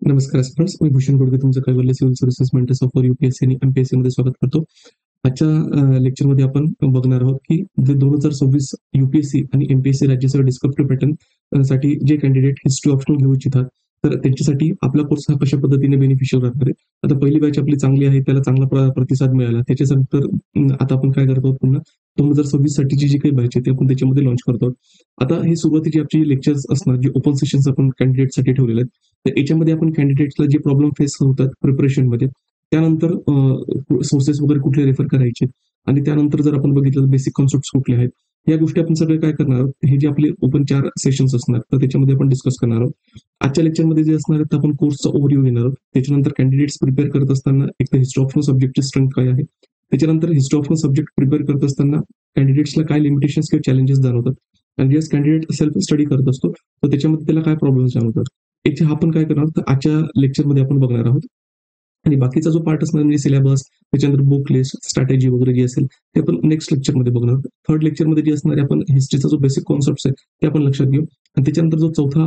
नमस्कार फ्रेंड्स, मी भूषण गुडगे तुमचं कैवल्य civil services mentors for UPSC आणि एमपीएससी मध्ये स्वागत करतो. आजच्या लेक्चरमध्ये आपण बघणार आहोत की जे 2026 यूपीएससी आणि एमपीएससी राज्यसेवा डिस्क्रिप्टिव्ह पॅटर्न साठी जे कॅन्डिडेट हिस्ट्री ऑप्शनल घेऊ इच्छितात, तर त्यांच्यासाठी आपला कोर्स हा कशा पद्धतीने बेनिफिशियल राहणार आहे. आता पहिली बॅच आपली चांगली आहे, त्याला चांगला प्रतिसाद मिळाला. त्याच्यानंतर आता आपण काय करतो, पुन्हा 2026 साठीची जी काही बॅच आहे ती आपण त्याच्यामध्ये लॉन्च करतो. आता ही सुरुवातीची आपली लेक्चर्स असणार, जे ओपन सेशन्स आपण कॅन्डिडेटसाठी ठेवलेले आहेत. तर याच्यामध्ये आपण कॅन्डिडेट्सला जे प्रॉब्लेम फेस होतात प्रिपरेशनमध्ये, त्यानंतर सोर्सेस वगैरे कुठले रेफर करायचे, आणि त्यानंतर जर आपण बघितलं बेसिक कॉन्सेप्ट कुठले आहेत, या गोष्टी आपण सगळे काय करणार आहोत. हे जे आपले ओपन 4 सेशन्स असणार, तर त्याच्यामध्ये आपण डिस्कस करणार आहोत. आजच्या लेक्चरमध्ये जे असणार आहे, तर आपण कोर्सचा ओव्हरव्ह्यू घेणार आहोत. त्याच्यानंतर कॅन्डिडेट्स प्रिपेअर करत असताना एक तर हिस्ट्री ऑप्शनल सब्जेक्टची स्ट्रेंथ काय आहे, त्याच्यानंतर हिस्ट्री ऑप्शनल सब्जेक्ट प्रिपेअर करत असताना कॅन्डिडेट्सला काय लिमिटेशन्स किंवा चॅलेंजेस जाणवतात, आणि जेव्हा कॅन्डिडेट सेल्फ स्टडी करत असतो, तर त्याच्यामध्ये त्याला काय प्रॉब्लेम जाणवतात, याचे आपण काय करणार तर आजच्या लेक्चरमध्ये आपण बघणार आहोत. आणि बाकीचा जो पार्ट असणार म्हणजे सिलेबस, त्याच्यानंतर बुक लिस्ट, स्ट्रॅटेजी वगैरे जी असेल, ते आपण नेक्स्ट लेक्चरमध्ये बघणार. थर्ड लेक्चरमध्ये जे असणार आहे, आपण हिस्ट्रीचा जो बेसिक कॉन्सेप्ट आहे ते आपण लक्षात घेऊ. आणि त्याच्यानंतर जो चौथा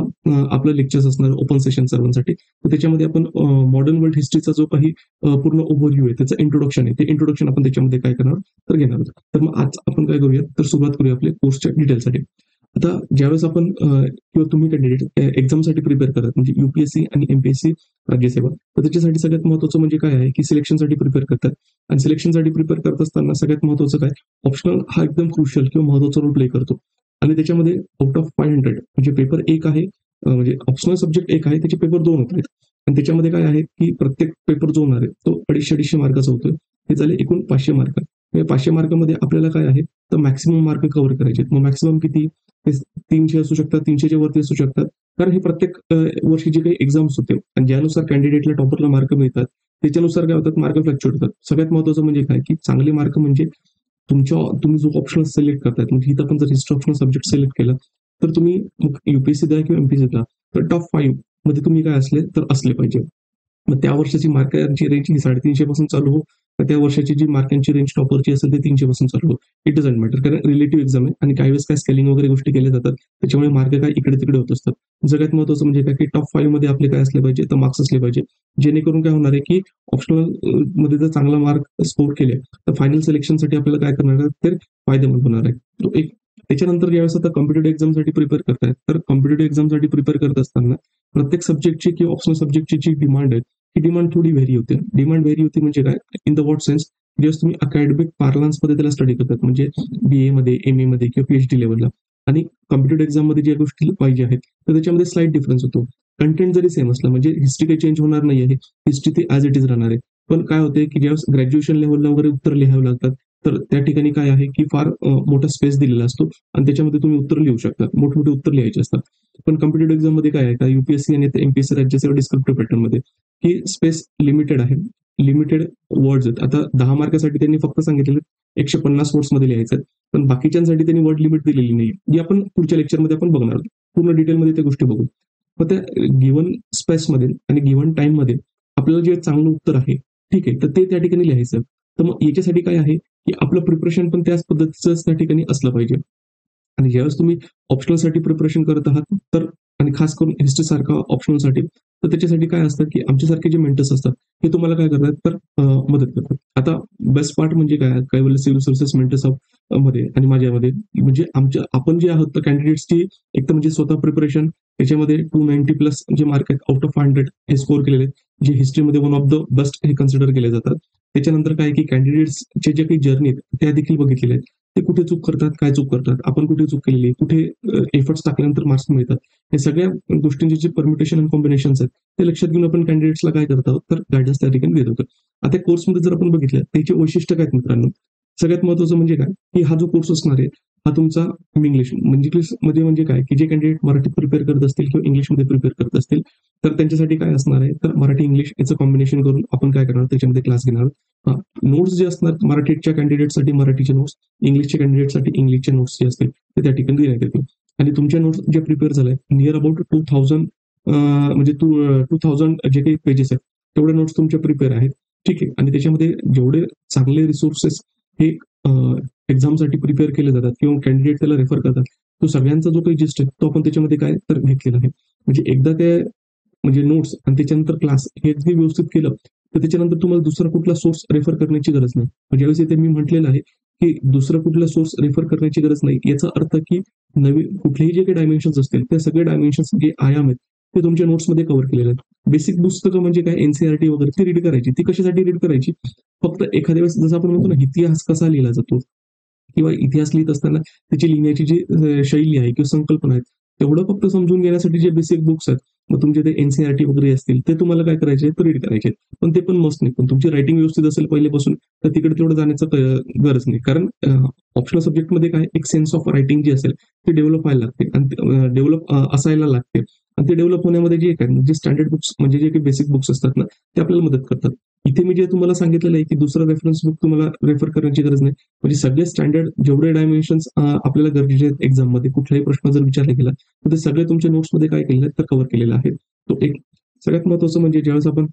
आपला लेक्चर्स असणार ओपन सेशन सर्वांसाठी, तर त्याच्यामध्ये आपण मॉडर्न वर्ल्ड हिस्ट्रीचा जो काही पूर्ण ओव्हरव्ह्यू आहे, त्याचं इंट्रोडक्शन आहे, ते इंट्रोडक्शन आपण त्याच्यामध्ये काय करणार तर घेणार आहोत. तर मग आज आपण काय करूया, तर सुरुवात करूया आपल्या कोर्सच्या डिटेलसाठी. आता ज्यावेळेस आपण किंवा तुम्ही कॅन्डिडेट एक्झामसाठी प्रिपेअर करत म्हणजे युपीएससी आणि एमपीएससी राज्यसेवा, तर त्याच्यासाठी सगळ्यात महत्त्वाचं म्हणजे काय आहे की सिलेक्शनसाठी प्रिपेअर करतात. आणि सिलेक्शनसाठी प्रिपेअर करत असताना सगळ्यात महत्त्वाचं काय, ऑप्शनल हा एकदम क्रुशियल किंवा महत्त्वाचा रोल प्ले करतो. आणि त्याच्यामध्ये आउट ऑफ 500 म्हणजे पेपर एक आहे, म्हणजे ऑप्शनल सब्जेक्ट एक आहे, त्याचे पेपर 2 होत आहेत. आणि त्याच्यामध्ये काय आहे की प्रत्येक पेपर जो होणार आहे तो 250-250 मार्काचा होतोय. हे झाले एकूण 500 मार्क. 500 मार्कामध्ये आपल्याला काय आहे, तर मॅक्सिमम मार्क कव्हर करायचे. मग मॅक्सिमम किती, 300 असू शकतात, 300च्या वरती असू शकतात. कारण हे प्रत्येक वर्षी जे काही एक्झाम्स होते आणि ज्यानुसार कॅन्डिडेटला टॉपरला मार्क मिळतात, त्याच्यानुसार काय होतात, मार्क फ्लक्च्युएट होतात. सगळ्यात महत्त्वाचं म्हणजे काय, की चांगले मार्क म्हणजे तुम्ही जो ऑप्शन सिलेक्ट करताय, म्हणजे इथं आपण जर हिस्ट्री ऑप्शनल सब्जेक्ट सिलेक्ट केलं, तर तुम्ही युपीएससी द्या किंवा एमपीएससी द्या, तर टॉप 5 मध्ये तुम्ही काय असले तर असले पाहिजे. मग त्या वर्षाची मार्कांची रेंज ही 350 पासून चालू हो, तर त्या वर्षाची जी मार्कांची रेंज टॉपरची असेल ते 300 पासून चालू हो. इट डझंट मॅटर, कारण रिलेटिव्ह एक्झाम आहे आणि काही वेळेस काय स्केलिंग वगैरे गोष्टी केल्या जातात, त्याच्यामुळे मार्क काय इकडे तिकडे होत असतात. सगळ्यात महत्त्वाचं म्हणजे काय, की टॉप 5 मध्ये आपले काय असले पाहिजे, तर मार्क्स असले पाहिजे. जेणेकरून काय होणार आहे, की ऑप्शनल मध्ये जर चांगला मार्क स्कोर केले, तर फायनल सिलेक्शनसाठी आपल्याला काय करणार आहे, तर फायदेमंद होणार आहे. तो एक. त्याच्यानंतर ज्यावेळेस आता कॉम्पिटेटिव्ह एक्झामसाठी प्रिपेअर करतायत, तर कॉम्पिटेटिव्ह एक्झामसाठी प्रिपेअर करत असताना प्रत्येक सब्जेक्टची किंवा ऑप्शनल सब्जेक्टची जी डिमांड आहे, ही डिमांड थोडी व्हेरी होते. डिमांड व्हेरी होती म्हणजे काय, इन द व्हॉट सेन्स, जेव्हा तुम्ही अकॅडमिक पार्लन्समध्ये त्याला स्टडी करतात, म्हणजे बीए मध्ये, एमए मध्ये किंवा पीएचडी लेवलला, आणि कॉम्पिटेटिव्ह एक्झाम मध्ये ज्या गोष्टी पाहिजे आहेत, तर त्याच्यामध्ये स्लाइट डिफरन्स होतो. कंटेंट जरी सेम असला, म्हणजे हिस्ट्री काही चेंज होणार नाही आहे, हिस्ट्री ते ॲज इट इज राहणार आहे. पण काय होते, की ज्यावेळेस ग्रॅज्युएशन लेवलला वगैरे उत्तर लिहावं लागतात, तर त्या ठिकाणी काय आहे, की फार मोठा स्पेस दिलेला असतो आणि त्याच्यामध्ये तुम्ही उत्तर लिहू शकता, मोठमोठे उत्तर लिहायचे असतात. पण कॉम्पिटेटिव्ह एक्झाम मध्ये काय आहे, का युपीएससी आणि एमपीएससी राज्यसेवा डिस्क्रिप्टिव्ह पॅटर्न मध्ये ही स्पेस लिमिटेड आहे. लिमिटेड वर्ड्स आहेत. आता 10 मार्कासाठी त्यांनी फक्त सांगितलेले 150 वर्ड्स मध्ये लिहायचं आहे. पण बाकीच्यांसाठी त्यांनी वर्ड लिमिट दिलेली नाही, जी आपण पुढच्या लेक्चरमध्ये आपण बघणार आहोत. पूर्ण डिटेलमध्ये त्या गोष्टी बघू. मग त्या गिव्हन स्पेसमध्ये आणि गिव्हन टाइममध्ये आपल्याला जे चांगलं उत्तर आहे, ठीक आहे, तर ते त्या ठिकाणी लिहायचं. तर मग याच्यासाठी काय आहे, की आपलं प्रिपरेशन पण त्याच पद्धतीचं त्या ठिकाणी असलं पाहिजे. आणि ज्यावेळेस तुम्ही ऑप्शनलसाठी प्रिपरेशन करत आहात, तर आणि खास करून हिस्ट्री सारखा ऑप्शनलसाठी, तर त्याच्यासाठी काय असतं, की आमच्यासारखे जे मेंटर्स असतात, हे तुम्हाला काय करतात, तर मदत करतात. आता बेस्ट पार्ट म्हणजे काय, कैवल्य सिव्हिल सर्व्हिसेस मेंटर्स मध्ये आणि माझ्यामध्ये, म्हणजे आपण जे आहोत, तर कॅन्डिडेट्सची एक तर म्हणजे स्वतः प्रिपरेशन, त्याच्यामध्ये 290 प्लस जे मार्क आहेत आउट ऑफ 100 हे स्कोर केलेले आहेत, जे हिस्ट्रीमध्ये वन ऑफ द बेस्ट हे कन्सिडर केले जातात. त्याच्यानंतर काय, की कॅन्डिडेट्सचे जे काही जर्नी आहेत त्या देखील बघितलेले आहेत. ते कुठे चूक करतात, काय चूक करतात, आपण कुठे चूक केलेली आहे, कुठे एफर्ट्स टाकल्यानंतर मार्क्स मिळतात. हे सगळ्या गोष्टींचे जे परम्युटेशन आणि कॉम्बिनेशन्स आहेत, ते लक्षात घेऊन आपण कॅन्डिडेट्सला काय करत आहोत, तर गायडन्स त्या ठिकाणी देत होतो. आता कोर्समध्ये जर आपण बघितलं, त्याचे वैशिष्ट्य काय आहेत मित्रांनो, सगळ्यात महत्त्वाचं म्हणजे काय, की हा जो कोर्स असणार आहे, हा तुमचा इंग्लिश मध्ये म्हणजे काय, की जे कॅन्डिडेट मराठीत प्रिपेअर करत असतील किंवा इंग्लिशमध्ये प्रिपेअर करत असतील, तर त्यांच्यासाठी काय असणार आहे, तर मराठी इंग्लिश याचं कॉम्बिनेशन करून आपण काय करणार, त्याच्यामध्ये क्लास घेणार आहोत. नोट्स जे असणार मराठीच्या कॅन्डिडेटसाठी मराठीचे नोट्स, इंग्लिशच्या कॅन्डिडेटसाठी इंग्लिशचे नोट्स जे असतील ते त्या ठिकाणी देण्यात येतील. आणि तुमच्या नोट्स जे प्रिपेअर झाले नियर अबाउट 2000, म्हणजे 2000 जे काही पेजेस आहेत, तेवढे नोट्स तुमच्या प्रिपेअर आहेत. ठीक आहे. आणि त्याच्यामध्ये जेवढे चांगले रिसोर्सेस हे एक्झामसाठी प्रिपेअर केले जातात किंवा कॅन्डिडेट त्याला रेफर करतात, तो सगळ्यांचा जो काही जिस्ट आहे तो आपण त्याच्यामध्ये काय तर घेतलेला आहे. म्हणजे एकदा ते म्हणजे नोट्स आणि त्याच्यानंतर क्लास हे अगदी व्यवस्थित केलं, तर त्याच्यानंतर तुम्हाला दुसरा कुठला सोर्स रेफर करण्याची गरज नाही. ज्यावेळेस इथे मी म्हटलेलं आहे, की दुसरा कुठला सोर्स रेफर करण्याची गरज नाही. याचा अर्थ की नवीन कुठलेही जे काही डायमेन्शन्स असतील, ते सगळे डायमेन्शन्स जे आयाम आहेत, ते तुमच्या नोट्समध्ये कव्हर केलेले आहेत. बेसिक पुस्तकं म्हणजे काय एन-सी-आर-टी वगैरे ती रीड करायची. ती कशासाठी रीड करायची? फक्त एखाद्या वेळेस जसं आपण म्हणतो ना, इतिहास कसा लिहिला जातो किंवा इतिहास लिहित असताना त्याची लिहिण्याची जी शैली आहे किंवा संकल्पना आहेत, तेवढं फक्त समजून घेण्यासाठी जे बेसिक बुक्स आहेत, मग तुमचे ते एन-सी-आर-टी वगैरे असतील, ते तुम्हाला काय करायचे तर रीड करायचे. पण ते पण मस्ट नाही. पण तुमची रायटिंग व्यवस्थित असेल पहिलेपासून, तर तिकडे तेवढं जाण्याचं गरज नाही. कारण ऑप्शनल सब्जेक्टमध्ये काय एक सेन्स ऑफ रायटिंग जी असेल, ती डेव्हलप व्हायला लागते आणि डेव्हलप असायला लागते. आणि ते डेव्हलप होण्यामध्ये जे काय जे स्टँडर्ड बुक्स म्हणजे जे काही बेसिक बुक्स असतात ना, ते आपल्याला मदत करतात. इथे मी जे तुम्हाला सांगितलेलं आहे, की दुसरं रेफरन्स बुक तुम्हाला रेफर करण्याची गरज नाही. म्हणजे सगळे स्टँडर्ड जेवढे डायमेन्शन्स आपल्याला गरजेचे आहेत एक्झाममध्ये कुठलाही प्रश्न जर विचारला गेला, तर ते सगळे तुमच्या नोट्समध्ये काय केलेलं आहे तर कव्हर केलेलं आहे. तो एक सगळ्यात महत्त्वाचं म्हणजे ज्यावेळेस आपण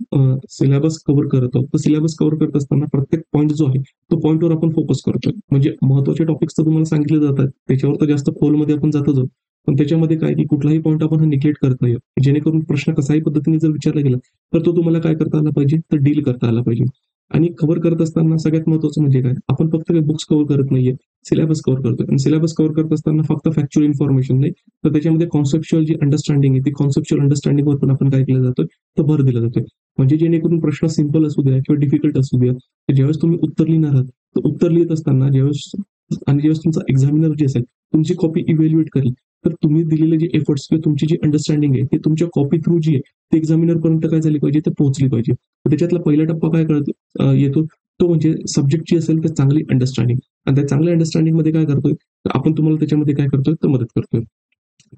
सिलेबस कव्हर करत आहोत, तर सिलेबस कव्हर करत असताना प्रत्येक पॉइंट जो आहे, तो पॉइंटवर आपण फोकस करतोय. म्हणजे महत्त्वाचे टॉपिक्स तर तुम्हाला सांगितले जातात. त्याच्यावर तर जास्त खोलमध्ये आपण जातच आहोत. पण त्याच्यामध्ये काय की कुठलाही पॉइंट आपण निग्लेक्ट करत नाही. जेणेकरून प्रश्न कशाही पद्धतीने जर विचारला गेला, तर तो तुम्हाला काय करता आला पाहिजे, तर डील करता आला पाहिजे. आणि कव्हर करत असताना सगळ्यात महत्त्वाचं म्हणजे काय, आपण फक्त काही बुक्स कव्हर करत नाहीये, सिलेबस कव्हर करतोय. आणि सिलेबस कव्हर करत असताना फक्त फॅक्च्युअल इन्फॉर्मेशन नाही, तर त्याच्यामध्ये कॉन्सेप्च्युअल जी अंडरस्टँडिंग आहे, ती कॉन्सेप्च्युअल अंडरस्टँडिंगवर पण आपण काय केलं जातोय, तर भर दिला जातोय. म्हणजे जेणेकरून प्रश्न सिंपल असू द्या किंवा डिफिकल्ट असू द्या, तर ज्यावेळेस तुम्ही उत्तर लिहिणार आहात, तर उत्तर लिहित असताना ज्यावेळेस तुमचा एक्झामिनर जे असेल, तुमची कॉपी इव्हॅल्युएट करेल, तर तुम्ही दिलेले जे एफर्ट्स किंवा तुमची जी अंडरस्टँडिंग आहे, ते तुमच्या कॉपी थ्रू जी आहे, ते एक्झामिनर पर्यंत काय झाली पाहिजे, ते पोहोचली पाहिजे. तर त्याच्यातला पहिला टप्पा काय येतो, तो म्हणजे सब्जेक्टची असेल तर चांगली अंडरस्टँडिंग. आणि त्या चांगल्या अंडरस्टँडिंगमध्ये काय करतोय, तर आपण तुम्हाला त्याच्यामध्ये काय करतोय, तर मदत करतोय.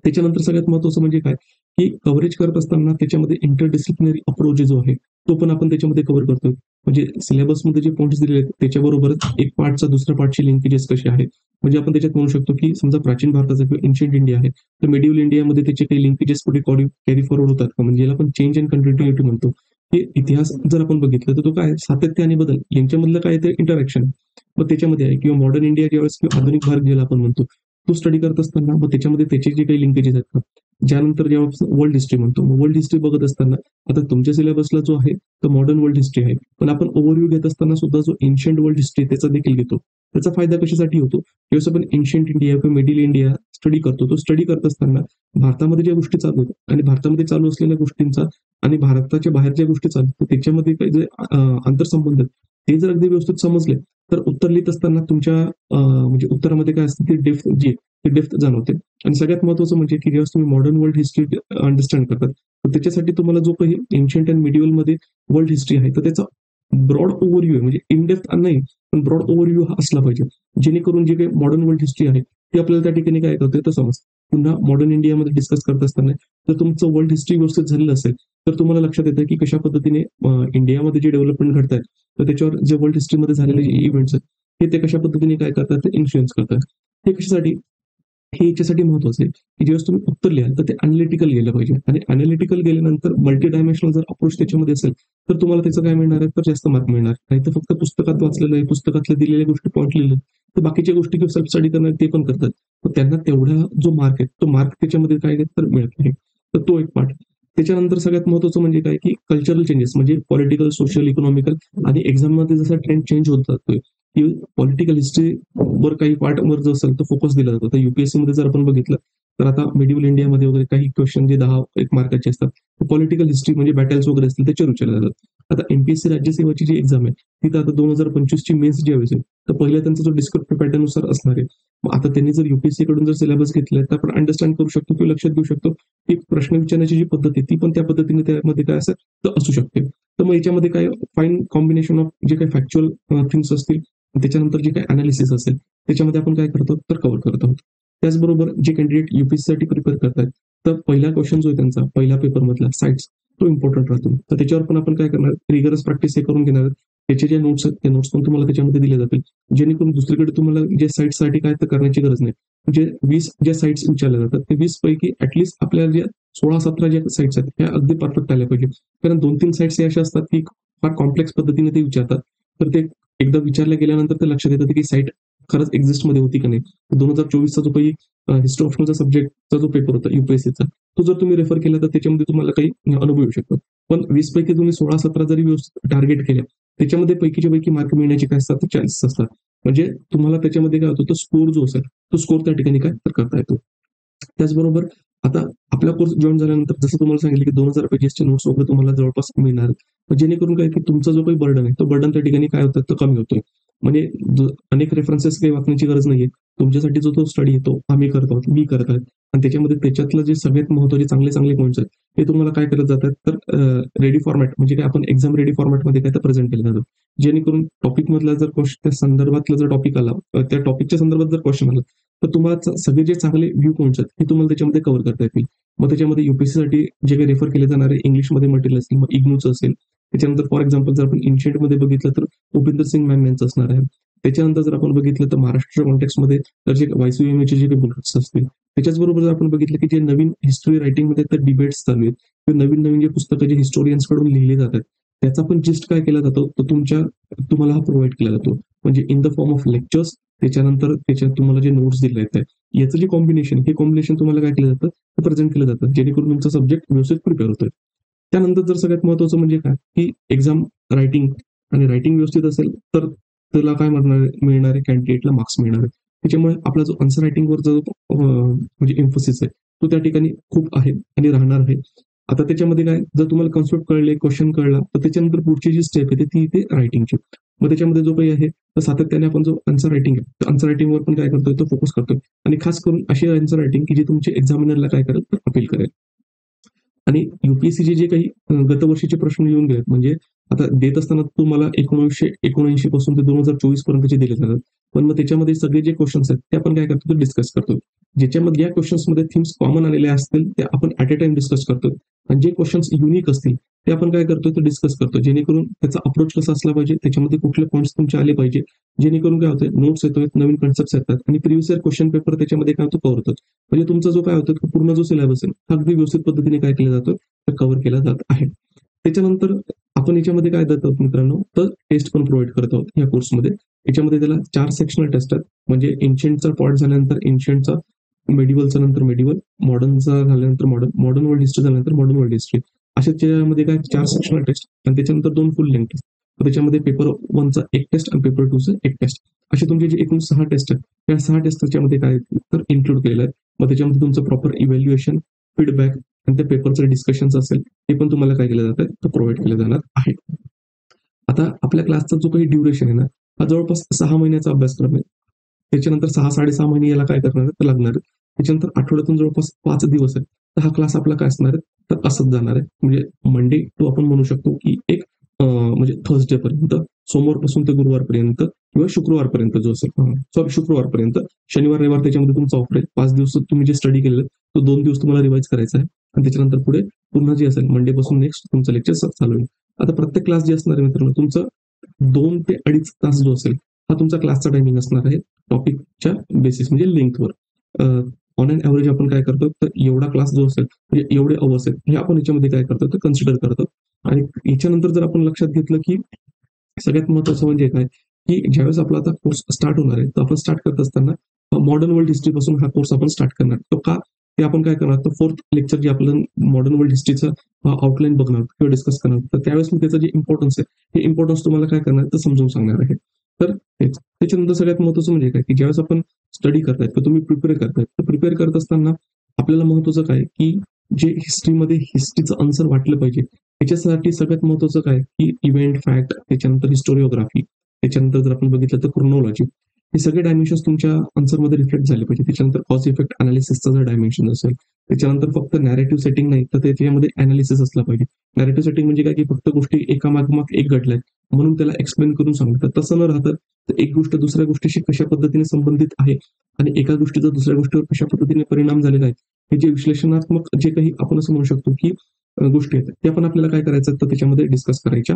त्याच्यानंतर सगळ्यात महत्त्वाचं म्हणजे काय, की कव्हरेज करत असताना त्याच्यामध्ये इंटरडिसिप्लिनरी अप्रोच जो आहे, तो पण आपण त्याच्यामध्ये कव्हर करतोय. म्हणजे सिलेबसमध्ये जे पॉइंट्स दिलेले आहेत, त्याच्याबरोबरच एक पार्टचा दुसऱ्या पार्टची लिंकेजेस कसे आहेत. म्हणजे आपण त्याच्यात म्हणू शकतो, की समजा प्राचीन भारताचा किंवा एन्शियंट इंडिया आहे, तर मिडिव्हल इंडियामध्ये त्याचे काही लिंकेजेस कुठे कॅरी फॉरवर्ड होतात का? म्हणजे याला आपण चेंज अँड कंटिन्युटी म्हणतो. की इतिहास जर आपण बघितलं, तर तो काय सातत्य आणि बदल यांच्यामधलं काय ते इंटरॅक्शन. मग त्याच्यामध्ये आहे किंवा मॉडर्न इंडिया ज्यावेळेस किंवा आधुनिक भारत ज्याला आपण म्हणतो, तो स्टडी करत असताना मग त्याच्यामध्ये त्याचे जे काही लिंकेजेस आहेत का, ज्यानंतर जेव्हा वर्ल्ड हिस्ट्री म्हणतो, मग वर्ल्ड हिस्ट्री बघत असताना आता तुमच्या सिलेबसला जो आहे, तो मॉडर्न वर्ल्ड हिस्ट्री आहे. पण आपण ओव्हरव्ह्यू घेत असताना सुद्धा जो एन्शियंट वर्ल्ड हिस्ट्री त्याचा देखील घेतो. त्याचा फायदा कशासाठी होतो? ज्यावेळेस आपण एन्शियंट इंडिया किंवा मिडल इंडिया स्टडी करतो, तो स्टडी करत असताना भारतामध्ये ज्या गोष्टी चालू आहेत आणि भारतामध्ये चालू असलेल्या गोष्टींचा आणि भारताच्या बाहेर ज्या गोष्टी चालू आहेत, त्याच्यामध्ये काही जे आंतरसंबंध आहेत, ते जर अगदी व्यवस्थित समजले, तर उत्तर लिहित असताना तुमच्या म्हणजे उत्तरामध्ये काय असतं, ती डेप्थ जी आहे, ती डेप्थ जाणवते. आणि सगळ्यात महत्त्वाचं म्हणजे की ज्यावेळेस तुम्ही मॉडर्न वर्ल्ड हिस्ट्री अंडरस्टँड करतात, तर त्याच्यासाठी तुम्हाला जो काही एन्शियंट अँड मिडिव्हलमध्ये वर्ल्ड हिस्ट्री आहे, तर त्याचा ब्रॉड ओव्हरव्ह्यू आहे. म्हणजे इन डेप्थ नाही, पण ब्रॉड ओव्हरव्ह्यू हा असला पाहिजे. जेणेकरून जे काही मॉडर्न वर्ल्ड हिस्ट्री आहे, ती आपल्याला त्या ठिकाणी काय करते तर समजतं. पुन्हा मॉडर्न इंडियामध्ये डिस्कस करत असताना जर तुमचं वर्ल्ड हिस्ट्री व्यवस्थित झालेलं असेल, तर तुम्हाला लक्षात येतं की कशा पद्धतीने इंडियामध्ये जे डेव्हलपमेंट घडतायत, तर त्याच्यावर जे वर्ल्ड हिस्ट्रीमध्ये झालेले जे इव्हेंट्स आहेत, ते कशा पद्धतीने काय करतात, ते इन्फ्लुअन्स करतात. हे कशासाठी? हे याच्यासाठी महत्वाचं आहे, की ज्यावेळेस तुम्ही उत्तर लिहाल, तर ते अॅनालिटिकल गेलं पाहिजे आणि अॅनालिटिकल गेल्यानंतर मल्टी डायमेन्शनल जर अप्रोच त्याच्यामध्ये असेल, तर तुम्हाला त्याचं काय मिळणार आहे, तर जास्त मार्क मिळणार. नाहीतर फक्त पुस्तकात वाचलेलं आहे, पुस्तकातल्या दिलेल्या गोष्टी पॉइंट लिहिले, तर बाकीच्या गोष्टी किंवा सेल्फ स्टडी करणार ते पण करतात. तर त्यांना तेवढा जो मार्क आहे, तो मार्क त्याच्यामध्ये काय आहे, तर मिळत नाही. तर तो एक पार्ट. त्याच्यानंतर सगळ्यात महत्त्वाचं म्हणजे काय, की कल्चरल चेंजेस म्हणजे पॉलिटिकल, सोशल, इकॉनॉमिकल आणि एक्झाममध्ये जसा ट्रेंड चेंज होत जातोय, की पॉलिटिकल हिस्ट्री वर काही पार्टवर जो असेल तो फोकस दिला जातो. तर यूपीएससीमध्ये जर आपण बघितलं, तर आता मिडिव्हल इंडियामध्ये वगैरे काही क्वेश्चन जे 10 एक मार्काचे असतात, पॉलिटिकल हिस्ट्री म्हणजे बॅटल्स वगैरे असतील त्याच्यावर विचारले जातात. आता एमपीएससी राज्यसेवाची जी एक्झाम आहे, तिथं आता 2025 ची मेन्स ज्यावेळेस आहे, तर पहिला त्यांचा जो डिस्क्रिप्टिव्ह पॅटर्ननुसार असणार आहे. मग आता त्यांनी जर यूपीएससी कडून जर सिलेबस घेतलाय, तर आपण अंडरस्टँड करू शकतो किंवा लक्षात घेऊ शकतो, की प्रश्न विचारण्याची जी पद्धत आहे, ती पण त्या पद्धतीने त्यामध्ये काय असेल तर असू शकते. तर मग याच्यामध्ये काय फाईन कॉम्बिनेशन ऑफ जे काही फॅक्च्युअल थिंग्स असतील, त्याच्यानंतर जे काही अनालिसिस असेल, त्याच्यामध्ये आपण काय करतो तर कव्हर करत आहोत. त्याचबरोबर जे कॅन्डिडेट यूपीएससीसाठी प्रिपेअर करतायत, तर पहिला क्वेश्चन जो आहे त्यांचा पहिला पेपरमधला साइट्स तो इम्पॉर्टंट राहतो. तर त्याच्यावर पण आपण काय करणार रिगरस प्रॅक्टिस हे करून घेणार आहोत. त्याचे जे नोट्स आहेत, ते नोट्स पण तुम्हाला त्याच्यामध्ये दिले जातील. जेणेकरून दुसरीकडे तुम्हाला जे साइट्ससाठी काय तर करण्याची गरज नाही. म्हणजे 20 ज्या साइट्स विचारल्या जातात, ते 20 पैकी ॲटलीस्ट आपल्याला ज्या 16-17 ज्या साइट्स आहेत, त्या अगदी परफेक्ट आल्या पाहिजे. कारण 2-3 साइट्स अशा असतात, की फार कॉम्प्लेक्स पद्धतीने ते विचारतात. तर ते एकदा विचारल्या गेल्यानंतर ते लक्षात येतं, की साइट खरंच एक्झिस्टमध्ये होती का नाही. 2024चा जो काही हिस्ट्री ऑप्शनलचा सब्जेक्टचा जो पेपर होता युपीएससीचा, तो जर तुम्ही रेफर केला तर त्याच्यामध्ये तुम्हाला काही अनुभव येऊ शकतो. पण 20 पैकी तुम्ही 16-17 जरी व्यवस्थित टार्गेट केल्या, त्याच्यामध्ये पैकीच्या पैकी मार्क मिळण्याचे काय असतात चान्सेस असतात. म्हणजे तुम्हाला त्याच्यामध्ये काय होतं, तो स्कोर जो असेल तो स्कोर त्या ठिकाणी काय तर करता येतो. त्याचबरोबर आता आपला कोर्स जॉईन झाल्यानंतर जसं तुम्हाला सांगितलं की 2000 पेजेसचे नोट्स वगैरे तुम्हाला जवळपास मिळणार. जेणेकरून काय की तुमचा जो काही बर्डन आहे तो बर्डन त्या ठिकाणी काय होतं तो कमी होतोय. म्हणजे अनेक रेफरन्सेस काही वाचण्याची गरज नाहीये. तुमच्यासाठी जो तो स्टडी आहे तो आम्ही करत आहोत, मी करत आहे आणि त्याच्यामध्ये त्याच्यातलं जे सगळ्यात महत्त्वाचे चांगले पॉईंट्स आहेत ते तुम्हाला काय करत जातात तर रेडी फॉर्मॅट म्हणजे काय आपण एक्झाम रेडी फॉर्मॅटमध्ये काय तर प्रेझेंट केलं जातं. जेणेकरून टॉपिक मधला जर क्वेश्चन त्या संदर्भातला जर टॉपिक आला त्या टॉपिकच्या संदर्भात जर क्वेश्चन आला तर तुम्हाला सगळे जे चांगले व्ह्यू पॉईंट्स आहेत हे तुम्हाला त्याच्यामध्ये कव्हर करता येतील. मग त्याच्यामध्ये युपीएससीसाठी जे काही रेफर केले जाणारे इंग्लिशमध्ये मटेरियल असेल, मग इग्नूचं असेल. त्याच्यानंतर फॉर एक्झाम्पल जर आपण एन्शियंटमध्ये बघितलं तर भूपिंदर सिंग मॅम यांचं असणार आहे. त्याच्यानंतर जर आपण बघितलं तर महाराष्ट्र कॉन्टेक्स्टमध्ये तर जे वायसीएमएचे जे काही बुक्स असतील, त्याच्याचबरोबर जर आपण बघितलं की जे नवीन हिस्ट्री रायटिंगमध्ये तर डिबेट्स चालू आहेत किंवा नवीन नवीन जे पुस्तकं जे हिस्टोरियन्स कडून लिहिले जातात त्याचा पण जिस्ट काय केला जातो तर तुम्हाला हा प्रोव्हाइड केला जातो. म्हणजे in the form of lectures, त्याच्यानंतर त्याच्यात तुम्हाला जे नोट्स दिले आहेत याचं जे कॉम्बिनेशन हे कॉम्बिनेशन तुम्हाला काय केलं जातं ते प्रेझेंट केलं जातं जेणेकरून तुमचा सब्जेक्ट व्यवस्थित प्रिपेअर होतोय. त्यानंतर जर सगळ्यात महत्त्वाचं म्हणजे काय की एक्झाम रायटिंग आणि रायटिंग व्यवस्थित असेल तर त्याला काय मिळणार आहे कॅन्डिडेटला मार्क्स मिळणार आहे. त्याच्यामुळे आपला जो आन्सर रायटिंगवर जो म्हणजे एम्फोसिस आहे तो त्या ठिकाणी खूप आहे आणि राहणार आहे. आता त्याच्यामध्ये काय जर तुम्हाला कन्सेप्ट कळले, क्वेश्चन कळला तर त्याच्यानंतर पुढची जी स्टेप आहे ती रायटिंगची. मग त्याच्यामध्ये जो काही आहे तर सातत्याने आपण जो आन्सर रायटिंग आहे आन्सर रायटिंगवर पण काय करतोय तो फोकस करतोय आणि खास करून अशी आन्सर रायटिंग की जी तुमच्या एक्झामिनरला काय करेल तर अपील करेल. आणि युपीएससीचे जे काही गतवर्षीचे प्रश्न येऊन गेलेत म्हणजे आता देत असताना तुम्हाला 1979 पासून ते 2024 पर्यंतचे दिले जातात. पण मग त्याच्यामध्ये सगळे जे क्वेश्चन्स आहेत ते आपण काय करतो तर डिस्कस करतो. ज्याच्यामध्ये या क्वेश्चन्समध्ये थीम्स कॉमन आलेले असतील ते आपण ॲट अ टाइम डिस्कस करतो आणि जे क्वेश्चन्स युनिक असतील ते आपण काय करतो तर डिस्कस करतो. जेणेकरून त्याचा अप्रोच कसा असला पाहिजे, त्याच्यामध्ये कुठले पॉईंट्स तुमचे आले पाहिजे. जेणेकरून काय होतं नोट्स येतोय, नवीन कन्सेप्ट्स येतात आणि प्रिव्हियस इयर क्वेश्चन पेपर त्याच्यामध्ये काय होतं कव्हर होतं. म्हणजे तुमचा जो काय होतं पूर्ण जो सिलेबस आहे अगदी व्यवस्थित पद्धतीने काय केला जातो तर कव्हर केला जात आहे. त्याच्यानंतर आपण याच्यामध्ये काय देत आहोत मित्रांनो तर टेस्ट पण प्रोव्हाइड करत आहोत या कोर्समध्ये. याच्यामध्ये त्याला 4 सेक्शनल टेस्ट आहेत. म्हणजे एन्शियंटचा पार्ट झाल्यानंतर एन्शियंटचा, मेडिवलचा नंतर मेडिवल, मॉडर्नचा झाल्यानंतर मॉडर्न वर्ल्ड हिस्ट्री झाल्यानंतर मॉडर्न वर्ल्ड हिस्ट्री. अशा त्याच्यामध्ये काय 4 सेक्शनल टेस्ट आणि त्याच्यानंतर 2 फुल लेंथ टेस्ट. त्याच्यामध्ये पेपर 1चा एक टेस्ट आणि पेपर 2चा एक टेस्ट. असे तुमचे जे एकूण 6 टेस्ट आहेत त्या 6 टेस्ट त्याच्यामध्ये काय तर इन्क्लूड केलेलं आहे. मग त्याच्यामध्ये तुमचं प्रॉपर इव्हॅल्युएशन, फीडबॅक आणि त्या पेपरचं डिस्कशन्स असेल ते पण तुम्हाला काय केलं जातं तर प्रोव्हाइड केलं जाणार आहे. आता आपल्या क्लासचा जो काही ड्युरेशन आहे ना हा जवळपास 6 महिन्याचा अभ्यासक्रम आहे. त्याच्यानंतर 6-6.5 महिने याला काय करणार आहे तर लागणार आहे. त्याच्यानंतर आठवड्यातून जवळपास 5 दिवस आहेत. तर हा क्लास आपला काय असणार आहे तर असंच जाणार आहे. म्हणजे मंडे टू आपण म्हणू शकतो की एक म्हणजे थर्सडे पर्यंत, सोमवारपासून ते गुरुवारपर्यंत किंवा शुक्रवारपर्यंत जो असेल सॉरी शुक्रवारपर्यंत, शनिवार रविवार त्याच्यामध्ये तुमचा ऑफ राहील. 5 दिवस तुम्ही जे स्टडी केलेलं तो 2 दिवस तुम्हाला रिवाइज करायचा आहे आणि त्याच्यानंतर पुढे पुन्हा जे असेल मंडे पासून नेक्स्ट तुमचं लेक्चर चालू होईल. आता प्रत्येक क्लास जे असणार आहे मित्रांनो तुमचं 2 ते 2.5 तास जो असेल हा तुमचा क्लासचा टायमिंग असणार आहे टॉपिकच्या बेसिस म्हणजे लेंथवर. ऑन अँड ॲव्हरेज आपण काय करतो तर एवढा क्लास जो असेल म्हणजे एवढे अवर्स आहेत हे आपण याच्यामध्ये काय करतो तर कन्सिडर करतो. आणि याच्यानंतर जर आपण लक्षात घेतलं की सगळ्यात महत्त्वाचं म्हणजे काय की ज्यावेळेस आपला आता कोर्स स्टार्ट होणार आहे तर आपण स्टार्ट करत असताना मॉडर्न वर्ल्ड हिस्ट्री पासून हा कोर्स आपण स्टार्ट करणार. तो का ते आपण काय करणार तर 4th लेक्चर जे आपलं मॉडर्न वर्ल्ड हिस्ट्रीचं आउटलाईन बघणार किंवा डिस्कस करणार. तर त्यावेळेस मी त्याचं जे इम्पॉर्टन्स आहे हे इम्पॉर्टन्स तुम्हाला काय करणार तर समजून सांगणार आहे. तर तेच त्याच्यानंतर सगळ्यात महत्त्वाचं म्हणजे काय की ज्यावेळेस आपण स्टडी करतायत तर तुम्ही प्रिपेअर करतायत तर प्रिपेअर करत असताना आपल्याला महत्त्वाचं काय की जे हिस्ट्रीमध्ये हिस्ट्रीचं आन्सर वाटलं पाहिजे याच्यासाठी सगळ्यात महत्त्वाचं काय की इव्हेंट, फॅक्ट, त्याच्यानंतर हिस्टोरिओग्राफी, त्याच्यानंतर जर आपण बघितलं तर क्रोनॉलॉजी, हे सगळे डायमेन्शन्स तुमच्या आन्सरमध्ये रिफ्लेक्ट झाले पाहिजे. त्याच्यानंतर कॉज इफेक्ट अनालिसिसचा जर डायमेन्शन असेल, त्याच्यानंतर फक्त नॅरेटिव्ह सेटिंग नाही तर त्याच्यामध्ये अनालिसिस असला पाहिजे. नॅरेटिव्ह सेटिंग म्हणजे काय की फक्त गोष्टी एका मागोमाग एक घडल्यात म्हणून त्याला एक्सप्लेन करून सांगतात. तसं न राहतं तर एक गोष्ट दुसऱ्या गोष्टीशी कशा पद्धतीने संबंधित आहे आणि एका गोष्टीचा दुसऱ्या गोष्टीवर कशा पद्धतीने परिणाम झालेला आहे हे जे विश्लेषणात्मक जे काही आपण असं म्हणू शकतो की गोष्टी आहेत त्या पण आपल्याला काय करायचं तर त्याच्यामध्ये डिस्कस करायच्या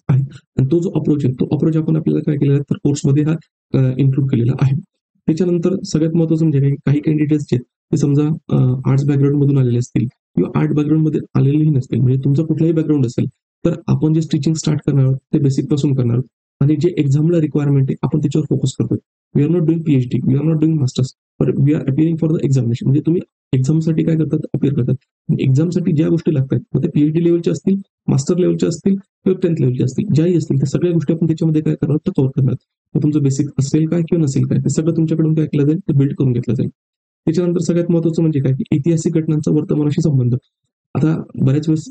आहे. आणि तो जो अप्रोच आहे तो अप्रोच आपण आपल्याला काय केलेला आहे तर कोर्समध्ये हा इन्क्लूड केलेला आहे. त्याच्यानंतर सगळ्यात महत्त्वाचं म्हणजे काही कॅन्डिडेट्स जे ते समजा आर्ट्स बॅकग्राऊंड मधून आलेले असतील किंवा आर्ट बॅकग्राऊंड मध्ये आलेलेही नसतील म्हणजे तुमचं कुठलाही बॅकग्राऊंड असेल तर आपण जे स्टिचिंग स्टार्ट करणार आहोत ते बेसिक पासून करणार आहोत आणि जे एक्झामला रिक्वायरमेंट आहे आपण त्याच्यावर फोकस करतोय. We are not doing PhD, we are not doing masters, but we are appearing for the examination. म्हणजे तुम्ही एक्झामसाठी काय करतात, अपिअर करतात. एक्झामसाठी ज्या गोष्टी लागतात, मग ते पीएचडी लेवलच्या असतील, मास्टर लेवलच्या असतील किंवा 10th लेवलच्या असतील, ज्याही असतील त्या सगळ्या गोष्टी आपण त्याच्यामध्ये काय करणार, तर कव्हर करणार. मग तुमचं बेसिक असेल काय किंवा नसेल काय, ते सगळं तुमच्याकडून काय केलं जाईल, ते बिल्ड करून घेतलं जाईल. त्याच्यानंतर सगळ्यात महत्त्वाचं म्हणजे काय, की ऐतिहासिक घटनांचा वर्तमानाशी संबंध. आता बऱ्याच वेळेस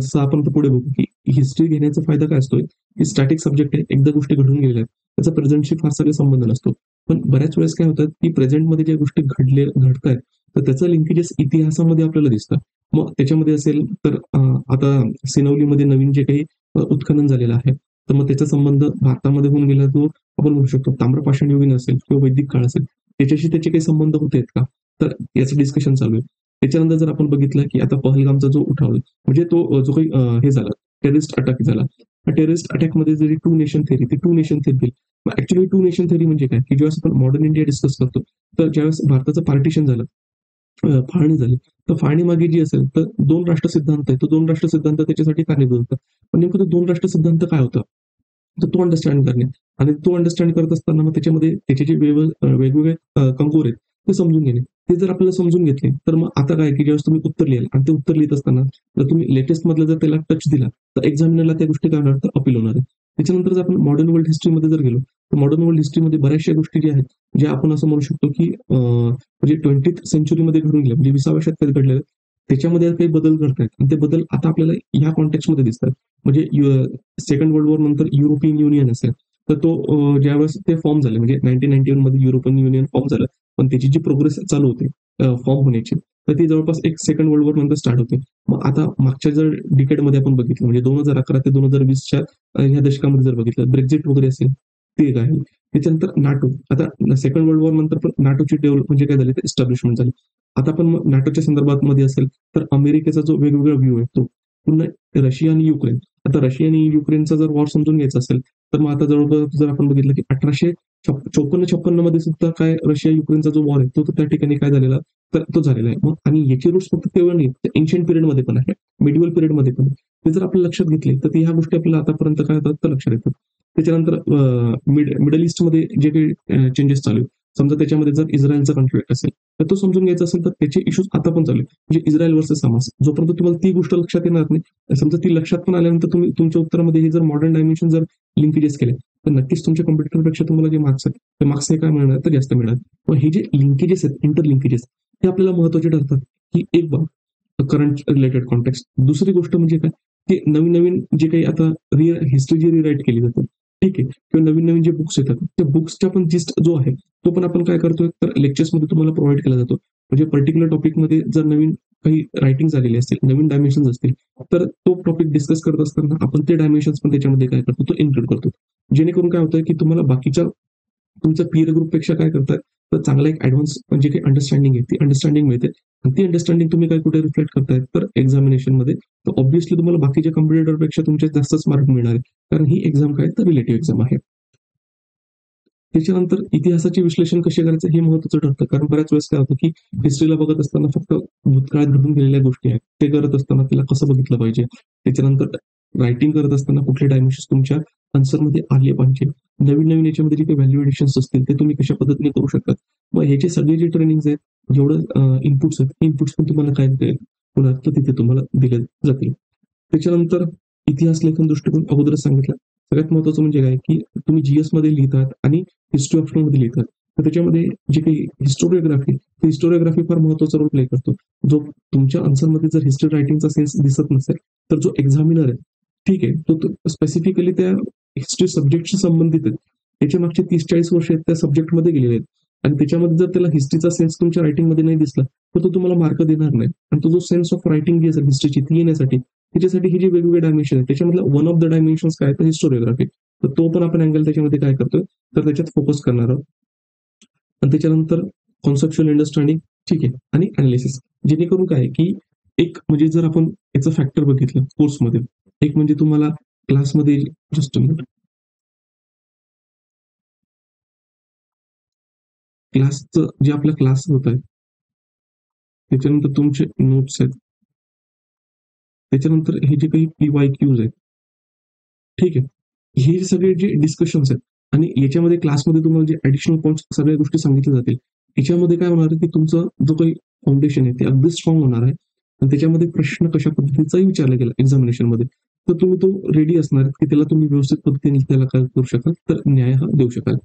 जसं आपण पुढे बघू, की हिस्ट्री घेण्याचा फायदा काय असतोय, की स्टॅटिक सब्जेक्ट आहे, एकदा गोष्टी घडून गेलेल्या आहेत, त्याचा प्रेझेंटशी फारसा काही संबंध नसतो. पण बऱ्याच वेळेस काय होतात, की प्रेझेंटमध्ये ज्या गोष्टी घडतायत, तर त्याचं लिंकेजेस इतिहासामध्ये आपल्याला दिसतं. मग त्याच्यामध्ये असेल तर आता सिनवलीमध्ये नवीन जे काही उत्खनन झालेलं आहे, तर मग त्याचा संबंध भारतामध्ये होऊन गेला, जो आपण म्हणू शकतो ताम्रपाषाण युगीन असेल किंवा वैदिक काळ असेल, त्याच्याशी त्याचे काही संबंध होत आहेत का, तर याचं डिस्कशन चालू आहे. त्याच्यानंतर जर आपण बघितलं, की आता पहलगामचा जो उठाव आहे, म्हणजे तो जो काही हे झाला, टेररिस्ट अटॅक झाला. टेररिस्ट अटॅकमध्ये जरी टू नेशन थेरी, ती two nation theory. Actually two nation theory म्हणजे काय, की ज्यावेळेस आपण मॉडर्न इंडिया डिस्कस करतो, तर ज्यावेळेस भारताचं पार्टिशन झालं, फाळणी झाली, तर फाळणी मागे जी असेल तर दोन राष्ट्र सिद्धांत आहे, तो दोन राष्ट्र सिद्धांत त्याच्यासाठी कारणीभूत होता. पण नेमकं तो दोन राष्ट्र सिद्धांत काय होता, तर तो अंडरस्टँड करणे. आणि तो अंडरस्टँड करत असताना मग त्याच्यामध्ये त्याचे जे वेगवेगळे कंगोर आहेत, ते समजून घेणे. ते जर आपल्याला समजून घेतले, तर मग आता काय, की ज्यावेळेस तुम्ही उत्तर लिहाल आणि ते उत्तर लिहित असताना जर तुम्ही लेटेस्ट मधलं जर त्याला टच दिला, तर एक्झामिनरला त्या गोष्टी काय होणार, तर अपील होणार आहे. त्याच्यानंतर जर आपण मॉडर्न वर्ल्ड हिस्ट्रीमध्ये जर गेलो, तर मॉडर्न वर्ल्ड हिस्ट्रीमध्ये बऱ्याचशा गोष्टी ज्या आहेत, ज्या आपण असं म्हणू शकतो, की म्हणजे 20th सेंचुरीमध्ये घडून गेल्या, म्हणजे 20व्या शतकात घडलेल्या, त्याच्यामध्ये काही बदल घडतायत आणि ते बदल आता आपल्याला ह्या कॉन्टेक्स्टमध्ये दिसतात. म्हणजे सेकंड वर्ल्ड वॉर नंतर युरोपियन युनियन असेल, तर तो ज्यावेळेस ते फॉर्म झाले, म्हणजे 1991 मध्ये युरोपियन युनियन फॉर्म झालं, पण त्याची जी प्रोग्रेस चालू होती फॉर्म होण्याची, तर ती जवळपास एक सेकंड वर्ल्ड वॉर नंतर स्टार्ट होते. मग आता मागच्या जर डिकेडमध्ये आपण बघितलं, म्हणजे 2011 ते 2020च्या ह्या दशकामध्ये जर बघितलं, ब्रेक्झिट वगैरे असेल, ते एक आहे. त्याच्यानंतर नाटो. आता सेकंड वर्ल्ड वॉर नंतर पण नाटोची डेव्हलप म्हणजे काय झाली, तर एस्टॅब्लिशमेंट झाली. आता पण मग नाटोच्या संदर्भात मध्ये असेल, तर अमेरिकेचा जो वेगवेगळा व्ह्यू आहे तो, पुन्हा रशिया आणि युक्रेन. आता रशिया आणि युक्रेनचा जर वॉर समजून घ्यायचा असेल, तर मग आता जवळपास जर आपण बघितलं, की 1854-56 मध्ये सुद्धा काय रशिया युक्रेनचा जो वॉर आहे, तो त्या ठिकाणी काय झालेला, तर तो झालेला आहे. मग आणि याचे रूट्स फक्त तेव्हा नाही, एन्शियंट पिरियडमध्ये पण आहे, मिडिवल पिरियडमध्ये पण आहे. ते जर आपल्या लक्षात घेतले, तर ह्या गोष्टी आपल्याला आतापर्यंत काय होतात, तर लक्षात येतात. त्याच्यानंतर मिडल ईस्टमध्ये जे काही चेंजेस चालू आहेत, समजा त्याच्यामध्ये जर इस्रायलचा कॉन्फ्लिक्ट असेल, तर तो समजून घ्यायचा असेल, तर त्याचे इश्यूज आता पण चालू आहे. म्हणजे इस्रायल वर्सेस हमास. जोपर्यंत तुम्हाला ती गोष्ट लक्षात येणार नाही, समजा ती लक्षात पण आल्यानंतर तुम्ही तुमच्या उत्तरामध्ये हे जर मॉडर्न डायमेन्शन जर लिंकेजेस केले, तर नक्कीच तुमच्या कॉम्प्युटरपेक्षा तुम्हाला जे मार्क्स आहेत, ते मार्क्स काय मिळणार, तर जास्त मिळणार. मग हे जे लिंकेजेस आहेत, इंटर लिंकेजेस, हे आपल्याला महत्वाचे ठरतात, की एक बाब करंट रिलेटेड कॉन्टेक्स्ट. दुसरी गोष्ट म्हणजे काय, की नवीन-नवीन जे काही आता हिस्ट्री जी रिराईट केली जाते, ठीक आहे. किंवा नवीन-नवीन जे बुक्स येतात, त्या बुक्सचा पण जिस्ट जो आहे, तो पण आपण काय करतोय, तर लेक्चर्समध्ये तुम्हाला प्रोव्हाईड केला जातो. म्हणजे पर्टिक्युलर टॉपिकमध्ये जर नवीन काही रायटिंग झालेली असतील, नवीन डायमेन्शन्स असतील, तर तो टॉपिक डिस्कस करत असताना आपण ते डायमेन्शन्स पण त्याच्यामध्ये काय करतो, तो इन्क्लूड करतो. जेणेकरून काय होतं, की तुम्हाला बाकीच्या तुमच्या पीअर ग्रुपपेक्षा काय करताय, तर चांगला एक ॲडव्हान्स म्हणजे काही अंडरस्टँडिंग आहे, ती अंडरस्टँडिंग मिळते. आणि ती अंडरस्टँडिंग तुम्ही काय कुठे रिफ्लेक्ट करताय, तर एक्झामिनेशनमध्ये. तर ऑब्व्हियसली तुम्हाला बाकीच्या कॉम्पिटिटरपेक्षा तुमचे जास्तच मार्क मिळणार आहे. कारण ही एक्झाम काय, तर रिलेटिव्ह एक्झाम आहे. त्याच्यानंतर इतिहासाचे विश्लेषण कसे करायचं हे महत्त्वाचं ठरतं. कारण बऱ्याच वेळेस काय होतं, की हिस्ट्रीला बघत असताना फक्त भूतकाळात घडून गेलेल्या गोष्टी आहेत. ते करत असताना तिला कसं बघितलं पाहिजे. त्याच्यानंतर रायटिंग करत असताना कुठले डायमेन्शन्स तुमच्या आन्सरमध्ये आले पाहिजे. नवीन-नवीन याच्यामध्ये जे काही व्हॅल्यू एडिशन्स असतील, ते तुम्ही कशा पद्धतीने करू शकतात. मग ह्याचे सगळे जे ट्रेनिंग्स आहेत, जेवढं इनपुट्स आहेत, इनपुट्स पण तुम्हाला काय होणार, तर तिथे तुम्हाला दिले जातील. त्याच्यानंतर इतिहास लेखन दृष्टिकोन अगोदरच सांगितलं. सगळ्यात महत्त्वाचं म्हणजे काय, की तुम्ही जीएसमध्ये लिहितात आणि हिस्ट्री ऑप्शनमध्ये लिहितात. तर त्याच्यामध्ये जे काही हिस्टोरिओग्राफी, हिस्टोरिओग्राफी फार महत्त्वाचा रोल प्ले करतो. जो तुमच्या आन्सरमध्ये जर हिस्ट्री रायटिंगचा सेन्स दिसत नसेल, तर जो एक्झामिनर आहे, ठीक आहे, तो स्पेसिफिकली त्या हिस्ट्री सब्जेक्टशी संबंधित आहे. त्याच्या मागचे 30-40 वर्ष आहेत त्या सब्जेक्टमध्ये गेलेले आहेत. आणि त्याच्यामध्ये जर त्याला हिस्ट्रीचा सेन्स तुमच्या रायटिंगमध्ये नाही दिसला, तर तो तुम्हाला मार्क देणार नाही. आणि तो जो सेन्स ऑफ रायटिंग जी असेल हिस्ट्रीची, ती येण्यासाठी त्याच्यासाठी हे जे वेगवेगळे डायमेन्शन आहेत, त्याच्यामधलं वन ऑफ द डायमेन्शन्स काय, तर हिस्टोरिओग्राफी. तर तो पण आपण अँगल त्याच्यामध्ये काय करतोय, तर त्याच्यात फोकस करणार आहोत. आणि त्याच्यानंतर कॉन्सेप्च्युअल अंडरस्टँडिंग, ठीक आहे, आणि अनालिसिस. जेणेकरून काय, की एक म्हणजे जर आपण याचं फॅक्टर बघितलं कोर्समध्ये, एक म्हणजे तुम्हाला क्लासमध्ये जस्ट क्लासचं जे आपला क्लास होत आहे, त्याच्यानंतर तुमचे नोट्स आहेत, त्याच्यानंतर हे जे काही पी वाय क्यूज आहेत, ठीक आहे. हे सगळे जे डिस्कशन्स आहेत आणि याच्यामध्ये क्लासमध्ये तुम्हाला जे ऍडिशनल पॉईंट्स सगळ्या गोष्टी सांगितल्या जातील. याच्यामध्ये काय होणार आहे की तुमचं जो काही फाउंडेशन आहे ते अगदी स्ट्रॉंग होणार आहे आणि त्याच्यामध्ये प्रश्न कशा पद्धतीचाही विचारला गेला एक्झामिनेशन मध्ये तर तुम्ही तो रेडी असणार की त्याला तुम्ही व्यवस्थित पद्धतीने त्याला काय करू शकाल तर न्याय हा देऊ शकाल.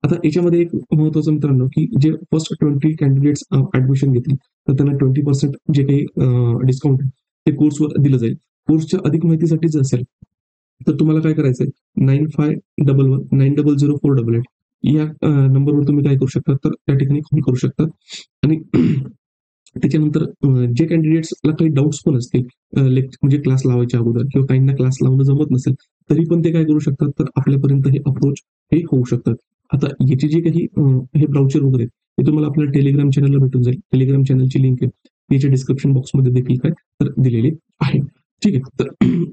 आता याच्यामध्ये एक महत्वाचं मित्रांनो की जे फर्स्ट 20 कॅन्डिडेट्स ऍडमिशन घेतील तर त्यांना 20% जे काही डिस्काउंट ते कोर्सवर दिलं जाईल. कोर्सच्या अधिक माहितीसाठी जर असेल तर तुम्हाला काय करायचंय 9511 900488 या नंबरवर तुम्ही काय करू शकता तर त्या ठिकाणी कॉल करू शकता आणि त्याच्यानंतर जे कॅन्डिडेट्सला काही डाऊट्स पण असतील म्हणजे क्लास लावायच्या अगोदर किंवा काहींना क्लास लावणं जमत नसेल तरी पण ते काय करू शकतात तर आपल्यापर्यंत हे अप्रोच हे होऊ शकतात. आता याचे जे काही हे ब्राउचर वगैरे हे तुम्हाला आपल्या टेलिग्राम चॅनलला भेटून जाईल. टेलिग्राम चॅनलची लिंक आहे याच्या डिस्क्रिप्शन बॉक्समध्ये देखील काय तर दिलेली आहे. ठीक आहे. तर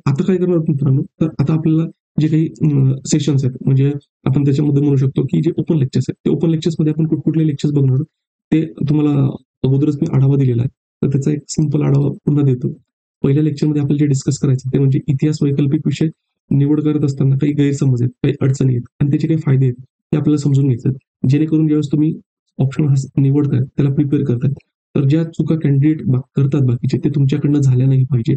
आता काय करणार मित्रांनो तर आता आपल्याला जे काही सेशन्स आहेत म्हणजे आपण त्याच्यामध्ये म्हणू शकतो की जे ओपन लेक्चर्स आहेत ते ओपन लेक्चर्स मध्ये आपण कुठले लेक्चर्स बघणार आहोत ते तुम्हाला अगोदरच मी आढावा दिलेला आहे तर त्याचा एक सिंपल आढावा पुन्हा देतो. पहिल्या लेक्चरमध्ये आपल्याला जे डिस्कस करायचं ते म्हणजे इतिहास वैकल्पिक विषय निवड करत असताना काही गैरसमज आहेत काही अडचणी आहेत आणि त्याचे काही फायदे आहेत ते आपल्याला समजून घ्यायचं जेणेकरून ज्यावेळेस तुम्ही ऑप्शन हा निवडताय त्याला प्रिपेअर करताय तर ज्या चुका कॅन्डिडेट करतात बाकीचे ते तुमच्याकडनं झाल्या नाही पाहिजे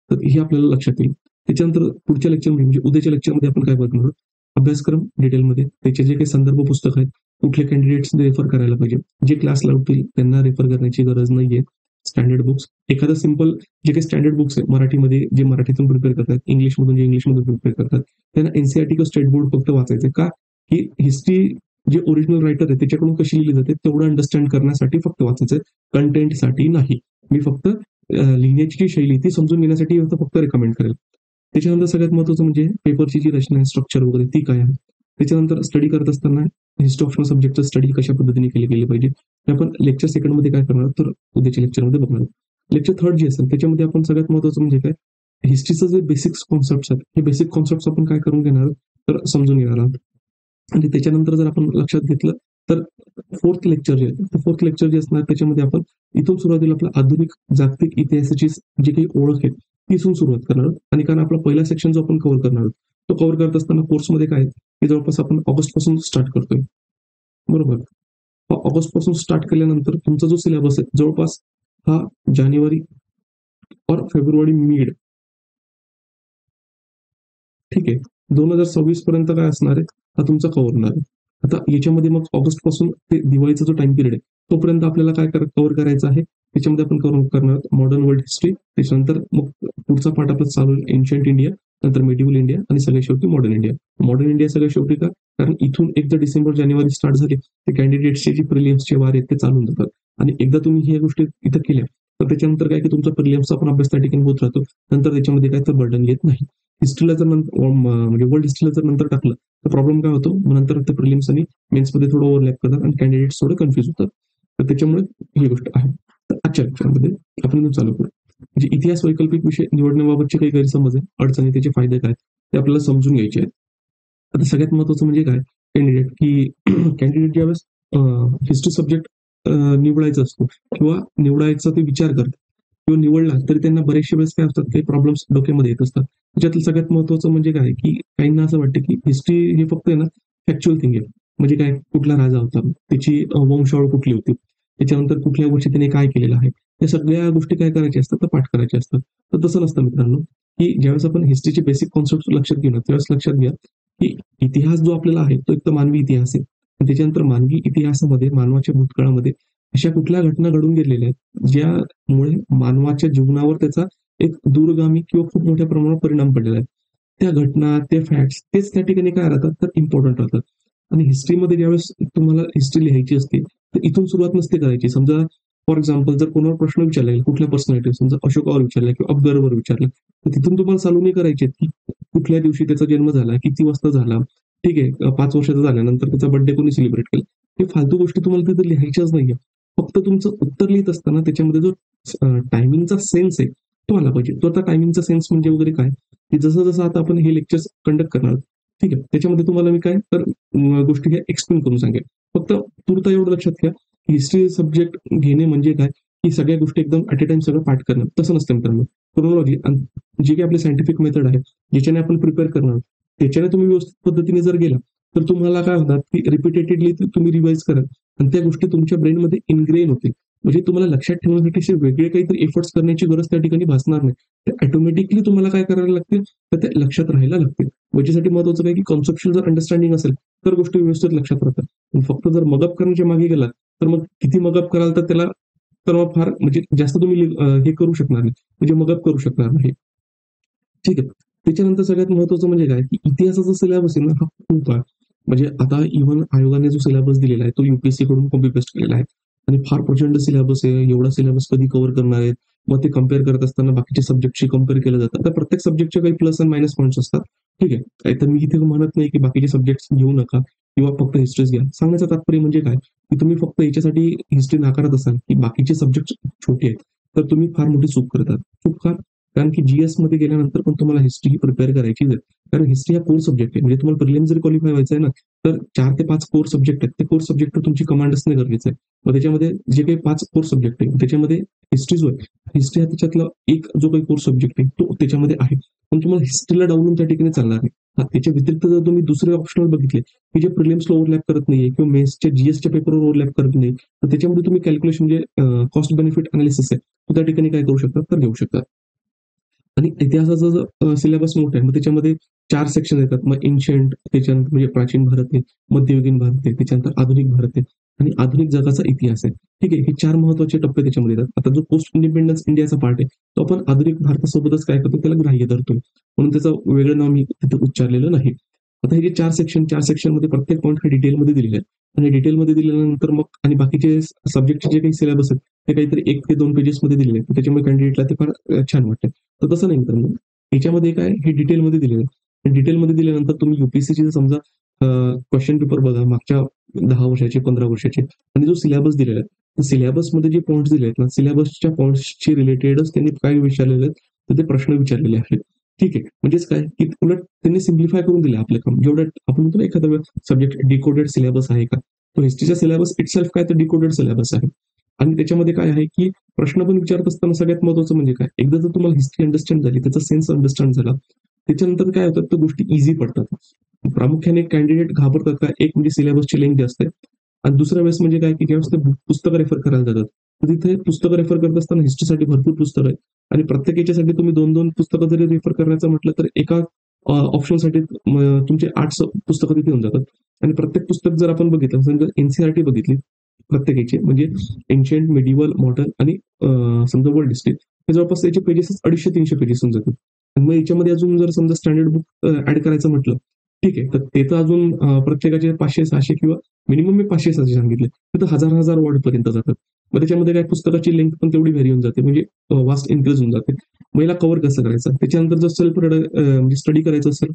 तर हे आपल्याला लक्षात येईल. त्याच्यानंतर पुढच्या लेक्चरमध्ये म्हणजे उद्याच्या लेक्चरमध्ये आपण काय बघणार आहोत अभ्यासक्रम डिटेलमध्ये त्याचे जे काही संदर्भ पुस्तक आहेत कुठले कॅन्डिडेट्स रेफर करायला पाहिजे जे क्लास लावतील त्यांना रेफर करण्याची गरज नाहीये. स्टँडर्ड बुक्स एखादा सिंपल जे काही स्टँडर्ड बुक्स आहे मराठीमध्ये जे मराठीतून प्रिपेअर करतात इंग्लिशमधून जे इंग्लिशमधून प्रिपेअर करतात त्यांना एनसीआरटी किंवा स्टेट बोर्ड फक्त वाचायचं का की हिस्ट्री जे ओरिजिनल रायटर आहे त्याच्याकडून कशी लिहिली जाते तेवढं अंडरस्टँड करण्यासाठी फक्त वाचायचं कंटेंटसाठी नाही. मी फक्त लिहिण्याची जी शैली ती समजून घेण्यासाठी फक्त रेकमेंड करेल. त्याच्यानंतर सगळ्यात महत्वाचं म्हणजे पेपरची जी रचना आहे स्ट्रक्चर वगैरे ती काय आहे. त्याच्यानंतर स्टडी करत असताना हिस्ट्री ऑप्शनल सब्जेक्टचं स्टडी कशा पद्धतीने केली गेली पाहिजे हे आपण लेक्चर सेकंड मध्ये काय करणार तर उद्याच्या लेक्चरमध्ये बघणार. लेक्चर थर्ड जे असेल त्याच्यामध्ये आपण सगळ्यात महत्वाचं म्हणजे काय हिस्ट्रीचं जे बेसिक कॉन्सेप्ट आहेत हे बेसिक कॉन्सेप्ट आपण काय करून घेणार तर समजून घेणार आहोत. आणि त्याच्यानंतर जर आपण लक्षात घेतलं तर फोर्थ लेक्चर जे असणार त्याच्यामध्ये आपण इथून सुरुवातीला आपल्या आधुनिक जागतिक इतिहासाची जी काही ओळख आहे तिथून सुरुवात करणार आहोत. आणि कारण आपला पहिला सेक्शन जो आपण कव्हर करणार आहोत तो कव्हर करत असताना कोर्समध्ये काय की जवळपास आपण ऑगस्ट पासून स्टार्ट करतोय बरोबर. ऑगस्ट पासून स्टार्ट केल्यानंतर तुमचा जो सिलेबस आहे जवळपास हा जानेवारी और फेब्रुवारी मिड ठीक आहे 2026 पर्यंत काय असणार आहे हा तुमचा कव्हर होणार आहे. आता याच्यामध्ये मग ऑगस्ट पासून ते दिवाळीचा जो टाइम पिरियड आहे तोपर्यंत आपल्याला काय कव्हर करायचं आहे त्याच्यामध्ये आपण कव्हर करणार मॉडर्न वर्ल्ड हिस्ट्री त्याच्यानंतर मग पुढचा पार्ट आपला चालू एन्शियंट इंडिया नंतर मेडिवल इंडिया आणि सगळ्या शेवटी मॉडर्न इंडिया. मॉडर्न इंडिया सगळ्या शेवटी का कारण इथून एकदा डिसेंबर जानेवारी स्टार्ट झाले ते कॅन्डिडेट्सचे जे प्रिलियम्सचे वार आहेत ते चालून जातात आणि एकदा तुम्ही ह्या गोष्टी इथं केल्या तर त्याच्यानंतर काय की तुमचा प्रिलियम्सचा पण अभ्यास त्या ठिकाणी होत राहतो नंतर त्याच्यामध्ये काय तर बर्डन येत नाही. हिस्ट्रीला जर म्हणजे वर्ल्ड हिस्ट्रीला जर नंतर टाकलं तर प्रॉब्लेम काय होतो मग नंतर ते प्रिलिम्स आणि मेन्समध्ये थोडं ओव्हरलॅप करतात आणि कॅन्डिडेट्स थोडं कन्फ्युज होतात तर त्याच्यामुळे ही गोष्ट आहे. तर आजच्या लेक्चरमध्ये आपण चालू करू म्हणजे इतिहास वैकल्पिक विषय निवडण्याबाबतचे काही गैरसमज आहे अडचणी त्याचे फायदे काय ते आपल्याला समजून घ्यायचे आहेत. आता सगळ्यात महत्वाचं म्हणजे काय कॅन्डिडेट की कॅन्डिडेट ज्यावेळेस हिस्ट्री सब्जेक्ट निवडायचा असतो किंवा निवडायचा ते विचार करतात किंवा निवडला तरी त्यांना बरेचशे वेळेस काय असतात काही प्रॉब्लेम्स डोक्यामध्ये येत असतात. त्याच्यातलं सगळ्यात महत्वाचं म्हणजे काय की काहींना असं वाटतं की हिस्ट्री हे फक्त आहे ना फॅक्च्युअल थिंग आहे म्हणजे काय कुठला राजा होता त्याची वंशावळ कुठली होती त्याच्यानंतर कुठल्या वर्षी त्याने काय केलेलं आहे या सगळ्या गोष्टी काय करायच्या असतात तर पाठ करायच्या असतात. तर तसं नसतं मित्रांनो की ज्यावेळेस आपण हिस्ट्रीचे बेसिक कॉन्सेप्ट लक्षात घेणार त्यावेळेस लक्षात घ्या की इतिहास जो आपल्याला आहे तो एक तर मानवी इतिहास आहे त्याच्यानंतर मानवी इतिहासामध्ये मानवाच्या भूतकाळामध्ये अशा कुठल्या घटना घडून गेलेल्या आहेत ज्यामुळे मानवाच्या जीवनावर त्याचा एक दूरगामी किंवा खूप मोठ्या प्रमाणात परिणाम पडलेला आहे. त्या घटना ते फॅक्ट्स तेच त्या ठिकाणी काय राहतात तर इम्पॉर्टंट राहतात. आणि हिस्ट्रीमध्ये ज्यावेळेस तुम्हाला हिस्ट्री लिहायची असते तर इथून सुरुवात नसते करायची. समजा फॉर एक्झाम्पल जर कोणावर प्रश्न विचारला कुठल्या पर्सनॅलिटी समजा अशोकावर विचारला किंवा अकबरवर विचारला तर तिथून तुम्हाला चालू नाही करायचे की कुठल्या दिवशी त्याचा जन्म झाला किती वाजता झाला ठीक आहे 5 वर्षाचा झाल्यानंतर त्याचा बर्थडे कोणी सेलिब्रेट केला हे फालतू गोष्टी तुम्हाला तिथे लिहायच्याच नाहीये. फक्त तुमचं उत्तर लिहित असताना त्याच्यामध्ये जो टायमिंगचा सेन्स आहे तो आला पाहिजे. तो आता टायमिंगचा सेन्स म्हणजे वगैरे काय की जसं जसं आता आपण हे लेक्चर्स कंडक्ट करणार ठीक आहे त्याच्यामध्ये तुम्हाला मी काय तर गोष्टी घ्या एक्सप्लेन करून सांगेल. फक्त तुर्ता एवढं लक्षात घ्या हिस्ट्री सब्जेक्ट घेणे म्हणजे काय की सगळ्या गोष्टी एकदम ऍट अ टाइम सगळं पाठ करणं तसं नसतं मित्रांनो. क्रोनॉलॉजी जे काही आपले सायंटिफिक मेथड आहे ज्याच्याने आपण प्रिपेअर करणार त्याच्याने तुम्ही व्यवस्थित पद्धतीने जर गेला तर तुम्हाला काय होतात की रिपिटेटेडली तुम्ही रिवाइज कराल आणि त्या गोष्टी तुमच्या ब्रेनमध्ये इनग्रेन होतील. म्हणजे तुम्हाला लक्षात ठेवण्यासाठी असे वेगळे काहीतरी एफर्ट्स करण्याची गरज त्या ठिकाणी भासणार नाही. ते ऑटोमॅटिकली तुम्हाला काय करायला लागतील, तर ते लक्षात राहायला लागतील. याच्यासाठी महत्त्वाचं काय की कन्सेप्च्युअल जर अंडरस्टँडिंग असेल, तर गोष्टी व्यवस्थित लक्षात राहतात. पण फक्त जर मगअप करण्याच्या मागे गेलात, तर मग किती मगअप कराल तर त्याला तर मग फार म्हणजे जास्त तुम्ही हे करू शकणार नाही. म्हणजे मगअप करू शकणार नाही. ठीक आहे. त्याच्यानंतर सगळ्यात महत्त्वाचं म्हणजे काय, की इतिहासाचा सिलेबस आहे ना, हा खूप आहे. म्हणजे आता इव्हन आयोगाने जो सिलेबस दिलेला आहे, तो यू-पी-एस-सी कडून कॉपी पेस्ट केलेला आहे. आणि फार प्रचंड सिलेबस आहे. एवढा सिलेबस कधी कव्हर करणार आहेत? मग ते कंपेअर करत असताना बाकीच्या सब्जेक्टशी कंपेअर केलं जातं. तर प्रत्येक सब्जेक्टचे काही प्लस आणि मायनस पॉइंट्स असतात. ठीक आहे. तर मी इथे म्हणत नाही, की बाकीचे सब्जेक्ट्स घेऊ नका किंवा फक्त हिस्ट्रीच घ्या. सांगण्याचं तात्पर्य म्हणजे काय, की तुम्ही फक्त याच्यासाठी हिस्ट्री नाकारत असाल, की बाकीचे सब्जेक्ट छोटे आहेत, तर तुम्ही फार मोठी चूक करतात. चूक का? कारण की जी-एस मध्ये गेल्यानंतर पण तुम्हाला हिस्ट्री प्रिपेअर करायचीच आहे. कारण हिस्ट्री हा कोर सब्जेक्ट आहे. म्हणजे तुम्हाला प्रिलिम्स जरी क्वालिफाय व्हायचं आहे ना, तर 4 ते 5 कोर सब्जेक्ट आहेत. ते कोर सब्जेक्टवर तुमची कमांड असणे गरजेचं आहे. मग त्याच्यामध्ये जे काही 5 कोर सब्जेक्ट आहे, त्याच्यामध्ये हिस्ट्री जो आहे, हिस्ट्री हा त्याच्यातला एक जो काही कोर सब्जेक्ट आहे, तो त्याच्यामध्ये आहे. पण तुम्हाला हिस्ट्रीला डावलून त्या ठिकाणी चालणार नाही. हां, त्याच्या व्यतिरिक्त जर तुम्ही दुसरे ऑप्शनल बघितले, की जे प्रिलिम्सला ओव्हरलॅप करत नाहीये किंवा मेन्सच्या जी-एसच्या पेपरवर ओव्हरलॅप करत नाही, तर त्याच्यामध्ये तुम्ही कॅल्क्युलेशन म्हणजे कॉस्ट बेनिफिट अनालिसिस आहे, तर त्या ठिकाणी काय करू शकता, तर घेऊ शकता. आणि इतिहासाचा जो सिलेबस मोठा आहे. मग त्याच्यामध्ये 4 सेक्शन येतात. मग एन्शियंट त्याच्यानंतर म्हणजे प्राचीन भारत आहे, मध्ययुगीन भारत आहे, त्याच्यानंतर आधुनिक भारत आहे आणि आधुनिक जगाचा इतिहास आहे. ठीक आहे. हे 4 महत्त्वाचे टप्पे त्याच्यामध्ये येतात. आता जो पोस्ट इंडिपेंडन्स इंडियाचा पार्ट आहे, तो आपण आधुनिक भारतासोबतच काय करतो, त्याला ग्राह्य धरतो. म्हणून त्याचं वेगळं नाव मी तिथे उच्चारलेलं नाही. आता हे जे 4 सेक्शनमध्ये प्रत्येक पॉइंट हे डिटेलमध्ये दिलेले आहेत. आणि डिटेलमध्ये दिल्यानंतर मग आणि बाकीचे सब्जेक्टचे जे काही सिलेबस आहेत, ते काहीतरी 1 ते 2 पेजेसमध्ये दिलेले आहेत. त्याच्यामुळे कॅन्डिडेटला ते फार छान वाटतं. तर तसं नाही मित्रांनो. याच्यामध्ये काय हे डिटेलमध्ये दिलेलं आहे. डिटेलमध्ये दिल्यानंतर तुम्ही यू-पी-एस-सीचे समजा क्वेशन पेपर बघा मागच्या 10 वर्षाचे, 15 वर्षाचे आणि जो सिलेबस दिलेला आहे. तर सिलेबसमध्ये जे पॉइंट्स दिले आहेत ना, सिलेबसच्या पॉइंट्सशी रिलेटेडच त्यांनी काय विचारलेले आहेत, तर ते प्रश्न विचारलेले आहेत. ठीक आहे. म्हणजेच काय, की उलट त्यांनी सिम्प्लिफाय करून दिलं आपलं काम. जेवढं आपण म्हणतो ना एखादा सब्जेक्ट डिकोडेड सिलेबस आहे का? तो हिस्ट्रीचा सिलेबस इटसेल्फ काय तर डिकोडेड सिलेबस आहे. आणि त्याच्यामध्ये काय आहे, की प्रश्न पण विचारत असताना सगळ्यात महत्त्वाचं म्हणजे काय, एकदा जर तुम्हाला हिस्ट्री अंडरस्टँड झाली, त्याचा सेन्स अंडरस्टँड झाला, त्याच्यानंतर काय होतात, त्या गोष्टी ईझी पडतात. प्रामुख्याने कॅन्डिडेट घाबरतात काय, एक म्हणजे सिलेबसची लेंथ जास्त आहे आणि दुसऱ्या वेळेस म्हणजे काय, की ज्यावेळेस ते पुस्तकं रेफर करायला जातात. तर तिथे पुस्तकं रेफर करत असताना हिस्ट्रीसाठी भरपूर पुस्तकं आहेत आणि प्रत्येक याच्यासाठी तुम्ही 2-2 पुस्तकं जरी रेफर करायचं म्हटलं, तर एका ऑप्शनसाठी तुमचे 8 पुस्तकं तिथे येऊन जातात आणि प्रत्येक पुस्तक जर आपण बघितलं, समजा एन-सी-आर-टी बघितली प्रत्येकाची म्हणजे एन्शियंट, मिडिव्हल, मॉडर्न आणि समजा वर्ल्ड हिस्ट्री हे जवळपास त्याचे पेजेस 250-300 पेजेस होऊन जातात. आणि मग याच्यामध्ये अजून जर समजा स्टँडर्ड बुक ऍड करायचं म्हटलं, ठीक आहे. तर ते तर अजून प्रत्येकाचे 500-600 किंवा मिनिमम मी 500-600 सांगितले. तर 1000-1000 वर्ड पर्यंत जातात. मग त्याच्यामध्ये काय पुस्तकाची लेंथ पण तेवढी व्हॅरी होऊन जाते. म्हणजे वास्ट इन्क्रीज होऊन जाते. मग याला कव्हर कसं करायचं? त्याच्यानंतर जर म्हणजे स्टडी करायचं असेल,